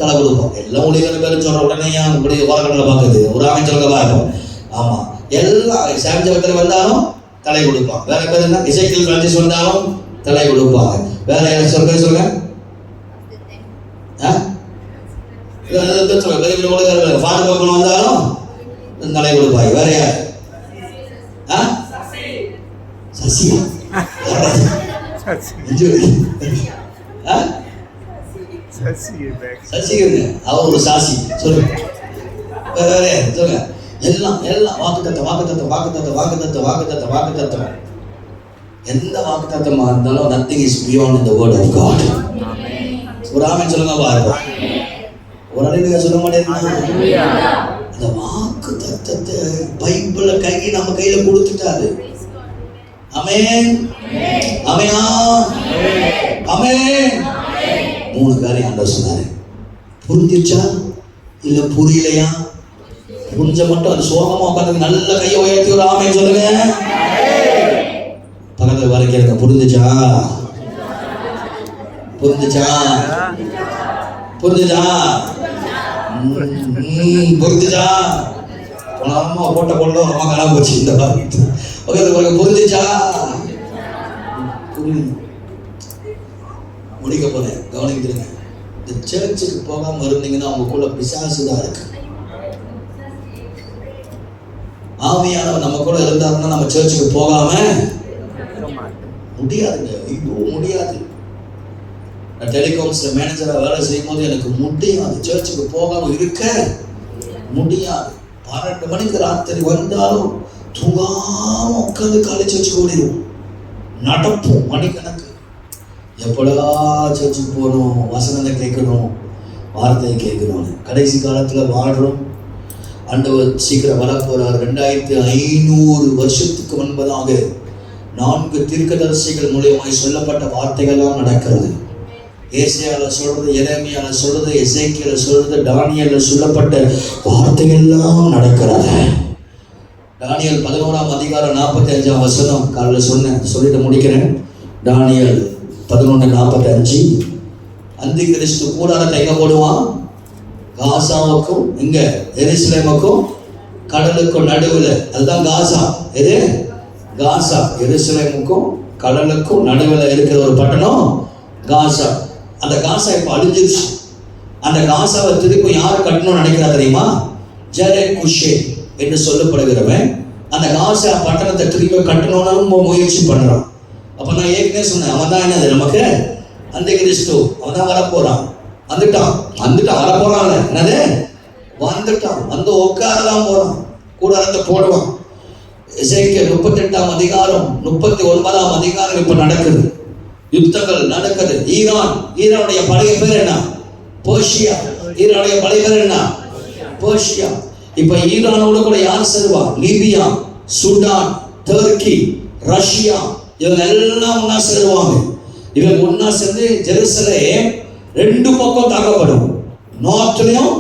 தலை கொடுப்பாங்க. எல்லாம் ஊழியர்கள் பேர் சொல்ற உடனே இப்படி வரக்கடலை பார்க்குது. ஒரு ஆமென் சொல்லுங்க பார்ப்போம். ஆமா, எல்லா சாம்ஜபத்திரை வந்தாலும் தலை கொடுப்பாங்க. வேற பேர் என்ன? இசைக்கில் பிரான்சிஸ் வந்தாலும் தலை கொடுப்பாங்க. வேற யாரும் சொல்லுங்க. வந்தாலும் தலை கொடுப்பாங்க. வேற யார்? சசியா சசிங்க, அவர் ஒரு சாசி. சொல்லுங்க. வேற யார்? சொல்லுங்க. எல்லாம் வாக்குத்தத்தம். எந்த வாக்குத்தத்தமா இருந்தாலும் nothing is beyond the word of God. ஒரு ஆமென் சொல்லுங்க பாருங்க. ஒரு அலையில சொல்ல மாட்டேங்குது. அந்த வாக்குத்தத்தத்தை பைபிள நம்ம கையில கொடுத்துட்டாரு. ஆமென். ஆமென். ஆமென். 3 காரியம் ஆண்டவர் சொன்னாரு. புரிஞ்சிச்சா இல்ல புரியலையா? புரிஞ்ச மட்டும் அது சோகமா உட்கார்ந்து நல்ல கையை உயர்த்தி ஒரு ஆமென் சொல்லுங்க. பக்கத்துல வர கேளுங்க. புரிஞ்சுச்சா? புரிஞ்சுச்சா? போட்ட கொள்ள காணாம போச்சு. இந்த புரிஞ்சுச்சா? முடிக்க போறேன், கவனிக்கிறேங்க. இந்த சர்ச்சுக்கு போகாம இருந்தீங்கன்னா அவங்களுக்குள்ள பிசாசு தான் இருக்கு. ஆவியானவர் நம்ம கூட இருந்தாருன்னா நம்ம சர்ச்சுக்கு போகாம முடியாதுங்க. ஐயோ முடியாது. நான் டெலிகாம்ஸ்ல மேனேஜரா வேலை செய்யும் போது எனக்கு முடியாது, சர்ச்சுக்கு போகாம இருக்க முடியாது. 12 மணிக்கு ராத்திரி வந்தாலும் தூங்காம உட்காந்து காலேஜ் சர்ச்சுக்கு ஓடிடும். நடப்போம் மணிக்கணக்கு. எப்படா சர்ச்சுக்கு போகணும், வசனத்தை கேட்கணும், வார்த்தையை கேட்கணும். கடைசி காலத்துல வாழ்றோம். ஆண்டவர் சீக்கிரம் வரப்போறார். 2500 வருஷத்துக்கு முன்பதாக 4 தீர்க்கதரிசிகள் மூலியமாய் சொல்லப்பட்ட வார்த்தைகள்லாம் நடக்கிறது. ஏசாயால சொல்றது, எரேமியால சொல்றது, எசேக்கியேல சொல்றது, தானியேல்ல சொல்லப்பட்ட வார்த்தைகள்லாம் நடக்கிறது. தானியேல் 11ஆம் அதிகாரம் 45ஆம் வசனம் காலையில் சொல்லிட்டு முடிக்கிறேன். தானியேல் 11:45. அந்தி கிறிஸ்து கூடாரத்தை எங்க போடுவான்? காசாவுக்கும் இங்க எருசலேமுக்கும் கடலுக்கும் நடுவில். அதுதான் காசா. எது? காசா. எருசலேமுக்கும் கடலுக்கும் நடுவில் இருக்கிற ஒரு பட்டணம் காசா. அந்த காசா இப்ப அழிஞ்சிருச்சு. அந்த காசாவை திருப்பி யார் கட்டணும்னு நினைக்கிறா தெரியுமா? ஜெரேகுஷே என்று சொல்லப்படுகிறவன் அந்த காசா பட்டணத்தை திருப்பி கட்டணும்னு முயற்சி பண்றான். அப்ப நான் ஏற்கனவே சொன்னேன், அவன் தான் என்னது நமக்கு அந்தி கிறிஸ்து. அவன் தான் வரப்போறான். வந்துட்டான் வர போறான்ல, என்னது வந்துட்டான், வந்து உட்காரதான் போறான், கூடாரத்தை போடுவான். எசேக்கியேல் 38ஆம் அதிகாரம் 39ஆம் அதிகாரம் இப்ப நடக்குது, யுத்தங்கள் நடக்குது. ஈரானுடைய பழைய பேர் என்ன? பெர்ஷியா. ஈரானுடைய பழைய பேர் என்ன? பெர்ஷியா. இப்ப ஈரானோட கூட யார் சேருவா? லிபியா, சுடான், டர்க்கி, ரஷ்யா, இவங்க எல்லாம் ஒன்னா சேருவாங்க. இவங்க ஒன்னா சேர்ந்து ஜெருசலேம் 2 பக்கம் தாக்கப்படும், நார்த்லயும்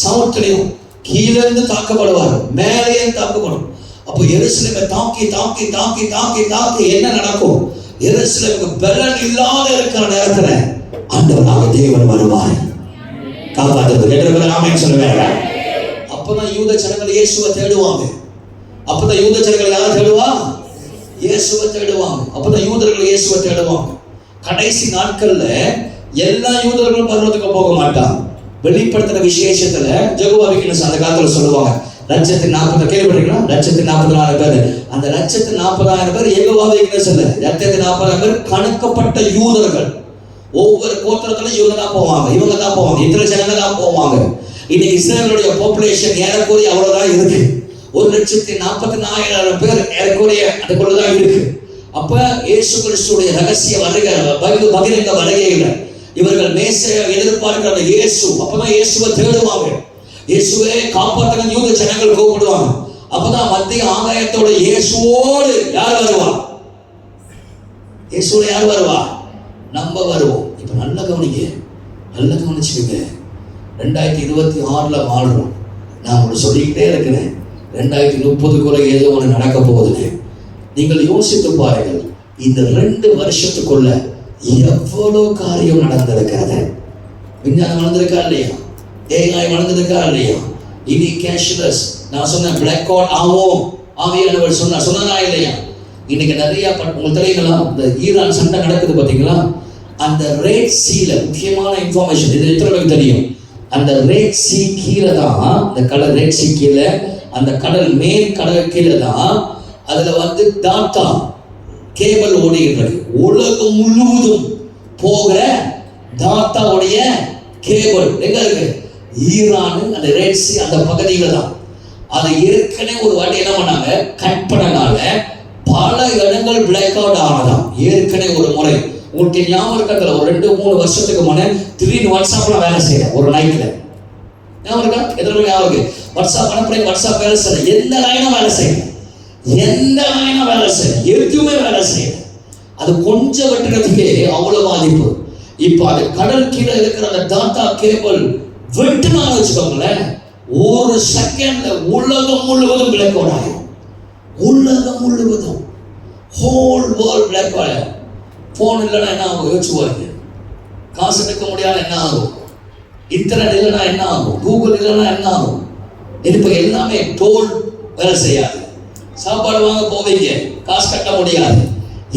சவுத்லயும். கீழே இருந்து தாக்கப்படுவார், மேலேயே தாக்கப்படும். அப்போ எருசலேமை தாக்கி தாக்கி தாக்கி தாக்கி தாக்கி என்ன நடக்கும்? எருசலேமுக்கு பலன் இல்லாத இருக்கிற நேரத்துல ஆண்டவராக தேவன் வருவார், காப்பாற்றுறது. கேட்டவர்கள் ஆமென் சொல்லுவாங்க. அப்பதான் யூத ஜனங்கள் இயேசுவை தேடுவாங்க. அப்பதான் யூத ஜனங்கள் யாரை தேடுவா? இயேசுவை தேடுவாங்க. அப்பதான் யூதர்கள் இயேசுவை தேடுவாங்க. கடைசி நாட்கள்ல எல்லா யூதர்களும் பரலோகத்துக்கு போக மாட்டாங்க. வெளிப்படுத்தின விசேஷத்துல ஜெகோவா விட்னஸ் அந்த காலத்துல சொல்லுவாங்க, 140,000 கேள்விப்பட்டிருக்கீங்களா? 144,000 பேர். அந்த 140,000 பேர் யெகோவா விட்னஸ் இல்ல, 140,000 பேர் கணக்கப்பட்ட யூதர்கள். ஒவ்வொரு கோத்திரத்துல இவங்க தான் போவாங்க, இத்தனை ஜனங்க தான் போவாங்க. இன்னைக்கு இஸ்ரேலுடைய பாப்புலேஷன் ஏறக்குறைய அவ்வளவுதான் இருக்கு. 1,40,000 பேர் ஏறக்குறைய அதுக்குள்ளதான் இருக்கு. அப்ப இயேசு கிறிஸ்துடைய ரகசிய வருகை, பகிரங்க வருகையில இவர்கள் மேசையை எதிர்பார்க்கிற இயேசு. அப்பதான் இயேசுவை தேடுவாங்க, இயேசுவே காப்பாற்றுங்க யூத ஜனங்கள் கூப்பிடுவாங்க. அப்பதான் மத்திய ஆகாயத்தோட இயேசுவோடு யார் வருவா? இயேசுவோட யார் வருவா? நம்ம வருவோம். இப்ப நல்லா கவனிச்சுக்கோங்க. 2026ல வாழ்றோம். நான் உங்களுக்கு சொல்லிக்கிட்டே இருக்கிறேன், 2030க்குள்ள ஏதோ ஒன்று நடக்க போகுதுன்னு. நீங்கள் யோசித்து பாருங்கள், இந்த 2 வருஷத்துக்குள்ள எவ்வளவு காரியம் நடந்திருக்கிறது. விஞ்ஞானம் வளர்ந்திருக்கா இல்லையா? AI வளர்ந்திருக்கா இல்லையா? இனி கேஷ்லெஸ். நான் சொன்ன பிளாக் அவுட் ஆகும், ஆவியானவர் சொன்னா இல்லையா? இன்னைக்கு நிறைய உங்களுக்கு தெரியுங்களா, இந்த ஈரான் சண்டை நடக்குது பார்த்தீங்களா? அந்த ரெட் சீல முக்கியமான இன்ஃபர்மேஷன் இது எத்தனை பேருக்கு தெரியும்? அந்த ரெட் சீ கீழே தான், அந்த கடல் ரெட் சீ கீழே, அந்த கடல் மேல் கடல் கீழே தான் அதுல வந்து டாட்டா கேபிள் ஓடிக்கிட்டு இருக்கு. உலகம் முழுவதும் போகிற டாட்டாவுடைய கேபிள் எங்க இருக்கு? ஈரான் அந்த ரெட் சீ அந்த பகுதியில தான். அது ஏற்கனவே ஒரு வாட்டி என்ன பண்ணாங்க, கட் பண்ணனால பல இடங்கள் பிளாக் அவுட் ஆனதாம். ஏற்கனவே ஒரு முறை உங்களுக்கு ஞாபகம் இருக்கிறதுல ஒரு 2-3 வருஷத்துக்கு முன்னே திடீர்னு வாட்ஸ்அப்ல வேலை செய்யறேன் ஒரு நைட்ல. ஞாபகம் இருக்கா? எத்தனை ஞாபகம் இருக்கு? வாட்ஸ்அப் அனுப்புறேன், வாட்ஸ்அப் வேலை செய்யறேன், எந்த லைனும் வேலை செய்யல, எதுவுமே வேலை செய்யல. அது கொஞ்சம் வெட்டுறதுக்கே அவ்வளவு பாதிப்பு. இப்ப அது கடல் கீழே இருக்கிற அந்த டாட்டா கேபிள் வெட்டுனான்னு வச்சுக்கோங்களேன், ஒரு செகண்ட்ல உலகம் முழுவதும் பிளாக் அவுட் ஆகும். உலகம் முழுவதும் ஹோல் வேர்ல்ட் பிளாக் அவுட் ஆகும். போன் இல்லைன்னா என்ன ஆகும் யோசிச்சுவாங்க. காசு எடுக்க முடியாத என்ன ஆகும்? இன்டர்நெட் இல்லைன்னா என்ன ஆகும்? கூகுள் இல்லைன்னா என்ன ஆகும்? இப்ப எல்லாமே டோல் வேலை செய்யாது. சாப்பாடு வாங்க போவீங்க, காசு கட்ட முடியாது,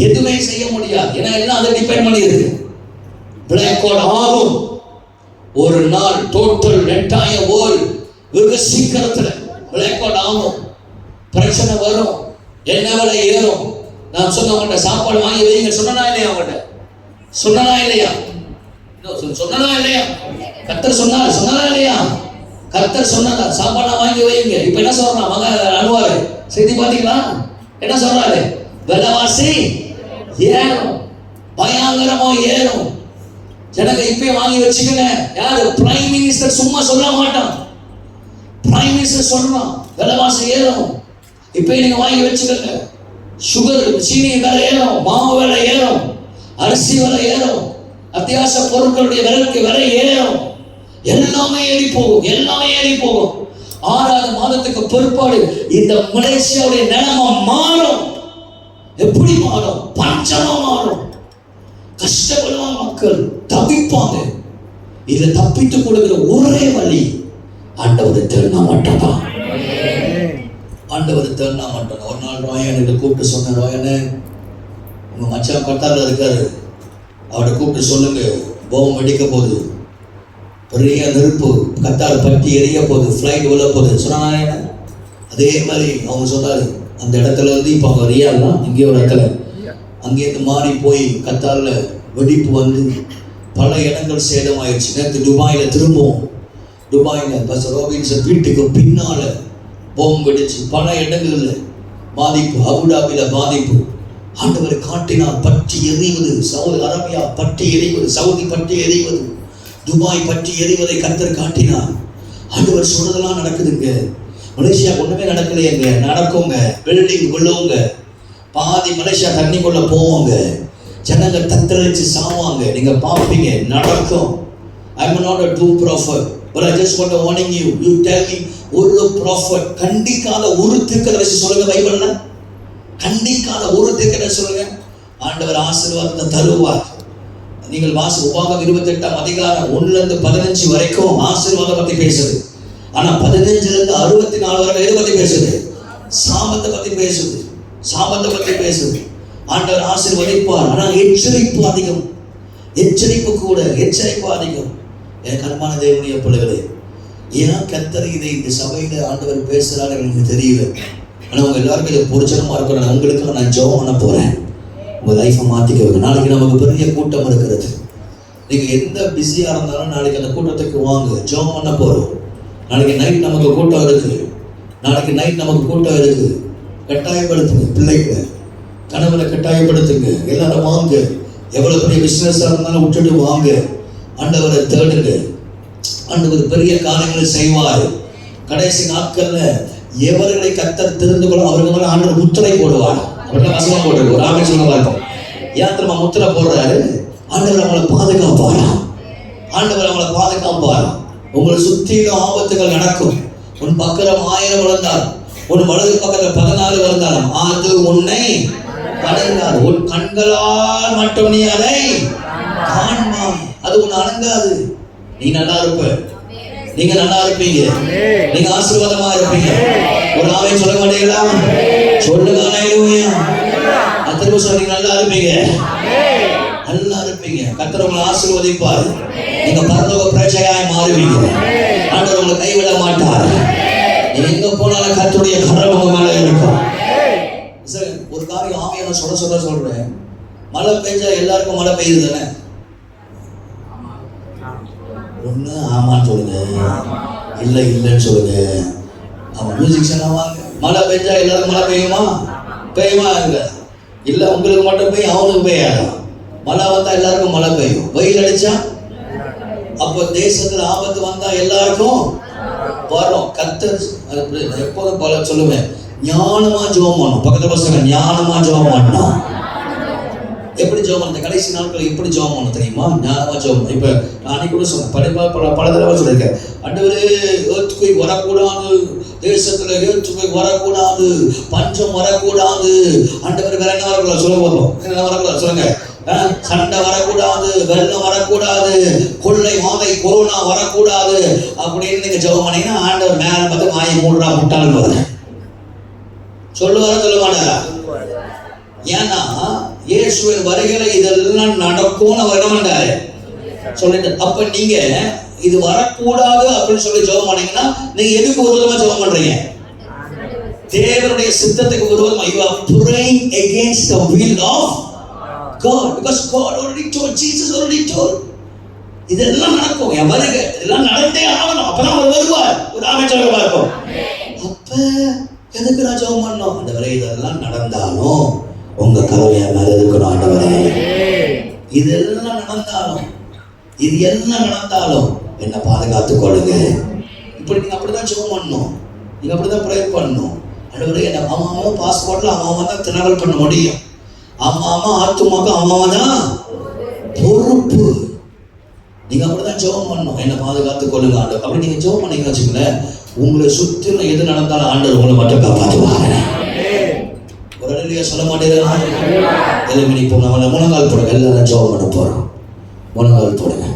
எதுவுமே செய்ய முடியாது. ஏன்னா எல்லாம் அதை டிபெண்ட் பண்ணி இருக்கு. பிளாக் அவுட் ஆகும். ஒரு நாள் டோட்டல் நெட்டாய வேர்ல்ட் வெகு சீக்கிரத்துல பிளாக் அவுட் ஆகும். பிரச்சனை வரும், என்ன விலை ஏறும். நான் சொன்னவங்கள்ட்ட சாப்பாடு வாங்கி வைங்க சொன்னா இல்லையா? அவங்கள்ட்ட சொன்னா இல்லையா? சொன்னா இல்லையா? கர்த்தர் சொன்னா இல்லையா? கர்த்தர் சொன்னதா சாப்பாடு வாங்கி வைங்க. இப்ப என்ன சொல்றான் மக அனுவாரு செய்தி பாத்தீங்களா? என்ன சொல்றாரு? விலைவாசி ஏறும், பயங்கரமா ஏறும். ஜனங்க இப்பயே வாங்கி வச்சுக்கங்க. யாரு? பிரைம் மினிஸ்டர் சும்மா சொல்ல மாட்டான். பிரைம் மினிஸ்டர் சொல்றான் விலைவாசி ஏறும், இப்பயே நீங்க வாங்கி வச்சுக்கங்க. சுகர் சீனி விலை ஏறும், மாவு விலை ஏறும், அரிசி விலை ஏறும், அத்தியாவசிய பொருட்களுடைய விலை ஏறும். எல்லாமே ஏறி போகும். 6வது மாதத்துக்கு பிற்பாடு இந்த மலேசியாவுடைய நிலைமை மாறும். எப்படி மாறும்? பஞ்சமா மாறும். கஷ்டப்படுவாங்க மக்கள், தவிப்பாங்க. இதை தப்பித்துக் கொடுக்கிற ஒரே வழி ஆண்டவரை தேடினா மட்டும்தான். ஒரு நாள் ரோயனுக்கு கூப்பிட்டு சொன்னேன், ரோயனே உங்க மச்சான் கட்டாரில் இருக்காரு, அவரை கூப்பிட்டு சொல்லுங்க, போம் வெடிக்க போகுது, பெரிய நெருப்பு கத்தார் பட்டி எரிய போகுது, ஃப்ளைட் உள்ள போகுது சொன்னாங்க. அதே மாதிரி அவங்க சொன்னாரு. அந்த இடத்துல இருந்து இப்போ அவங்க ரியாலாம் இங்கே ஒரு இடத்துல அங்கேருந்து மாறி போய் கத்தாரில் வெடிப்பு வந்து பல இடங்கள் சேதமாயிடுச்சு. நேற்று துபாயில திரும்பவும் துபாயில பாஸ்டர் ராபின்சன் வீட்டுக்கு பின்னால பாம்பு வெடிச்சு பல இடங்கள்ல பாதிப்பு. அபுதாபில பாதிப்பு. ஆண்டவர் காட்டினார். பற்றி எறிவது, சவுதி அரேபியா பற்றி எறிவது, சவுதி பற்றி எறிவது, துபாய் பற்றி எறிவதை கர்த்தர் காட்டினார். ஆண்டவர் சொல்றதெல்லாம் நடக்குதுங்க. மலேசியா ஒண்ணுமே நடக்கலையேங்க. நடக்குங்க. பில்டிங் விழுவுங்க. பாதி மலேசியா தண்ணிக்குள்ள போவாங்க. ஜனங்க தத்தளிச்சு சாவாங்க. நீங்க பார்ப்பீங்க. நடக்கும். I am not a true prophet, but I just want to warning you. You tell me ஒரு prophet கண்டிக்காத ஒரு தீர்க்கதரிசி சொல்லுங்க பைபிள்ல. கண்டிக்காத ஒரு தீர்க்கதரிசி சொல்லுங்க. ஆண்டவர் ஆசீர்வாதத்தை தருவார். நீங்கள் உபாகமம் 28 அதிகாரம் 1 இருந்து 15 வரைக்கும் ஆசீர்வாதம் பத்தி பேசுது. ஆனா 15 இருந்து 64 வரை எதை பத்தி பேசுது? சாபத்தை பத்தி பேசுது. சாபத்தை பத்தி பேசுது. ஆண்டவர் ஆசீர்வதிப்பார். ஆனா எச்சரிப்பு அதிகம். எச்சரிப்பு கூட. எச்சரிப்பு அதிகம். என் கர்மான தேவனுடைய பிள்ளைகளே, ஏன் கர்த்தர் இதை இந்த சபையில ஆண்டவர் பேசுறாரு எனக்கு தெரியல. ஆனா உங்க எல்லாருக்கும் இது பொருச்சனமா இருக்கணும். உங்களுக்கு நான் ஜெபம் பண்ண போறேன். உங்க லைஃபை மாத்திக்க. நாளைக்கு நமக்கு பெரிய கூட்டம் இருக்கிறது. நீங்க எந்த பிஸியா இருந்தாலும் நாளைக்கு அந்த கூட்டத்துக்கு வாங்க. ஜெபம் பண்ண போறோம். நாளைக்கு நைட் நமக்கு கூட்டம் இருக்கு. நாளைக்கு நைட் நமக்கு கூட்டம் இருக்கு. கட்டாயப்படுத்துங்க. பிள்ளைகளை கணவரை கட்டாயப்படுத்துங்க. எல்லாரும் வாங்க. எவ்வளவு பெரிய பிசினஸா இருந்தாலும் விட்டுட்டு வாங்க. ஆண்டவரை தேடுங்க. ஆண்டவர் பெரிய காரியங்களை செய்வார். கடைசி நாட்கள்ல எவர்களை கர்த்தர் தெரிந்து கொள்ள அவர்கள் மேல ஆண்டவர் முத்திரை போடுவார். வசனம் போட்டு ஒரு ஆமே சொல்ல பார்ப்போம். ஏன் திரும்ப முத்திரை போடுறாரு? ஆண்டவர் அவங்களை பாதுகாப்பாரா. ஆண்டவர் அவங்களை பாதுகாப்பாரா. உங்களை சுற்றிலும் ஆபத்துகள் நடக்கும். உன் பக்கரம் 1000 விழுந்தார், உன் வலது பக்கத்தில் 14 விழுந்தாலும் அது உன்னை அடங்காது. உன் கண்களால் மட்டும் நீ அதை காண்பாய். அது உன்னை அடங்காது. நீ நல்லா இருப்ப. நீங்க நல்லா இருப்பீங்க. நீங்க ஆசீர்வாதமா இருப்பீங்க. ஒரு ஆமென் சொல்ல மாட்டீங்களா? சொல்லுங்க. ஹல்லேலூயா. திரும்ப சொல்லுங்க. நல்லா இருப்பீங்க. நல்லா இருப்பீங்க. கர்த்தர் உங்களை ஆசீர்வதிப்பார். நீங்க பரலோக பிரஜையாய் மாறுவீங்க. ஆண்டவர் உங்களை கைவிட மாட்டார். நீங்க எங்க போனாலும் கர்த்தருடைய கரம் உங்க மேல இருக்கும். சார் ஒரு காரியம் ஆமையான சொல்றேன். மழை பெஞ்சா எல்லாருக்கும் மழை பெய்யுது தானே? ஒண்ணு ஆமான்னு சொல்லுங்க, இல்ல இல்லைன்னு சொல்லுங்க. அவன் மியூசிக்ஷனா வாங்க. மழை பெஞ்சா எல்லாருக்கும் மழை பெய்யுமா? பெய்யுமா? இல்ல உங்களுக்கு மட்டும் பெய்யும், அவனுக்கு பெய்யாதா? மழை வந்தா எல்லாருக்கும் மழை பெய்யும். வெயில் அடிச்சா அப்ப தேசத்துல ஆபத்து வந்தா எல்லாருக்கும் வரும். கர்த்தர் எப்போதும் பல சொல்லுவேன், ஞானமா ஜெபம் பண்ணணும். பக்கத்துல பசங்க ஞானமா ஜெபம் பண்ணணும். எப்படி ஜெபம் பண்ண? கடைசி நாட்கள் எப்படி ஜெபம் பண்ண தெரியுமா? ஞானமா ஜெபம். இப்ப நான் கூட சொன்னேன், பல தடவை சொல்லியிருக்கேன். ஆண்டவரே earthquake வரக்கூடாது, தேசத்துல earthquake வரக்கூடாது, பஞ்சம் வரக்கூடாது. ஆண்டவர் வேற என்ன வரக்கூடாது சொல்ல போதும். என்ன வரக்கூடாது சொல்லுங்க? சண்டை வரக்கூடாது, வெள்ளம் வரக்கூடாது, கொள்ளை வாதை கொரோனா வரக்கூடாது அப்படின்னு நீங்க ஜெபம் பண்ணீங்கன்னா ஆண்டவர் மேல பார்த்து வாயை மூடுறா முட்டாள் போது சொல்லுவாரா சொல்ல மாட்டாரா? ஏன்னா இயேசுவின் வருகையில இதெல்லாம் நடக்கும்னு அவர் என்ன பண்றாரு சொல்லிட்டு. அப்ப நீங்க இது வரக்கூடாது அப்படின்னு சொல்லி ஜெபம் பண்ணீங்கன்னா நீங்க எதுக்கு விரோதமா ஜெபம் பண்றீங்க? தேவனுடைய சித்தத்துக்கு விரோதமா. You are praying against the will of God, because God already told, Jesus already told. இதெல்லாம் நடக்கும். என் வருகை இதெல்லாம் நடந்தே ஆகணும். அப்பதான் அவர் வருவார். ஒரு ஆமென் சொல்ல பார்ப்போம். அப்ப எதுக்கு நான் ஜெபம் பண்ணணும்? ஆண்டவரே இதெல்லாம் நடந்தாலும் உங்க கருணையா மேல இருக்கணும். ஆண்டவரே இதெல்லாம் நடந்தாலும், இது எல்லாம் நடந்தாலும் என்ன பாதுகாத்துக் கொள்ளுங்க. இப்படி நீங்க அப்படிதான் ஜெபம் பண்ணணும். நீங்க அப்படிதான் ப்ரேயர் பண்ணணும். ஆண்டவரே என்ன அவன் பாஸ்போர்ட்ல அவன் தான் டிராவல் பண்ண முடியும். அம்மா ஆத்துமாக்கு அம்மாவை தான் பொறுப்பு. நீங்க அப்படிதான் ஜெபம் பண்ணணும். என்ன பாதுகாத்துக் கொள்ளுங்க ஆண்டவர். அப்படி நீங்க ஜெபம் பண்ணீங்கன்னு வச்சுக்கோங்களேன், உங்களை சுற்றிலும் எது நடந்தாலும் ஆண்டவர் உங்களை மட்டும் காப்பாற்றுவாங்க. ஒரு அடியா சொல்ல மாட்டேங்கிறா? எதிர்ப்பு. நம்ம முழங்கால் போடுங்க. எல்லாரும் ஜெபம் பண்ண போறோம். முழங்கால் போடுங்க.